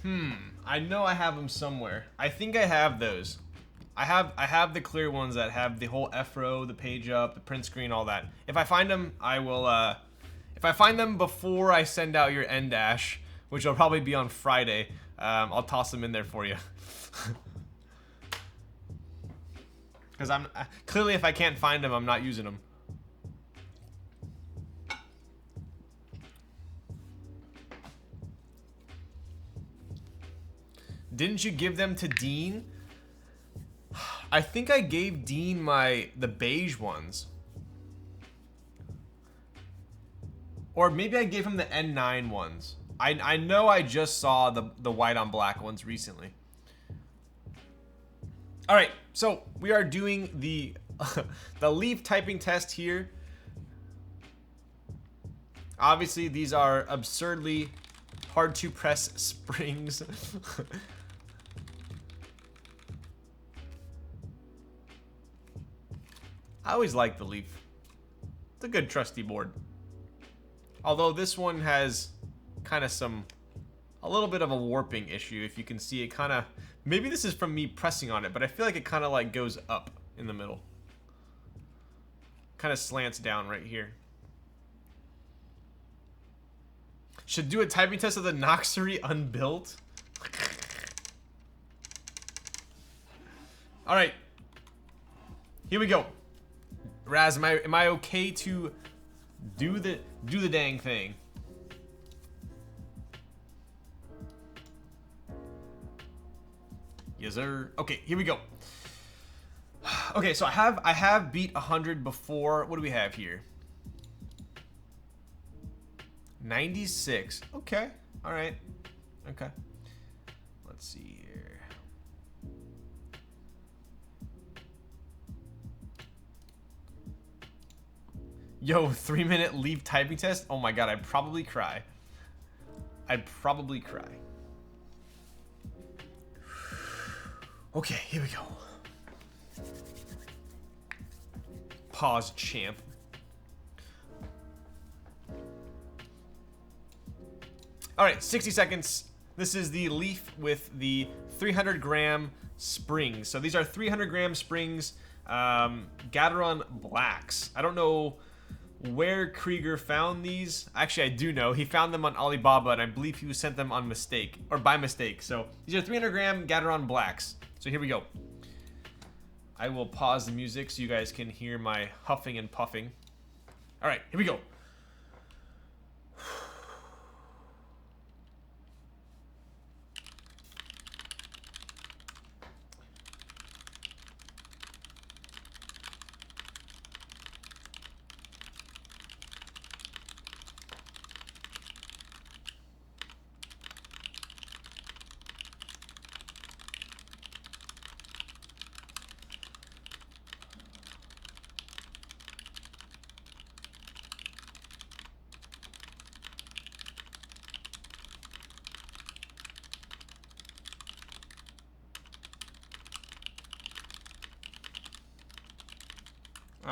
A: I know I have them somewhere. I think I have those. I have the clear ones that have the whole F-row, the page up, the print screen, all that. If I find them, I will, if I find them before I send out your end dash, which will probably be on Friday, I'll toss them in there for you. Because I'm, clearly if I can't find them, I'm not using them. Didn't you give them to Dean? I think I gave Dean the beige ones. Or maybe I gave him the N9 ones. I know I just saw the white on black ones recently. All right, so we are doing the the leaf typing test here. Obviously, these are absurdly hard to press springs. I always like the leaf. It's a good trusty board. Although this one has kind of a little bit of a warping issue. If you can see it kind of, maybe this is from me pressing on it, but I feel like it kind of like goes up in the middle. Kind of slants down right here. Should do a typing test of the Noxary unbuilt. All right. Here we go. Raz, am I okay to do the dang thing? Yes, sir. Okay, here we go. Okay, so I have beat 100 before. What do we have here? 96. Okay. All right. Okay. Let's see here. Yo, 3-minute leaf typing test? Oh my god, I'd probably cry. I'd probably cry. Okay, here we go. Pause, champ. Alright, 60 seconds. This is the leaf with the 300-gram springs. So these are 300-gram springs, Gateron Blacks. I don't know where Krieger found these. Actually, I do know. He found them on Alibaba, and I believe he sent them on mistake, or by mistake. So these are 300-gram Gateron Blacks. So here we go. I will pause the music so you guys can hear my huffing and puffing. All right, here we go.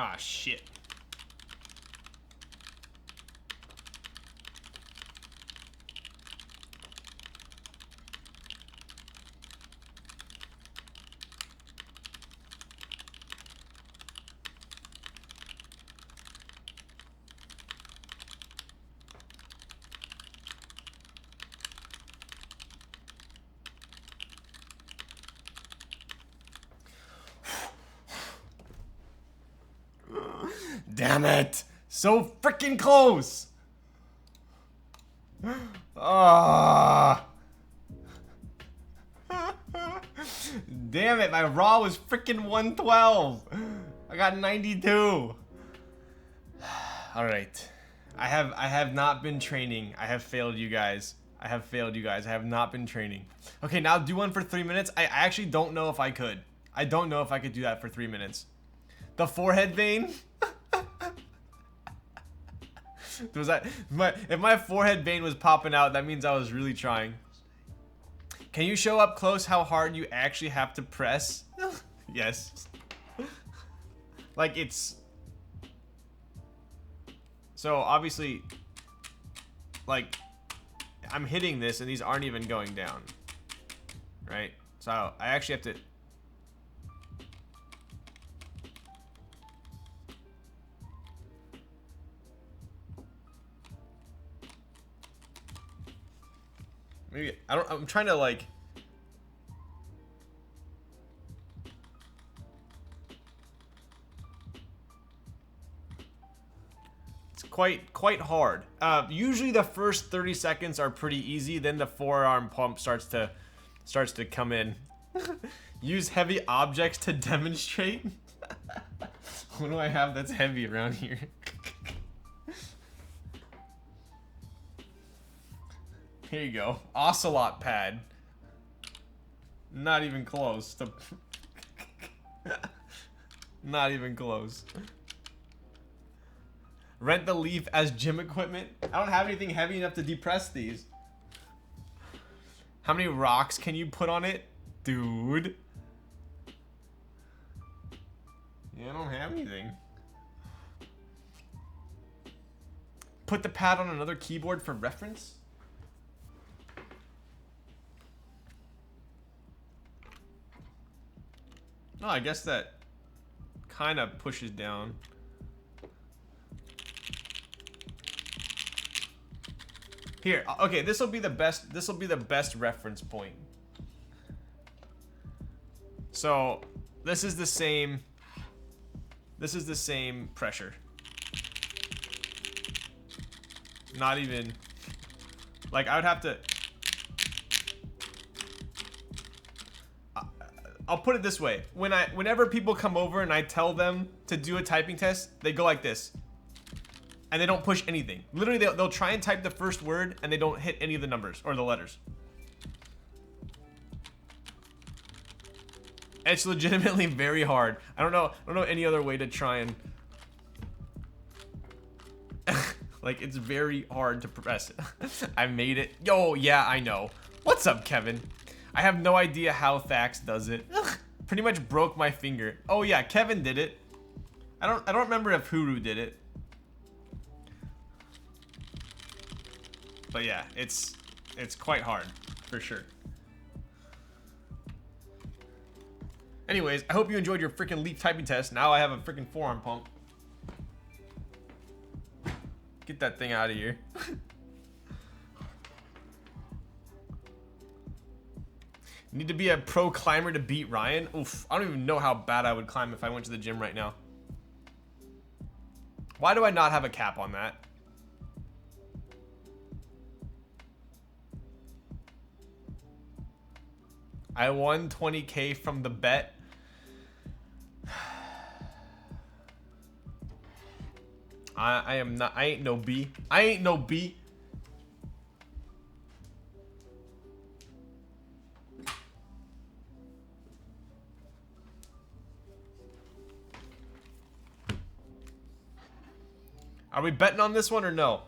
A: Ah, shit. Damn it! So freaking close! Ah! Damn it, my raw was freaking 112. I got 92. Alright. I have not been training. I have failed you guys. I have not been training. Okay, now do one for 3 minutes. I actually don't know if I could. I don't know if I could do that for 3 minutes. The forehead vein? Was that if my forehead vein was popping out, that means I was really trying. Can you show up close how hard you actually have to press? Yes. Like it's so obviously like I'm hitting this and these aren't even going down. right? So I actually have to... Maybe, I'm trying to like... It's quite hard. Usually the first 30 seconds are pretty easy, then the forearm pump starts to come in. Use heavy objects to demonstrate. What do I have that's heavy around here? Here you go. Ocelot pad. Not even close to... Not even close. Rent the leaf as gym equipment. I don't have anything heavy enough to depress these. How many rocks can you put on it? Dude. Yeah, I don't have anything. Put the pad on another keyboard for reference? No, I guess that kind of pushes down. Here, okay, this will be the best reference point. So, this is the same pressure. Not even, like, I would have to, I'll put it this way. Whenever people come over and I tell them to do a typing test, they go like this. And they don't push anything. Literally, they'll try and type the first word and they don't hit any of the numbers or the letters. It's legitimately very hard. I don't know any other way to try and like, it's very hard to press it. I made it. Yo, yeah, I know. What's up, Kevin? I have no idea how Thax does it. Pretty much broke my finger. Oh yeah, Kevin did it. I don't remember if Huru did it. But yeah, it's quite hard, for sure. Anyways, I hope you enjoyed your freaking leaf typing test. Now I have a freaking forearm pump. Get that thing out of here. Need to be a pro climber to beat Ryan? Oof, I don't even know how bad I would climb if I went to the gym right now. Why do I not have a cap on that? I won 20K from the bet. I am not, I ain't no B. I ain't no B. Are we betting on this one or no?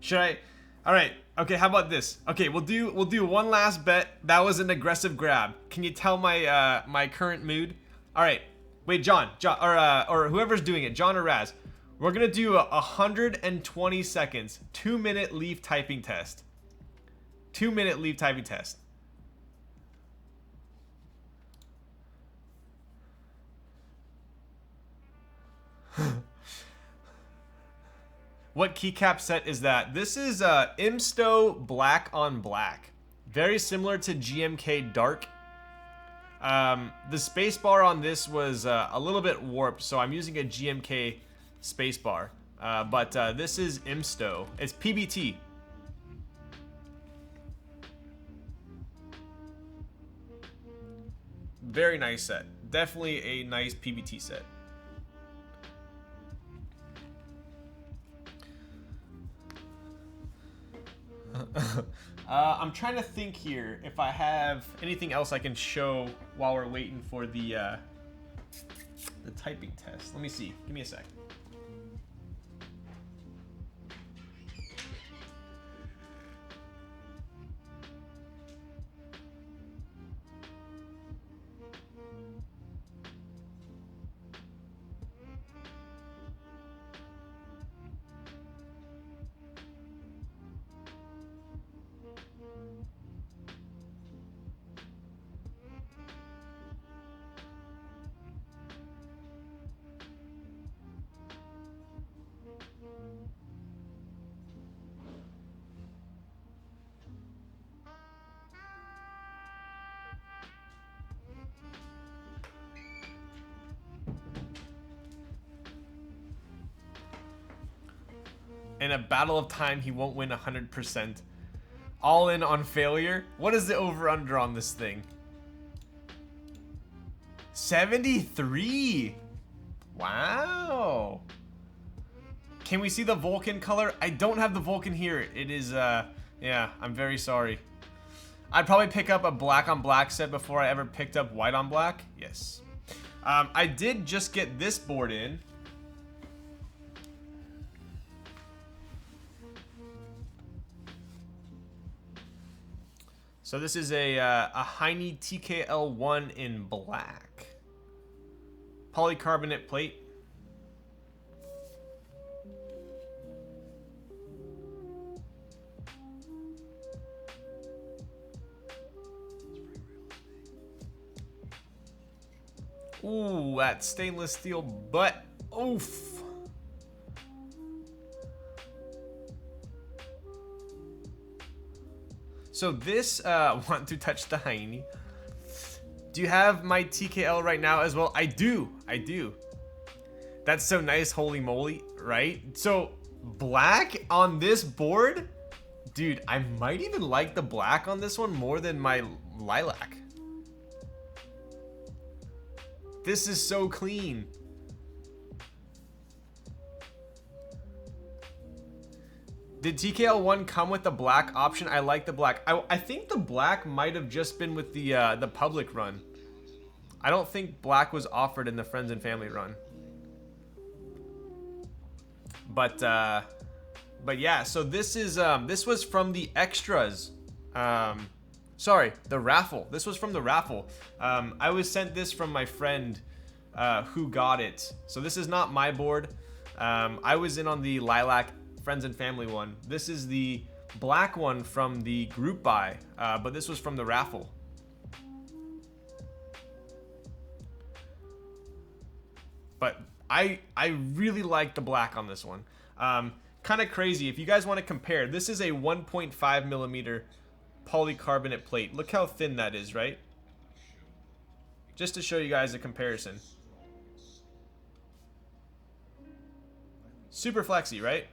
A: Should I? All right. Okay. How about this? Okay, we'll do one last bet. That was an aggressive grab. Can you tell my my current mood? All right. Wait, John, or whoever's doing it, John or Raz. We're gonna do 120 seconds, 2-minute leaf typing test. 2-minute leaf typing test. What keycap set is that? This is Imsto Black on Black. Very similar to GMK Dark. The spacebar on this was a little bit warped, so I'm using a GMK spacebar. But this is Imsto. It's PBT. Very nice set. Definitely a nice PBT set. I'm trying to think here if I have anything else I can show while we're waiting for the typing test. Let me see. Give me a sec. In a battle of time, he won't win 100%. All in on failure. What is the over-under on this thing? 73. Wow. Can we see the Vulcan color? I don't have the Vulcan here. It is, yeah, I'm very sorry. I'd probably pick up a black on black set before I ever picked up white on black. Yes. I did just get this board in. So this is a Heine TKL1 in black. Polycarbonate plate. Ooh, that stainless steel butt. Oof. So this, want to touch the Heine. Do you have my TKL right now as well? I do. That's so nice, holy moly, right? So black on this board, dude, I might even like the black on this one more than my lilac. This is so clean. Did TKL1 come with the black option? I like the black. I think the black might have just been with the public run. I don't think black was offered in the friends and family run. But yeah, so this is this was from the extras. Sorry, the raffle. This was from the raffle. I was sent this from my friend who got it. So this is not my board. I was in on the lilac friends and family one. This is the black one from the group buy, but this was from the raffle. But I really like the black on this one. Kind of crazy. If you guys want to compare, this is a 1.5 millimeter polycarbonate plate. Look how thin that is, right? Just to show you guys a comparison. Super flexy, right?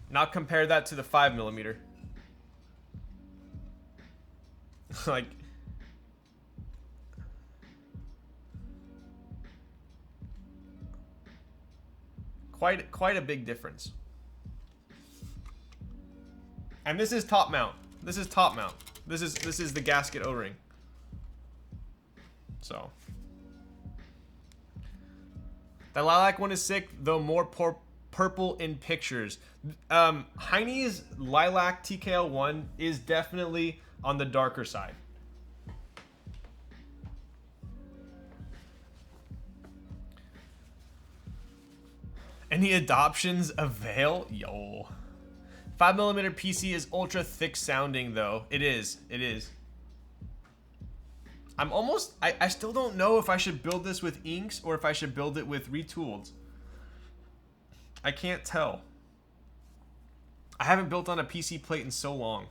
A: Now compare that to the 5 millimeter. Like, quite a big difference. And this is top mount. This is top mount. This is the gasket O-ring. So the lilac one is sick, though more purple in pictures. Heine's lilac TKL1 is definitely on the darker side. Any adoptions avail? Yo. 5mm PC is ultra thick sounding though. It is. I still don't know if I should build this with inks or if I should build it with retooled. I can't tell. I haven't built on a PC plate in so long.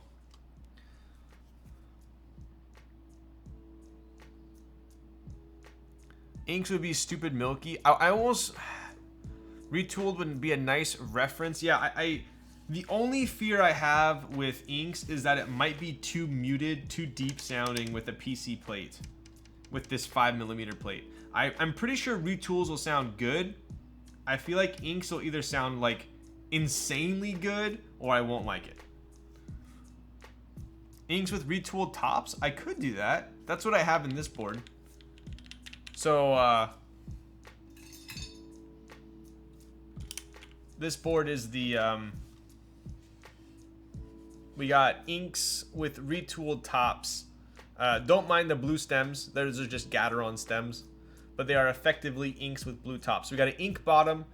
A: Inks would be stupid milky. I almost... Retooled would be a nice reference. Yeah, the only fear I have with inks is that it might be too muted, too deep sounding with a PC plate. With this 5mm plate. I'm pretty sure retools will sound good. I feel like inks will either sound like insanely good or I won't like it. Inks with retooled tops? I could do that. That's what I have in this board. So, this board is the, we got inks with retooled tops. Don't mind the blue stems. Those are just Gateron stems. But they are effectively inks with blue tops. So we got an ink bottom,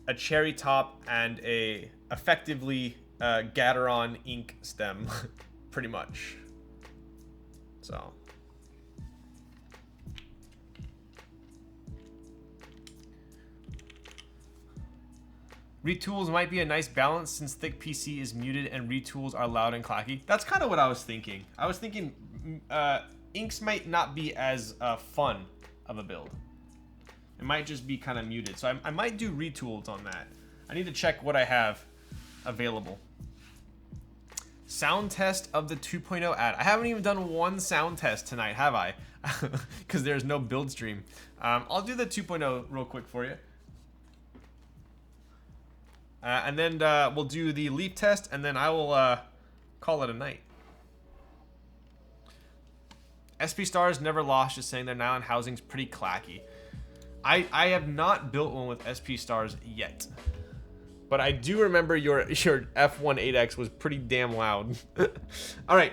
A: a cherry top, and a effectively Gateron ink stem. Pretty much. So. Retools might be a nice balance since thick PC is muted and retools are loud and clacky. That's kind of what I was thinking. I was thinking inks might not be as fun of a build. It might just be kind of muted. So I might do retools on that. I need to check what I have available. Sound test of the 2.0 ad. I haven't even done one sound test tonight, have I? Because there's no build stream. I'll do the 2.0 real quick for you. And then we'll do the leaf test, and then I will call it a night. SP Stars never lost, just saying they're now in housing's pretty clacky. I have not built one with SP Stars yet. But I do remember your F18X was pretty damn loud. All right.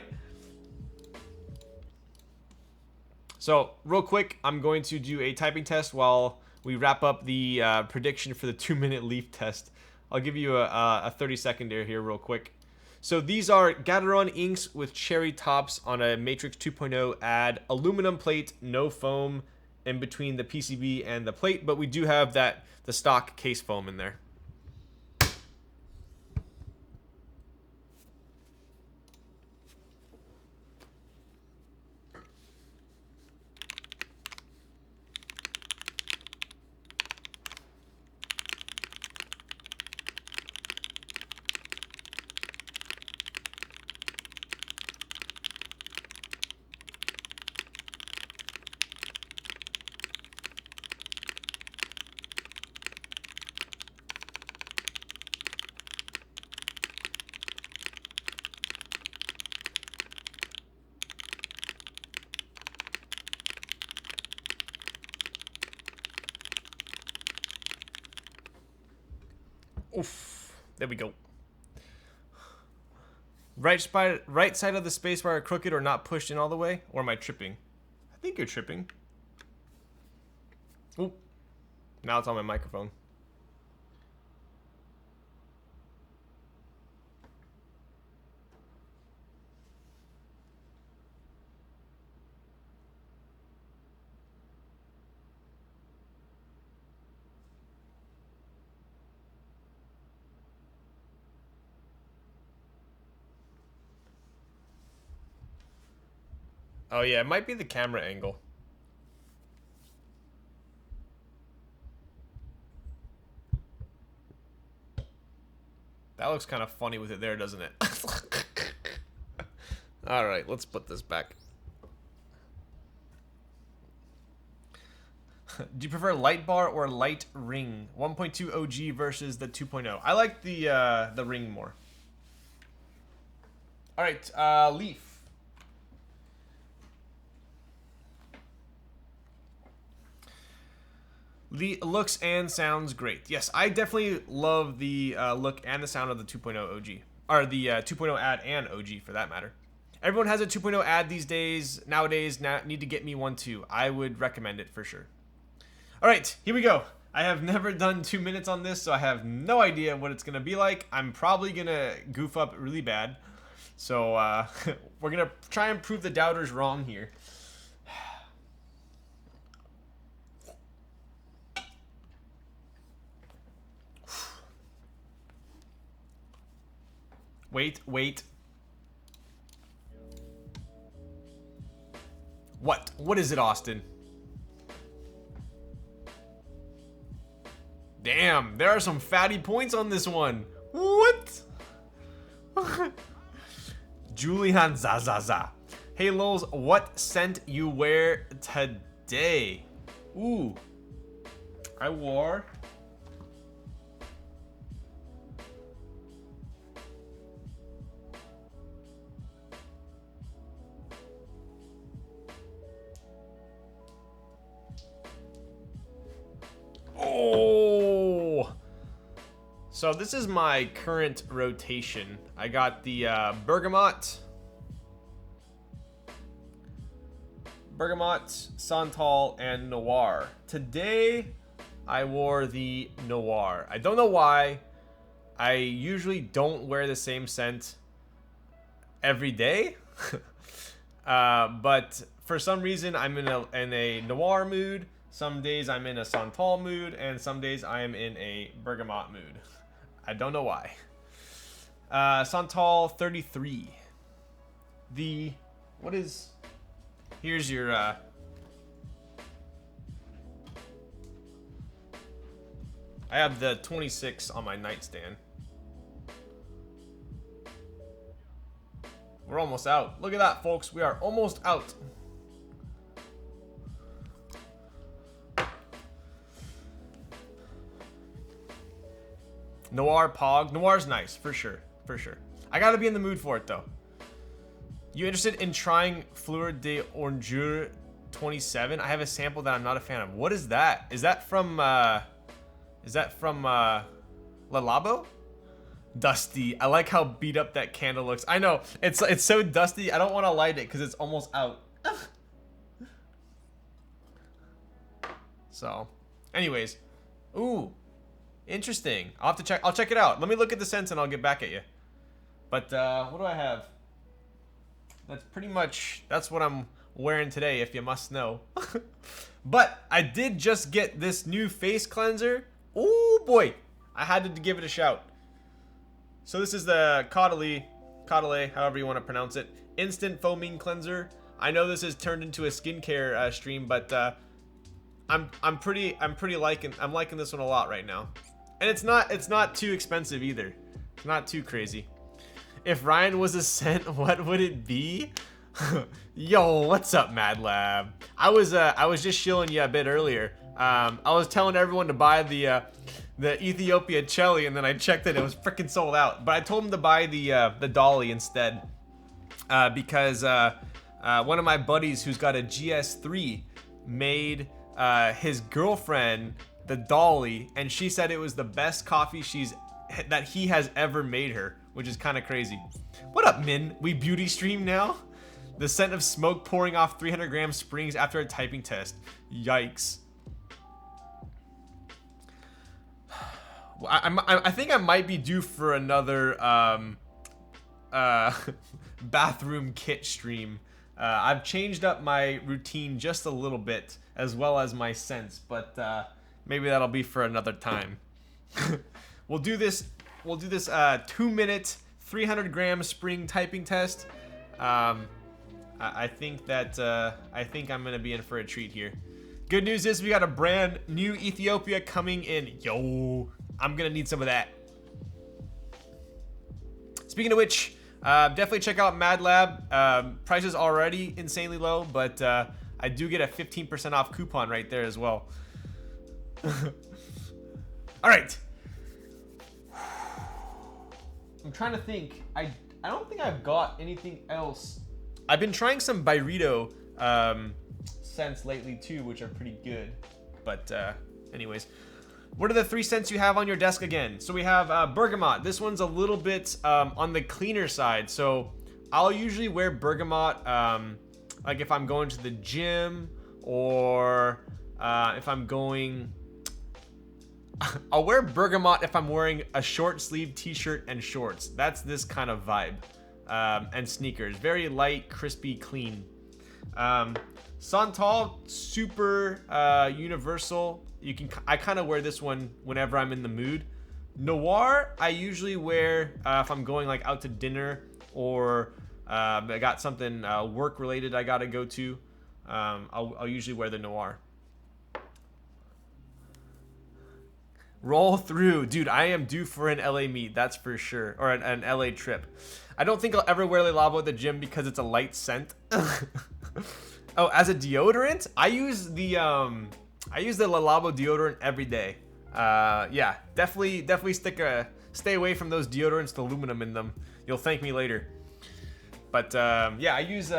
A: So real quick, I'm going to do a typing test while we wrap up the prediction for the 2-minute leaf test. I'll give you a 30-second here real quick. So these are Gateron inks with cherry tops on a Matrix 2.0 ad. Aluminum plate, no foam in between the PCB and the plate, but we do have the stock case foam in there. Oof. There we go. Right side of the spacebar crooked or not pushed in all the way? Or am I tripping? I think you're tripping. Oop. Now it's on my microphone. Oh yeah, it might be the camera angle. That looks kind of funny with it there, doesn't it? All right, let's put this back. Do you prefer light bar or light ring? 1.2 OG versus the 2.0. I like the ring more. All right, leaf. The looks and sounds great. Yes, I definitely love the look and the sound of the 2.0 OG. Or the 2.0 ad and OG for that matter. Everyone has a 2.0 ad these days. Nowadays, need to get me one too. I would recommend it for sure. All right, here we go. I have never done 2 minutes on this, so I have no idea what it's going to be like. I'm probably going to goof up really bad. So we're going to try and prove the doubters wrong here. Wait. What? What is it, Austin? Damn, there are some fatty points on this one. What? Julian Zazaza. Hey, Lols, what scent you wear today? Ooh. I wore... Oh! So this is my current rotation. I got the Bergamot, Santal, and Noir. Today, I wore the Noir. I don't know why. I usually don't wear the same scent every day. But for some reason, I'm in a Noir mood. Some days I'm in a Santal mood, and some days I am in a Bergamot mood. I don't know why. Santal 33. Here's your, I have the 26 on my nightstand. We're almost out. Look at that, folks. We are almost out. Noir Pog. Noir's nice, for sure. For sure. I gotta be in the mood for it, though. You interested in trying Fleur de Orangure 27? I have a sample that I'm not a fan of. What is that? Is that from Le Labo? Dusty. I like how beat up that candle looks. I know. It's so dusty. I don't want to light it because it's almost out. So, anyways. Ooh. Interesting. I'll have to check. I'll check it out. Let me look at the scents and I'll get back at you. But what do I have? That's pretty much, that's what I'm wearing today, if you must know. But I did just get this new face cleanser. Oh boy, I had to give it a shout. So this is the Caudalie, however you want to pronounce it, instant foaming cleanser. I know this has turned into a skincare stream, but I'm liking this one a lot right now. And it's not too expensive either. It's not too crazy. If Ryan was a scent, what would it be? Yo, what's up, Mad Lab? I was just shilling you a bit earlier. I was telling everyone to buy the Ethiopia Chelly, and then I checked it was freaking sold out. But I told him to buy the Dolly instead, because one of my buddies who's got a GS3 made his girlfriend the Dolly, and she said it was the best coffee that he has ever made her, which is kind of crazy. What up, Min? We beauty stream now? The scent of smoke pouring off 300 gram springs after a typing test. Yikes. I think I might be due for another bathroom kit stream. I've changed up my routine just a little bit, as well as my scents, but maybe that'll be for another time. We'll do this 2-minute 300 gram spring typing test. I think I'm gonna be in for a treat here. Good news is we got a brand new Ethiopia coming in. Yo, I'm gonna need some of that. Speaking of which, definitely check out Mad Lab. Price is already insanely low, but I do get a 15% off coupon right there as well. All right. I'm trying to think. I don't think I've got anything else. I've been trying some Byredo scents lately too, which are pretty good. But anyways, what are the 3 scents you have on your desk again? So we have bergamot. This one's a little bit on the cleaner side. So I'll usually wear bergamot like if I'm going to the gym, or if I'm going... I'll wear bergamot if I'm wearing a short sleeve t-shirt and shorts. That's this kind of vibe. And sneakers. Very light, crispy, clean. Santal, super universal. I kind of wear this one whenever I'm in the mood. Noir, I usually wear if I'm going like out to dinner, or I got something work related I gotta go to. I'll usually wear the Noir. Roll through. Dude, I am due for an LA meet, that's for sure. Or an LA trip. I don't think I'll ever wear Le Labo at the gym because it's a light scent. Oh, as a deodorant, I use the Le Labo deodorant every day. Yeah, definitely stay away from those deodorants with aluminum in them. You'll thank me later. But yeah, I use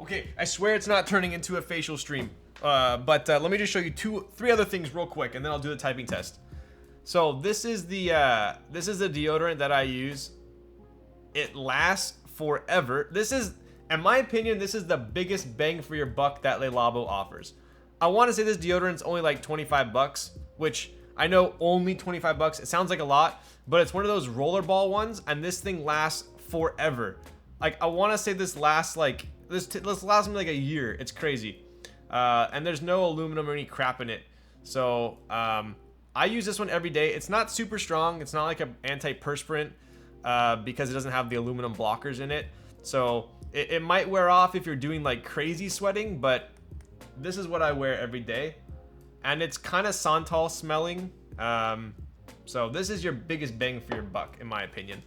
A: Okay, I swear it's not turning into a facial stream. But let me just show you 3 other things real quick, and then I'll do the typing test. So this is the deodorant that I use. It lasts forever. This is, in my opinion, this is the biggest bang for your buck that Le Labo offers. I want to say this deodorant's only like 25 bucks, which I know only 25 bucks. It sounds like a lot, but it's one of those rollerball ones, and this thing lasts forever. Like, I want to say this lasts like this lasts me like a year. It's crazy. And there's no aluminum or any crap in it. So I use this one every day. It's not super strong. It's not like an antiperspirant because it doesn't have the aluminum blockers in it. So it might wear off if you're doing like crazy sweating, but this is what I wear every day. And it's kind of Santal smelling. So this is your biggest bang for your buck, in my opinion.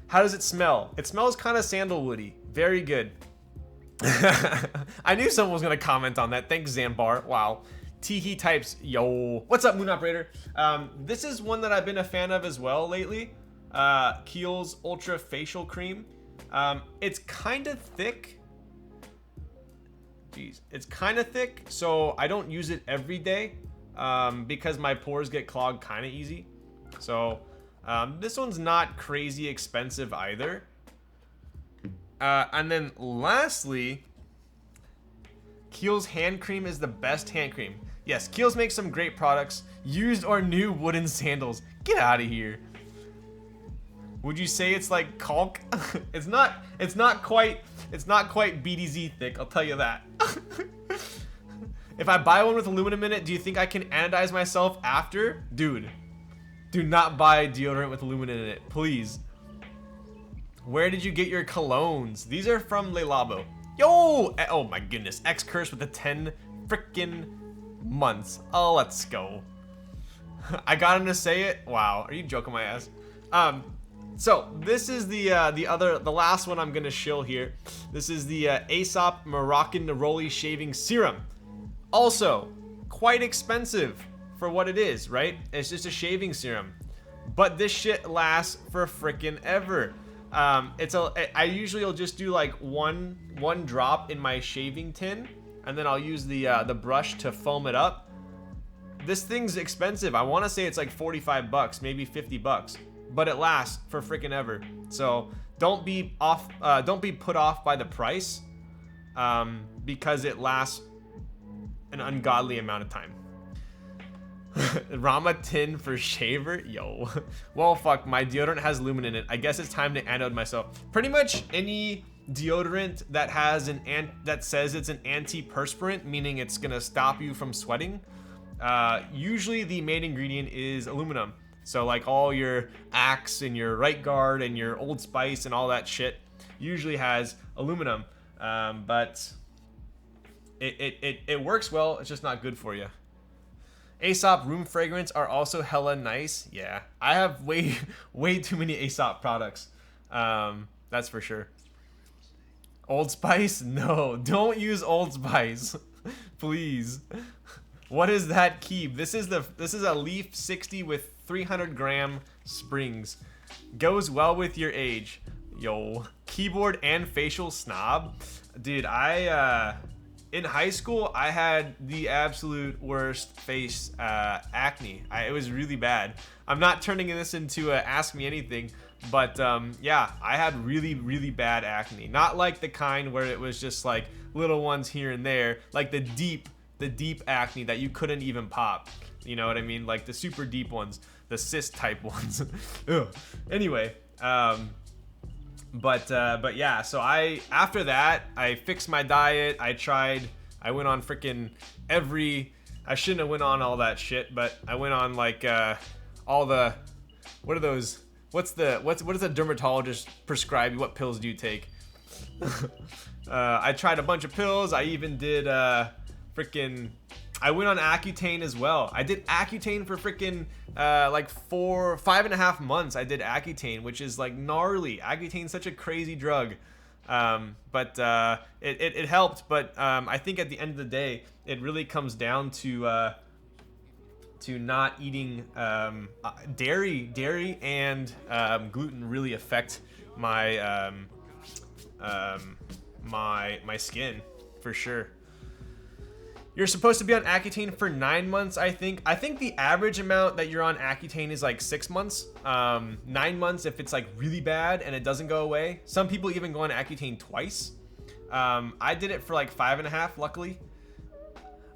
A: How does it smell? It smells kind of sandalwoody. Very good. I knew someone was going to comment on that. Thanks, Zambar. Wow. Teehee types. Yo. What's up, Moon Operator? This is one that I've been a fan of as well lately. Kiehl's Ultra Facial Cream. It's kind of thick. Jeez. It's kind of thick, so I don't use it every day because my pores get clogged kind of easy. So this one's not crazy expensive either. And then lastly, Kiehl's hand cream is the best hand cream. Yes, Kiehl's makes some great products. Used or new wooden sandals. Get out of here. Would you say it's like caulk? It's not quite BDZ thick, I'll tell you that. If I buy one with aluminum in it, do you think I can anodize myself after? Dude, do not buy deodorant with aluminum in it, please. Where did you get your colognes? These are from Le Labo. Yo! Oh my goodness. X-Curse with the 10 frickin' months. Oh, let's go. I got him to say it? Wow. Are you joking my ass? So this is the last one I'm gonna shill here. This is the Aesop Moroccan Neroli Shaving Serum. Also, quite expensive for what it is, right? It's just a shaving serum. But this shit lasts for frickin' ever. I usually will just do like one drop in my shaving tin, and then I'll use the brush to foam it up. This thing's expensive. I want to say it's like 45 bucks, maybe 50 bucks, but it lasts for freaking ever. So don't be put off by the price, because it lasts an ungodly amount of time. Rama tin for shaver? Yo. Well, fuck, my deodorant has lumen in it. I guess it's time to anode myself. Pretty much any deodorant that has that says it's an antiperspirant, meaning it's gonna stop you from sweating, usually the main ingredient is aluminum. So like all your Axe and your Right Guard and your Old Spice and all that shit usually has aluminum, but it works well. It's just not good for you. Aesop room fragrance are also hella nice. Yeah, I have way too many Aesop products. That's for sure. Old Spice? No, don't use Old Spice, please. What is that keep? This is a Leaf 60 with 300 gram springs. Goes well with your age. Yo, keyboard and facial snob, dude. In high school, I had the absolute worst face acne. It was really bad. I'm not turning this into Ask Me Anything, but yeah, I had really bad acne. Not like the kind where it was just like little ones here and there, like the deep acne that you couldn't even pop. You know what I mean? Like the super deep ones, the cyst type ones. Anyway, but yeah, so after that I fixed my diet. I went on freaking I shouldn't have went on all that shit, but I went on like all the, what are those, what does a dermatologist prescribe you? What pills do you take? I tried a bunch of pills. I even did I went on Accutane as well. I did Accutane for freaking like 5.5 months. I did Accutane, which is like gnarly. Accutane's such a crazy drug. But it helped. But I think at the end of the day, it really comes down to not eating dairy and gluten really affect my my skin for sure. You're supposed to be on Accutane for 9 months, I think. I think the average amount that you're on Accutane is like 6 months. 9 months if it's like really bad and it doesn't go away. Some people even go on Accutane twice. I did it for like 5.5, luckily.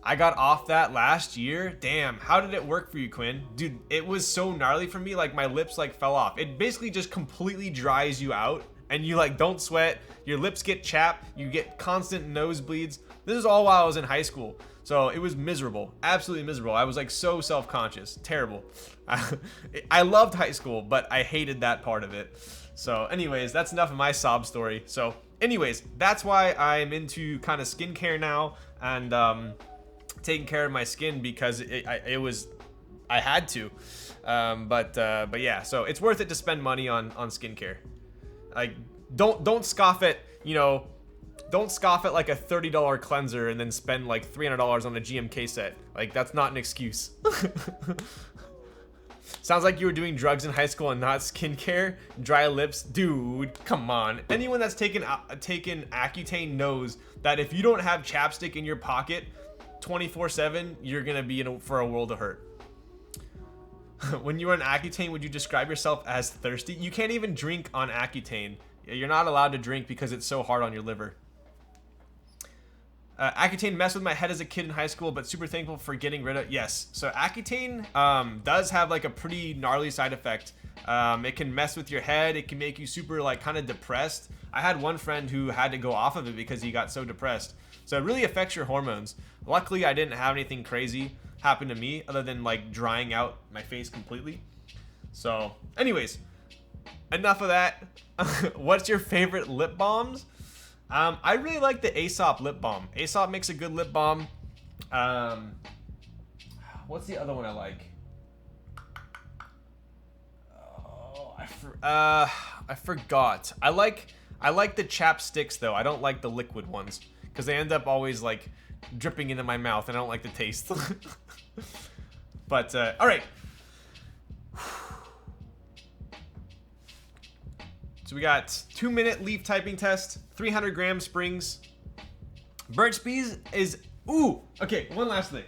A: I got off that last year. Damn, how did it work for you, Quinn? Dude, it was so gnarly for me, like my lips like fell off. It basically just completely dries you out and you like don't sweat, your lips get chapped, you get constant nosebleeds. This is all while I was in high school. So it was miserable, absolutely miserable. I was like so self-conscious, terrible. I loved high school, but I hated that part of it. So anyways, that's enough of my sob story. So anyways, that's why I'm into kind of skincare now and taking care of my skin, because I had to. But yeah, so it's worth it to spend money on skincare. Like don't scoff at, you know, don't scoff at like a $30 cleanser and then spend like $300 on a GMK set. Like, that's not an excuse. Sounds like you were doing drugs in high school and not skincare. Dry lips, dude, come on. Anyone that's taken Accutane knows that if you don't have chapstick in your pocket 24/7, you're gonna be for a world of hurt. When you were on Accutane, would you describe yourself as thirsty? You can't even drink on Accutane. You're not allowed to drink because it's so hard on your liver. Accutane messed with my head as a kid in high school, but super thankful for getting rid of. Yes, so Accutane does have like a pretty gnarly side effect. It can mess with your head. It can make you super like kind of depressed. I had one friend who had to go off of it because he got so depressed. So it really affects your hormones. Luckily, I didn't have anything crazy happen to me other than like drying out my face completely. So anyways, enough of that. What's your favorite lip balms? I really like the Aesop lip balm. Aesop makes a good lip balm. What's the other one I like? Oh, I forgot. I like the chapsticks though. I don't like the liquid ones because they end up always like dripping into my mouth and I don't like the taste. But all right. So we got 2-minute leaf typing test, 300 gram springs. Burnt Speed is, ooh, okay, one last thing.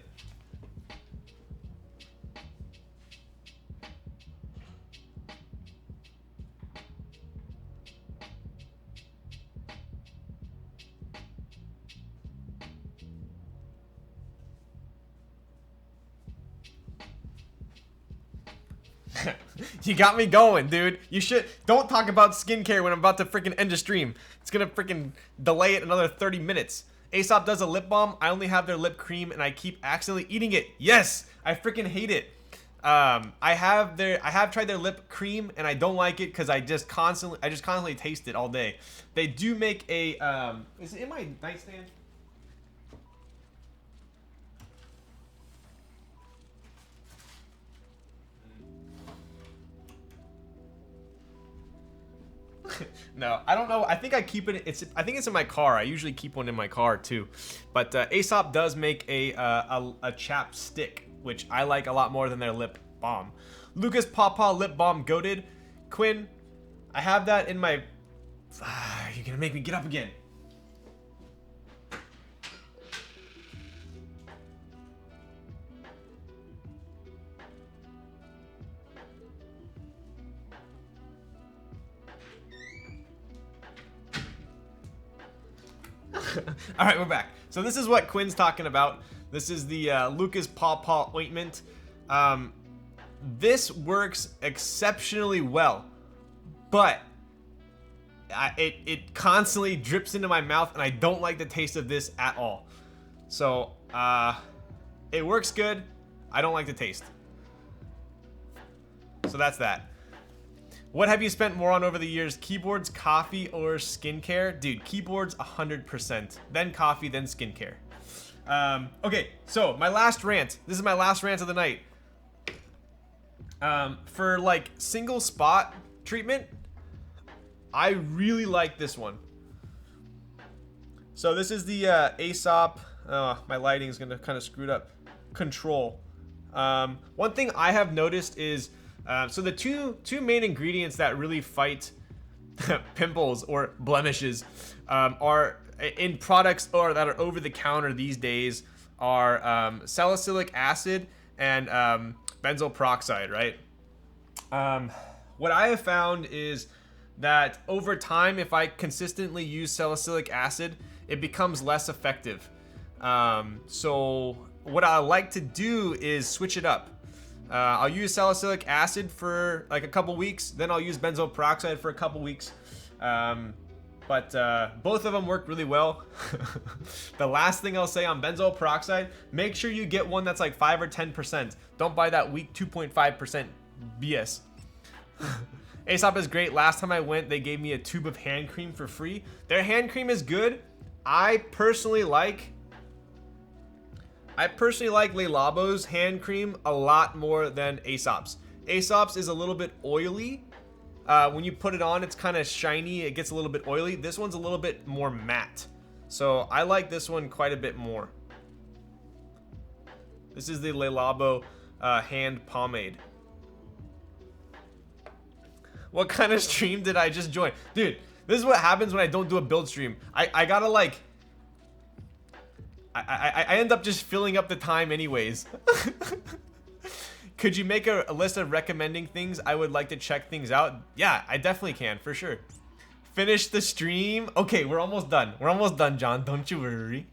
A: You got me going, dude. You should don't talk about skincare when I'm about to freaking end a stream. It's gonna freaking delay it another 30 minutes. Aesop does a lip balm. I only have their lip cream and I keep accidentally eating it. Yes, I freaking hate it. I have tried their lip cream and I don't like it because I just constantly taste it all day. They do make a is it in my nightstand? No, I don't know. I think I keep it. I think it's in my car. I usually keep one in my car too. But Aesop does make a chapstick, which I like a lot more than their lip balm. Lucas Pawpaw lip balm goated. Quinn, I have that in my. You're gonna make me get up again. All right, we're back. So this is what Quinn's talking about. This is the Lucas Pawpaw ointment. This works exceptionally well, but it constantly drips into my mouth, and I don't like the taste of this at all. So it works good. I don't like the taste. So that's that. What have you spent more on over the years? Keyboards, coffee, or skincare? Dude, keyboards 100%. Then coffee, then skincare. Okay, so my last rant. This is my last rant of the night. For like single spot treatment, I really like this one. So this is the Aesop. My lighting is gonna kind of screwed up. Control. One thing I have noticed is so the two main ingredients that really fight pimples or blemishes are in products or that are over the counter these days are salicylic acid and benzoyl peroxide, right? What I have found is that over time, if I consistently use salicylic acid, it becomes less effective. So what I like to do is switch it up. I'll use salicylic acid for like a couple weeks, then I'll use benzoyl peroxide for a couple weeks. But both of them work really well. The last thing I'll say on benzoyl peroxide, make sure you get one that's like 5 or 10%. Don't buy that weak 2.5% BS. Aesop is great. Last time I went, they gave me a tube of hand cream for free. Their hand cream is good. I personally like Le Labo's hand cream a lot more than Aesop's. Aesop's is a little bit oily. When you put it on, it's kind of shiny. It gets a little bit oily. This one's a little bit more matte. So I like this one quite a bit more. This is the Le Labo hand pomade. What kind of stream did I just join? Dude, this is what happens when I don't do a build stream. I gotta like... I end up just filling up the time anyways. Could you make a list of recommending things I would like to check things out? Yeah, I definitely can, for sure. Finish the stream. Okay, we're almost done. We're almost done, John. Don't you worry.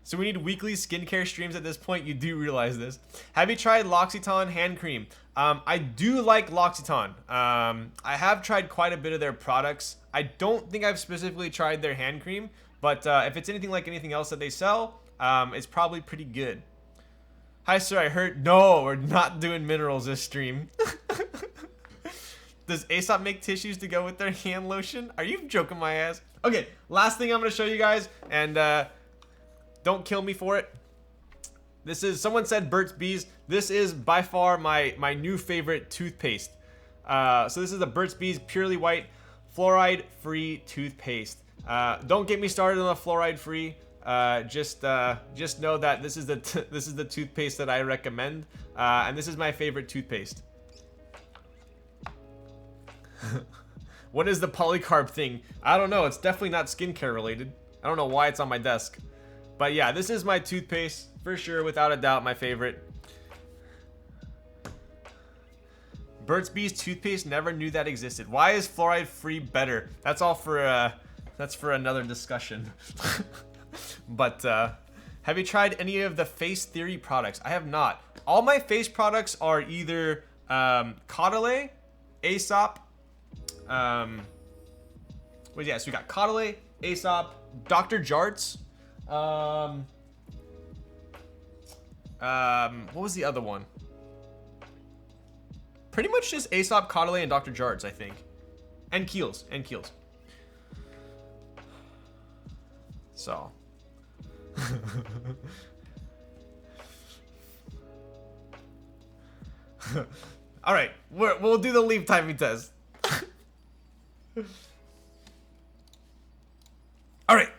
A: So we need weekly skincare streams at this point. You do realize this. Have you tried L'Occitane hand cream? I do like L'Occitane. I have tried quite a bit of their products. I don't think I've specifically tried their hand cream, but if it's anything like anything else that they sell, it's probably pretty good. Hi, sir. I heard. No, we're not doing minerals this stream. Does Aesop make tissues to go with their hand lotion? Are you joking my ass? Okay, last thing I'm going to show you guys, and don't kill me for it. This is, someone said Burt's Bees. This is by far my new favorite toothpaste. So this is the Burt's Bees Purely White Fluoride-Free Toothpaste. Don't get me started on the fluoride-free. Just know that this is the toothpaste that I recommend, and this is my favorite toothpaste. What is the polycarb thing? I don't know. It's definitely not skincare related. I don't know why it's on my desk, but yeah, this is my toothpaste for sure, without a doubt, my favorite. Burt's Bees toothpaste, never knew that existed. Why is fluoride free better? That's all for that's for another discussion. But have you tried any of the Face Theory products? I have not. All my face products are either Caudalie, Aesop. Well, yeah, so we got Caudalie, Aesop, Dr. Jart's. What was the other one? Pretty much just Aesop, Caudalie, and Dr. Jart's, I think. And Kiehl's. So. All right, we'll do the leave timing test. All right,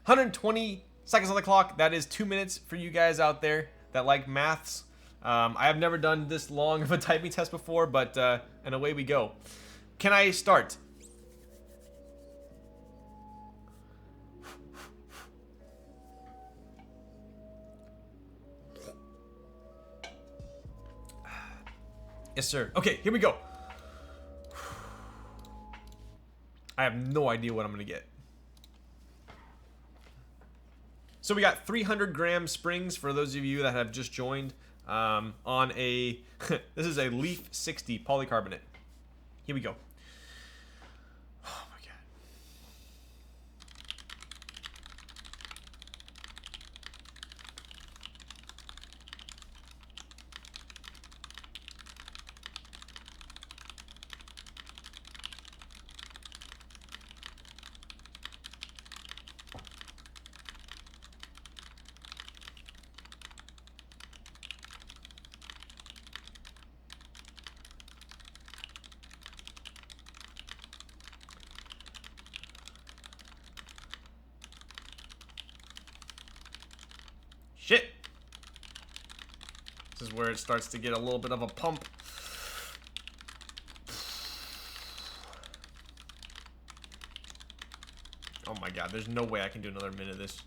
A: 120 seconds on the clock. That is 2 minutes for you guys out there that like maths. I have never done this long of a typing test before, but and away we go. Can I start? Yes, sir. Okay, here we go. I have no idea what I'm gonna get. So we got 300 gram springs for those of you that have just joined on a, this is a Leaf 60 polycarbonate. Here we go. Oh my God. Shit. This is where it starts to get a little bit of a pump. Oh my God, there's no way I can do another minute of this.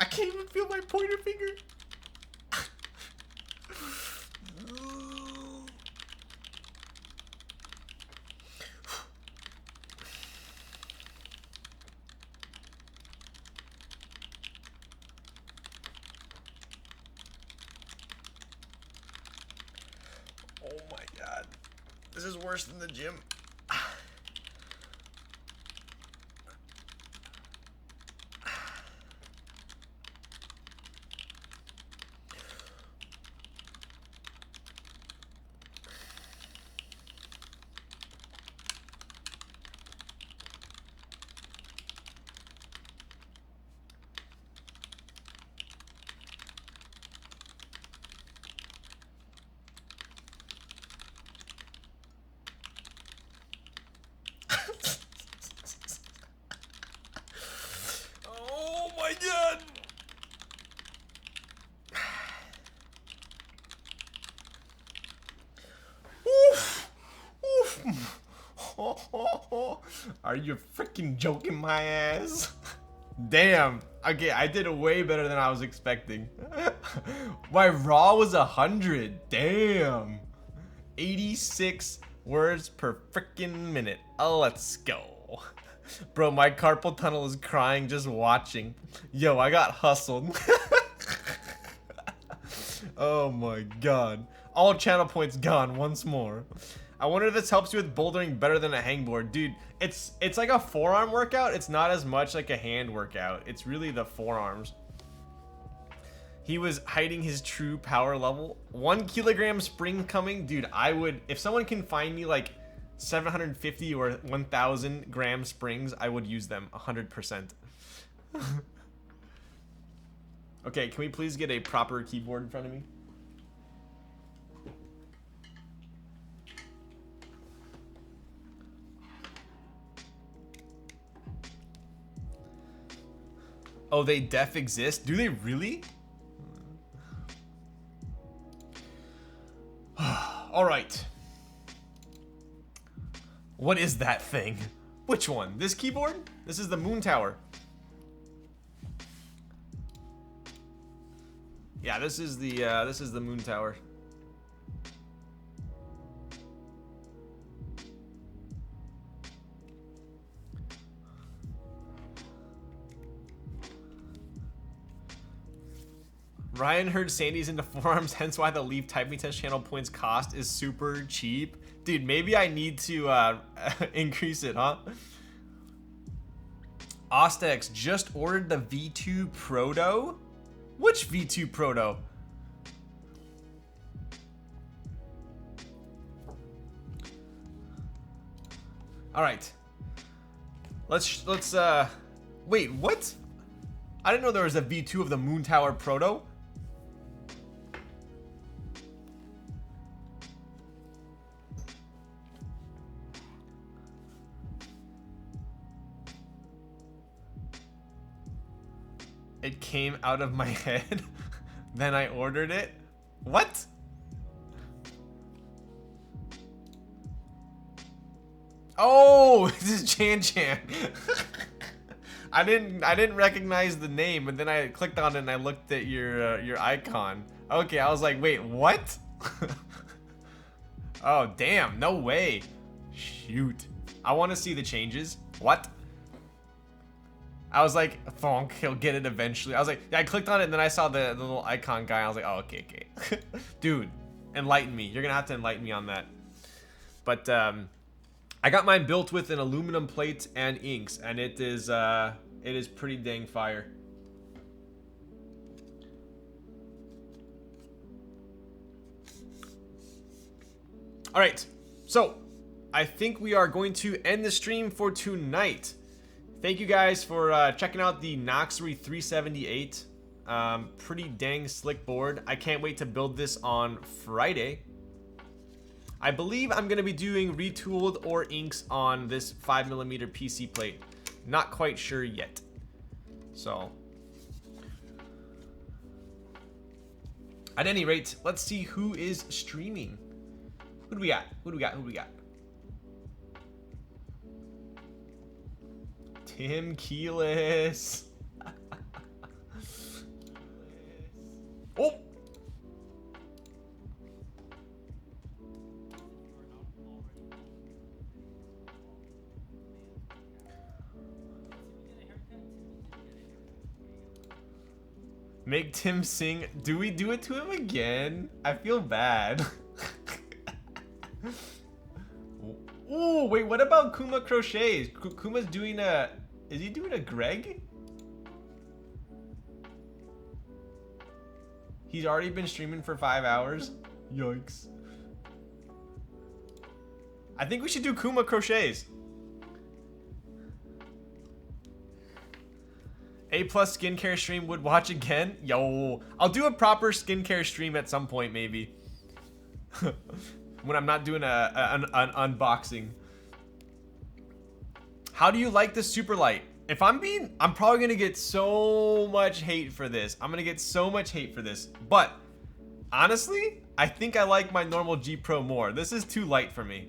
A: I can't even feel my pointer finger. This is worse than the gym. Oh my god! Oof! Oof! Are you freaking joking my ass? Damn. Okay, I did way better than I was expecting. My raw was 100. Damn. 86 words per freaking minute. Let's go. Bro, my carpal tunnel is crying just watching. Yo, I got hustled. Oh my god. All channel points gone once more. I wonder if this helps you with bouldering better than a hangboard. Dude, it's like a forearm workout. It's not as much like a hand workout. It's really the forearms. He was hiding his true power level. 1 kilogram spring coming. Dude, I would, if someone can find me like 750 or 1,000 gram springs, I would use them 100%. Okay, can we please get a proper keyboard in front of me? Oh, they def exist? Do they really? All right. What is that thing? Which one? This keyboard? This is the Moon Tower. Yeah, this is the Moon Tower. Ryan heard Sandy's into forearms, hence why the Leaf Typing Test channel points cost is super cheap. Dude, maybe I need to increase it, huh? Ostex just ordered the V2 Proto? Which V2 Proto? All right. Let's wait, what? I didn't know there was a V2 of the Moon Tower Proto. It came out of my head. Then I ordered it. What? Oh, this is Chan Chan. I didn't recognize the name, and then I clicked on it and I looked at your icon. Okay, I was like, wait, what? Oh, damn, no way. Shoot. I want to see the changes. What? I was like, Fonk, he'll get it eventually. I was like, yeah, I clicked on it and then I saw the little icon guy. I was like, oh, okay. Dude, enlighten me. You're gonna have to enlighten me on that. But I got mine built with an aluminum plate and inks, and it is pretty dang fire. All right, so I think we are going to end the stream for tonight. Thank you guys for checking out the Noxary 378. Pretty dang slick board. I can't wait to build this on Friday. I believe I'm going to be doing retooled or inks on this 5mm PC plate. Not quite sure yet. So, at any rate, let's see who is streaming. Who do we got? Who do we got? Who do we got? Tim Keelis. Oh! Make Tim sing. Do we do it to him again? I feel bad. Ooh, wait, what about Kuma Crochets? Kuma's doing a... Is he doing a Greg? He's already been streaming for 5 hours. Yikes. I think we should do Kuma Crochets. A+ skincare stream, would watch again. Yo, I'll do a proper skincare stream at some point, maybe. When I'm not doing an unboxing. How do you like the super light? If I'm probably gonna get so much hate for this. I'm gonna get so much hate for this. But honestly, I think I like my normal G Pro more. This is too light for me.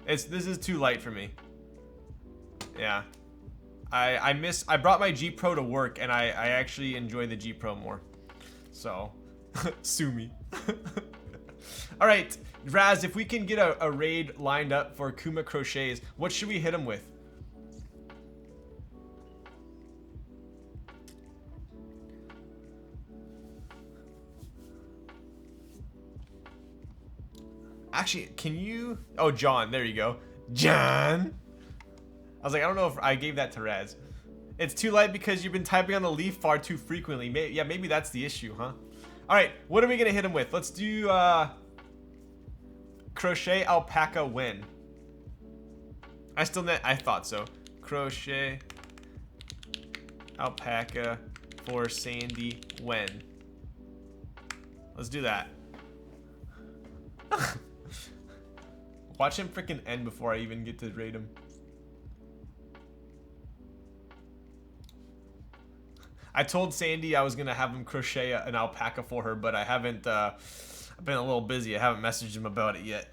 A: This is too light for me. Yeah. I brought my G Pro to work and I actually enjoy the G Pro more. So, sue me. All right, Raz, if we can get a raid lined up for Kuma Crochets, what should we hit him with? Actually, can you... Oh, John, there you go. John! I was like, I don't know if I gave that to Raz. It's too light because you've been typing on the leaf far too frequently. Yeah, maybe that's the issue, huh? All right, what are we gonna hit him with? Let's do crochet alpaca when. I thought so. Crochet alpaca for Sandy when. Let's do that. Watch him freaking end before I even get to rate him. I told Sandy I was gonna have him crochet an alpaca for her, but I haven't. I've been a little busy. I haven't messaged him about it yet.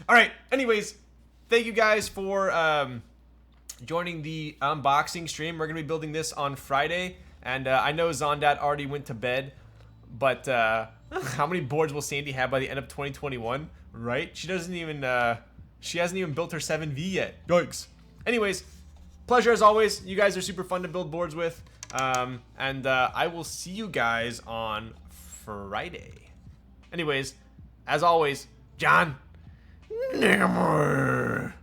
A: All right. Anyways, thank you guys for joining the unboxing stream. We're gonna be building this on Friday, and I know Zondat already went to bed, but how many boards will Sandy have by the end of 2021? Right? She doesn't even. She hasn't even built her 7V yet. Yikes. Anyways. Pleasure as always. You guys are super fun to build boards with. And I will see you guys on Friday. Anyways, as always, John. Never.